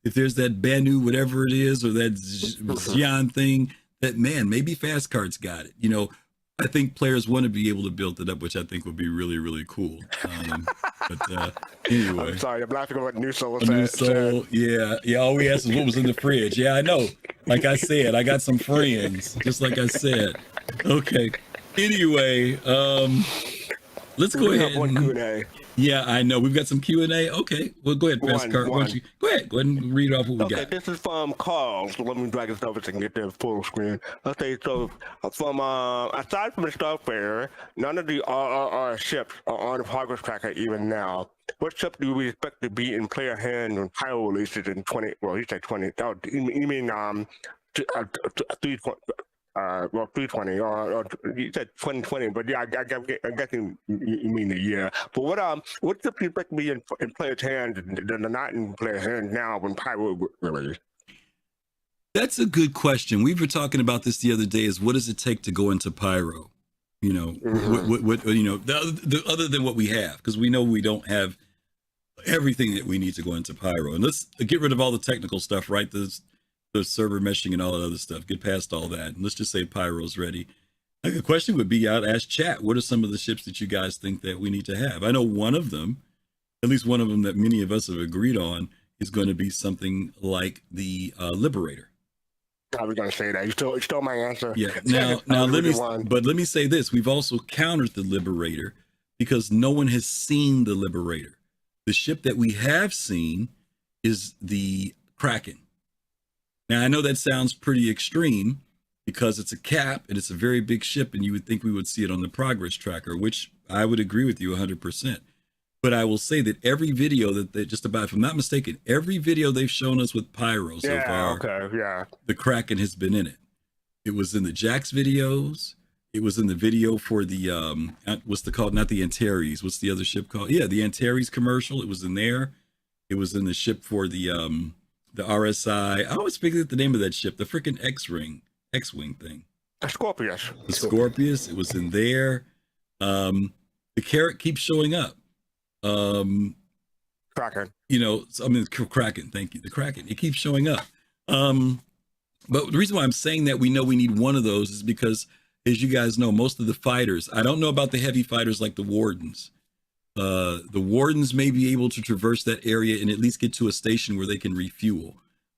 if there's that Banu, whatever it is, or that Xian thing, that maybe fast cards got it. I think players want to be able to build it up, which I think would be really, really cool. But anyway. I'm sorry, I'm laughing at what New Soul said. New Soul, yeah. All we asked is what was in the fridge. Yeah, I know. Like I said, I got some friends, just like I said. Okay. Anyway, let's go ahead. One Q&A. Yeah, I know. We've got some Q&A. Okay. Well, go ahead, Fast Card. Go ahead and read off what we got. Okay, this is from Carl. So let me drag this over so I can get the full screen. Okay, so from aside from the Starfarer, none of the RRR ships are on the progress tracker even now. What ship do we expect to be in player hand when Pyro releases in 20? Well, he said 20. Oh, you mean 320, or you said 2020, but yeah, I guess you mean the year. But what ships do you expect to be in players' hands that are not in players' hands now when Pyro releases? That's a good question. We were talking about this the other day. Is what does it take to go into Pyro? What other than what we have, because we know we don't have everything that we need to go into Pyro. And let's get rid of all the technical stuff, right? The server meshing and all that other stuff. Get past all that. And let's just say Pyro's ready. Like, the question would be, I'd ask chat, what are some of the ships that you guys think that we need to have? I know one of them, at least one of them that many of us have agreed on, is going to be something like the Liberator. I was going to say that. You stole my answer. Yeah. Now let me say this. We've also countered the Liberator because no one has seen the Liberator. The ship that we have seen is the Kraken. Now, I know that sounds pretty extreme because it's a cap and it's a very big ship, and you would think we would see it on the progress tracker, which I would agree with you 100%. But I will say that every video that they just about, if I'm not mistaken, every video they've shown us with Pyro so far, the Kraken has been in it. It was in the Jax videos. It was in the video for the, what's the called? Not the Antares. What's the other ship called? Yeah, the Antares commercial. It was in there. It was in the ship for the RSI. I always forget the name of that ship, the freaking X-Wing thing. The Scorpius. The Scorpius. It was in there. The Carrot keeps showing up. Kraken. Kraken. Thank you. The Kraken. It keeps showing up. But the reason why I'm saying that we know we need one of those is because, as you guys know, most of the fighters, I don't know about the heavy fighters like the Wardens. The Wardens may be able to traverse that area and at least get to a station where they can refuel.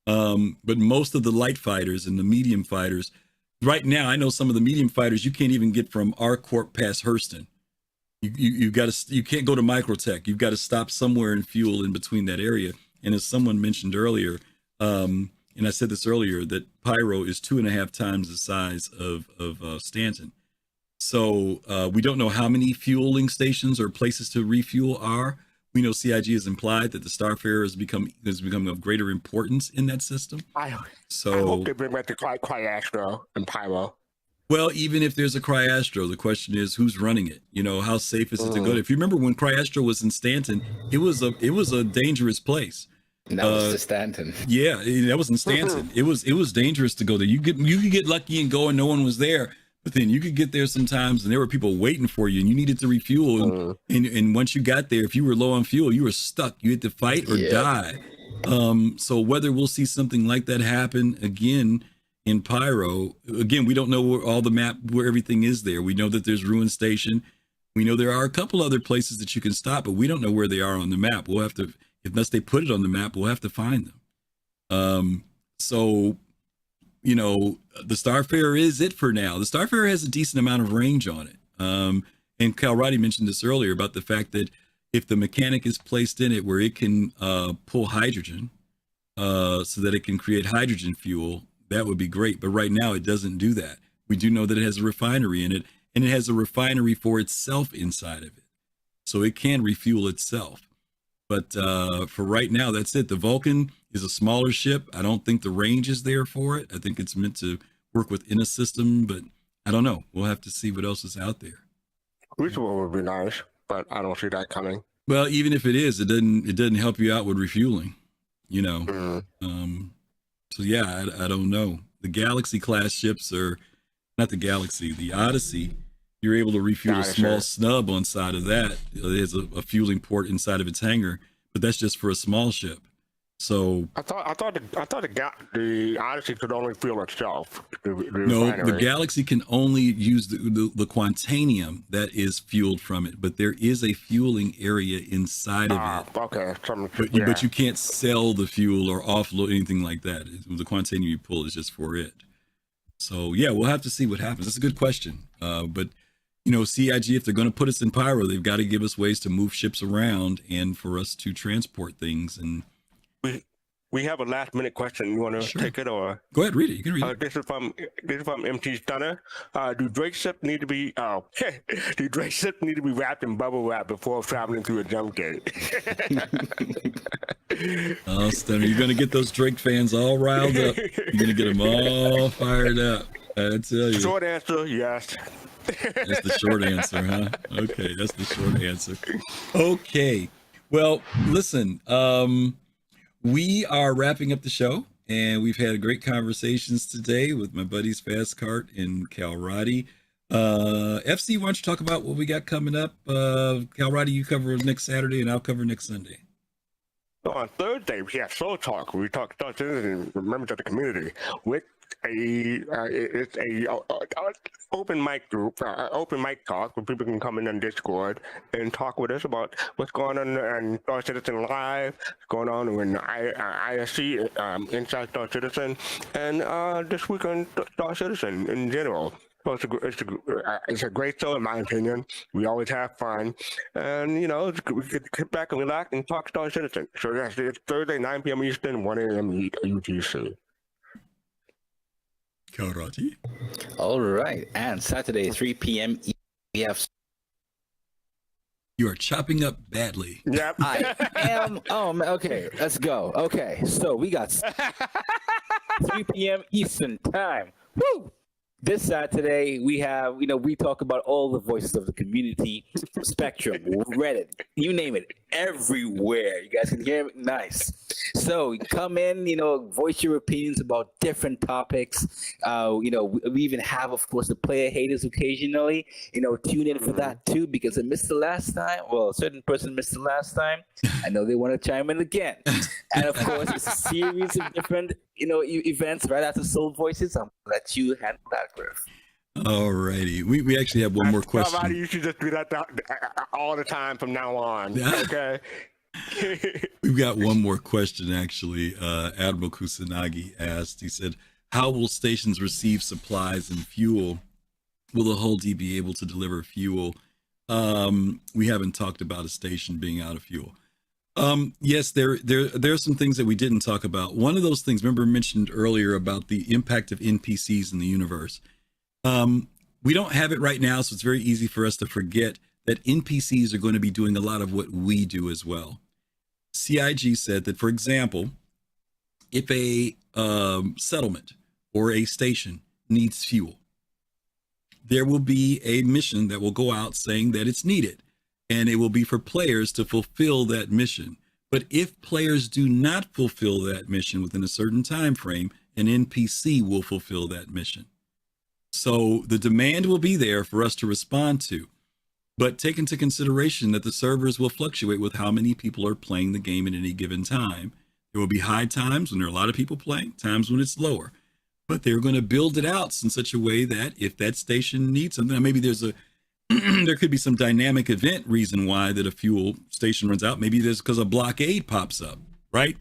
But most of the light fighters and the medium fighters, right now, I know some of the medium fighters, you can't even get from R Corp past Hurston. You can't go to Microtech. You've got to stop somewhere and fuel in between that area. And as someone mentioned earlier, and I said this earlier, that Pyro is 2.5 times the size of Stanton. So we don't know how many fueling stations or places to refuel are. We know CIG has implied that the Starfarer has become of greater importance in that system. I hope they bring back the Cryastro and Pyro. Well, even if there's a Cryastro, the question is who's running it. How safe is it to go to? If you remember when Cryastro was in Stanton, it was a dangerous place. And that was to Stanton. Yeah, that was in Stanton. It was dangerous to go there. You could get lucky and go and no one was there, but then you could get there sometimes and there were people waiting for you and you needed to refuel. And once you got there, if you were low on fuel, you were stuck. You had to fight or die. So whether we'll see something like that happen again in Pyro, again, we don't know where everything is there. We know that there's Ruin Station. We know there are a couple other places that you can stop, but we don't know where they are on the map. We'll have to, unless they put it on the map, we'll have to find them. So, the Starfarer is it for now. The Starfarer has a decent amount of range on it. And Cal Roddy mentioned this earlier about the fact that if the mechanic is placed in it where it can pull hydrogen so that it can create hydrogen fuel, that would be great. But right now it doesn't do that. We do know that it has a refinery in it, and it has a refinery for itself inside of it. So it can refuel itself. But for right now, that's it. The Vulcan is a smaller ship. I don't think the range is there for it. I think it's meant to work within a system, but I don't know. We'll have to see what else is out there. Crucible would be nice, but I don't see that coming. Well, even if it is, it doesn't help you out with refueling. you know. So yeah, I don't know. The Galaxy class ships are not the Galaxy, the Odyssey. You're able to refuel a small snub on side of that. There's a fueling port inside of its hangar, but that's just for a small ship. So I thought the Odyssey could only fuel itself. No, the Galaxy can only use the Quantanium that is fueled from it, but there is a fueling area inside of it. Okay. But you can't sell the fuel or offload anything like that. The Quantanium you pull is just for it. So yeah, we'll have to see what happens. That's a good question. But you know, CIG, if they're going to put us in Pyro, they've got to give us ways to move ships around and for us to transport things. And we have a last minute question. You want to take it or go ahead, read it? You can read it. This is from MT Stunner. Do Drake ships need to be do Drake ships need to be wrapped in bubble wrap before traveling through a jump gate? Oh, Stunner, you're going to get those Drake fans all riled up. You're going to get them all fired up. I tell you. Short answer, yes. That's the short answer, huh? Okay, that's the short answer. Okay. Well, listen, we are wrapping up the show, and we've had great conversations today with my buddies Fast Cart and Cal Roddy. FC, why don't you talk about what we got coming up? Cal Roddy, you cover next Saturday, and I'll cover next Sunday. So on Thursday, we have Soul Talk. We talk to members of the community with it's a open mic group, open mic talk where people can come in on Discord and talk with us about what's going on in Star Citizen Live, what's going on in ISC, Inside Star Citizen, and this week on Star Citizen in general. So it's a great show in my opinion. We always have fun, and you know we could sit back and relax and talk Star Citizen. So yes, it's Thursday 9 p.m. Eastern, 1 a.m. UTC. Karate. All right, and Saturday 3 p.m. we have. You are chopping up badly. Yep. I am. Oh, okay. Let's go. Okay, so we got 3 p.m. Eastern time. Woo! This Saturday, we have, we talk about all the voices of the community, Spectrum, Reddit, you name it, everywhere. You guys can hear me? Nice. So come in, voice your opinions about different topics. We even have, of course, the player haters occasionally. Tune in for that too, because I missed the last time. Well, a certain person missed the last time. I know they want to chime in again. And of course, it's a series of different, events right after Soul Voices. I'm going to let you handle that, Griff. All righty. We actually have one more question. Somebody, you should just do that all the time from now on. Okay. We've got one more question, actually. Admiral Kusanagi asked, he said, how will stations receive supplies and fuel? Will the Hull D be able to deliver fuel? We haven't talked about a station being out of fuel. Yes, there are some things that we didn't talk about. One of those things, remember I mentioned earlier about the impact of NPCs in the universe. We don't have it right now, so it's very easy for us to forget that NPCs are going to be doing a lot of what we do as well. CIG said that, for example, if a settlement or a station needs fuel, there will be a mission that will go out saying that it's needed, and it will be for players to fulfill that mission. But if players do not fulfill that mission within a certain time frame, an NPC will fulfill that mission. So the demand will be there for us to respond to, but take into consideration that the servers will fluctuate with how many people are playing the game at any given time. There will be high times when there are a lot of people playing, times when it's lower, but they're going to build it out in such a way that if that station needs something, maybe there's there could be some dynamic event reason why that a fuel station runs out. Maybe there's because a blockade pops up, right?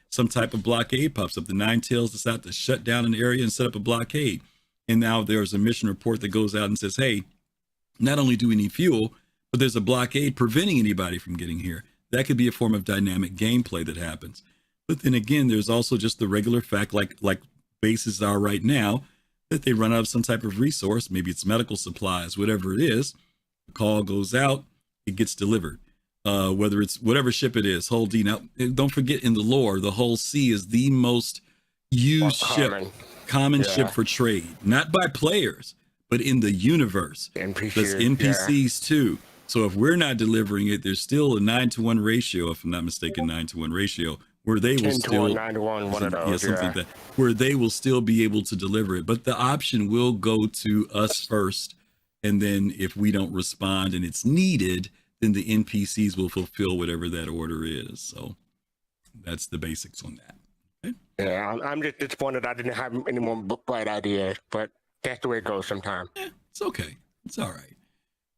Some type of blockade pops up. The Nine Tails decide to shut down an area and set up a blockade. And now there's a mission report that goes out and says, hey, not only do we need fuel, but there's a blockade preventing anybody from getting here. That could be a form of dynamic gameplay that happens. But then again, there's also just the regular fact, like bases are right now, that they run out of some type of resource. Maybe it's medical supplies, whatever it is. The call goes out, it gets delivered. Whether it's whatever ship it is, Hull D. Now, don't forget in the lore, the Hull C is the most used common ship for trade, not by players, but in the universe. There's NPCs too. So if we're not delivering it, there's still a 9-to-1 ratio, if I'm not mistaken, 9-to-1 ratio where they will 10 to still 1, 9 to 1, one of those, something like that, where they will still be able to deliver it. But the option will go to us first, and then if we don't respond and it's needed, then the NPCs will fulfill whatever that order is. So that's the basics on that. Okay? Yeah, I'm just disappointed I didn't have any more bright ideas, but that's the way it goes sometimes. It's okay. It's all right.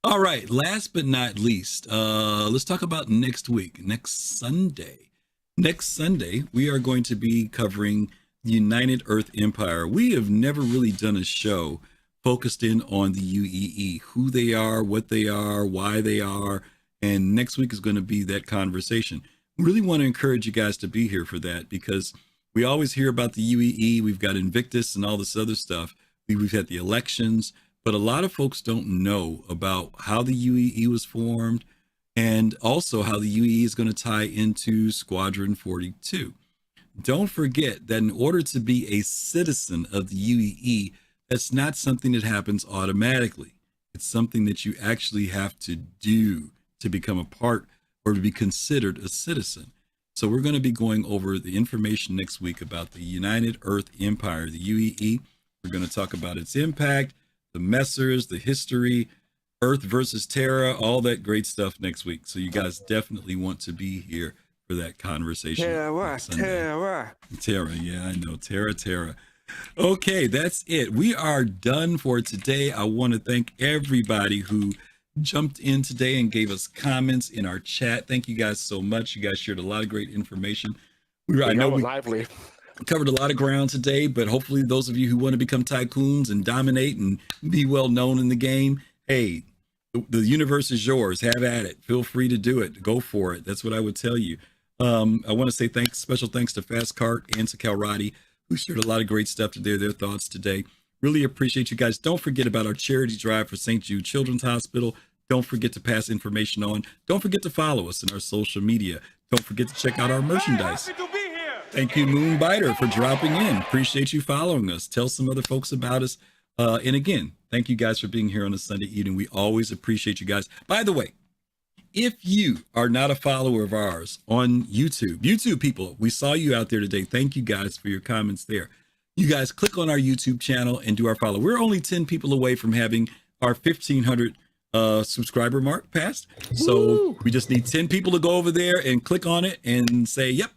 All right. Last but not least, let's talk about next week, next Sunday. Next Sunday, we are going to be covering the United Earth Empire. We have never really done a show focused in on the UEE, who they are, what they are, why they are. And next week is going to be that conversation. We really want to encourage you guys to be here for that, because we always hear about the UEE. We've got Invictus and all this other stuff. We've had the elections, but a lot of folks don't know about how the UEE was formed, and also how the UEE is going to tie into Squadron 42. Don't forget that in order to be a citizen of the UEE, that's not something that happens automatically. It's something that you actually have to do to become a part or to be considered a citizen. So we're going to be going over the information next week about the United Earth Empire, the UEE. We're going to talk about its impact, the messers, the history, Earth versus Terra, all that great stuff next week. So you guys definitely want to be here for that conversation. Terra. Terra, yeah, I know. Terra. Okay, that's it. We are done for today. I want to thank everybody who jumped in today and gave us comments in our chat. Thank you guys so much. You guys shared a lot of great information. I know we lively. Covered a lot of ground today, but hopefully those of you who want to become tycoons and dominate and be well known in the game, hey, the universe is yours. Have at it. Feel free to do it. Go for it. That's what I would tell you. I want to say special thanks to Fast Cart and to Calrati, who shared a lot of great stuff today, their thoughts today. Really appreciate you guys. Don't forget about our charity drive for St. Jude Children's Hospital. Don't forget to pass information on. Don't forget to follow us in our social media. Don't forget to check out our merchandise. Thank you, Moonbiter, for dropping in. Appreciate you following us. Tell some other folks about us. And again, thank you guys for being here on a Sunday evening. We always appreciate you guys. By the way, if you are not a follower of ours on YouTube people, we saw you out there today. Thank you guys for your comments there. You guys click on our YouTube channel and do our follow. We're only 10 people away from having our 1,500 subscriber mark passed. So we just need 10 people to go over there and click on it and say, yep,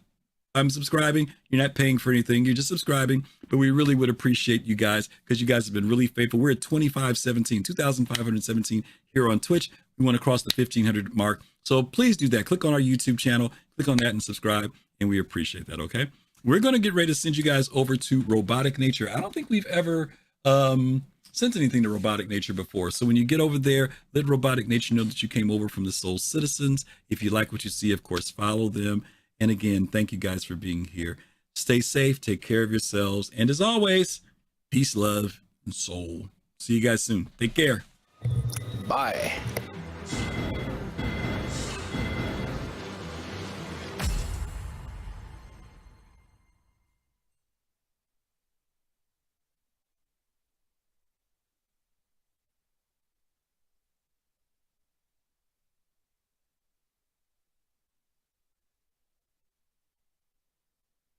I'm subscribing. You're not paying for anything. You're just subscribing. But we really would appreciate you guys, because you guys have been really faithful. We're at 2,517 here on Twitch. We want to cross the 1,500 mark. So please do that. Click on our YouTube channel, click on that and subscribe. And we appreciate that. Okay. We're going to get ready to send you guys over to Robotic Nature. I don't think we've ever sent anything to Robotic Nature before. So when you get over there, let Robotic Nature know that you came over from the Soul Citizens. If you like what you see, of course, follow them. And again, thank you guys for being here. Stay safe, take care of yourselves. And as always, peace, love, and soul. See you guys soon. Take care. Bye.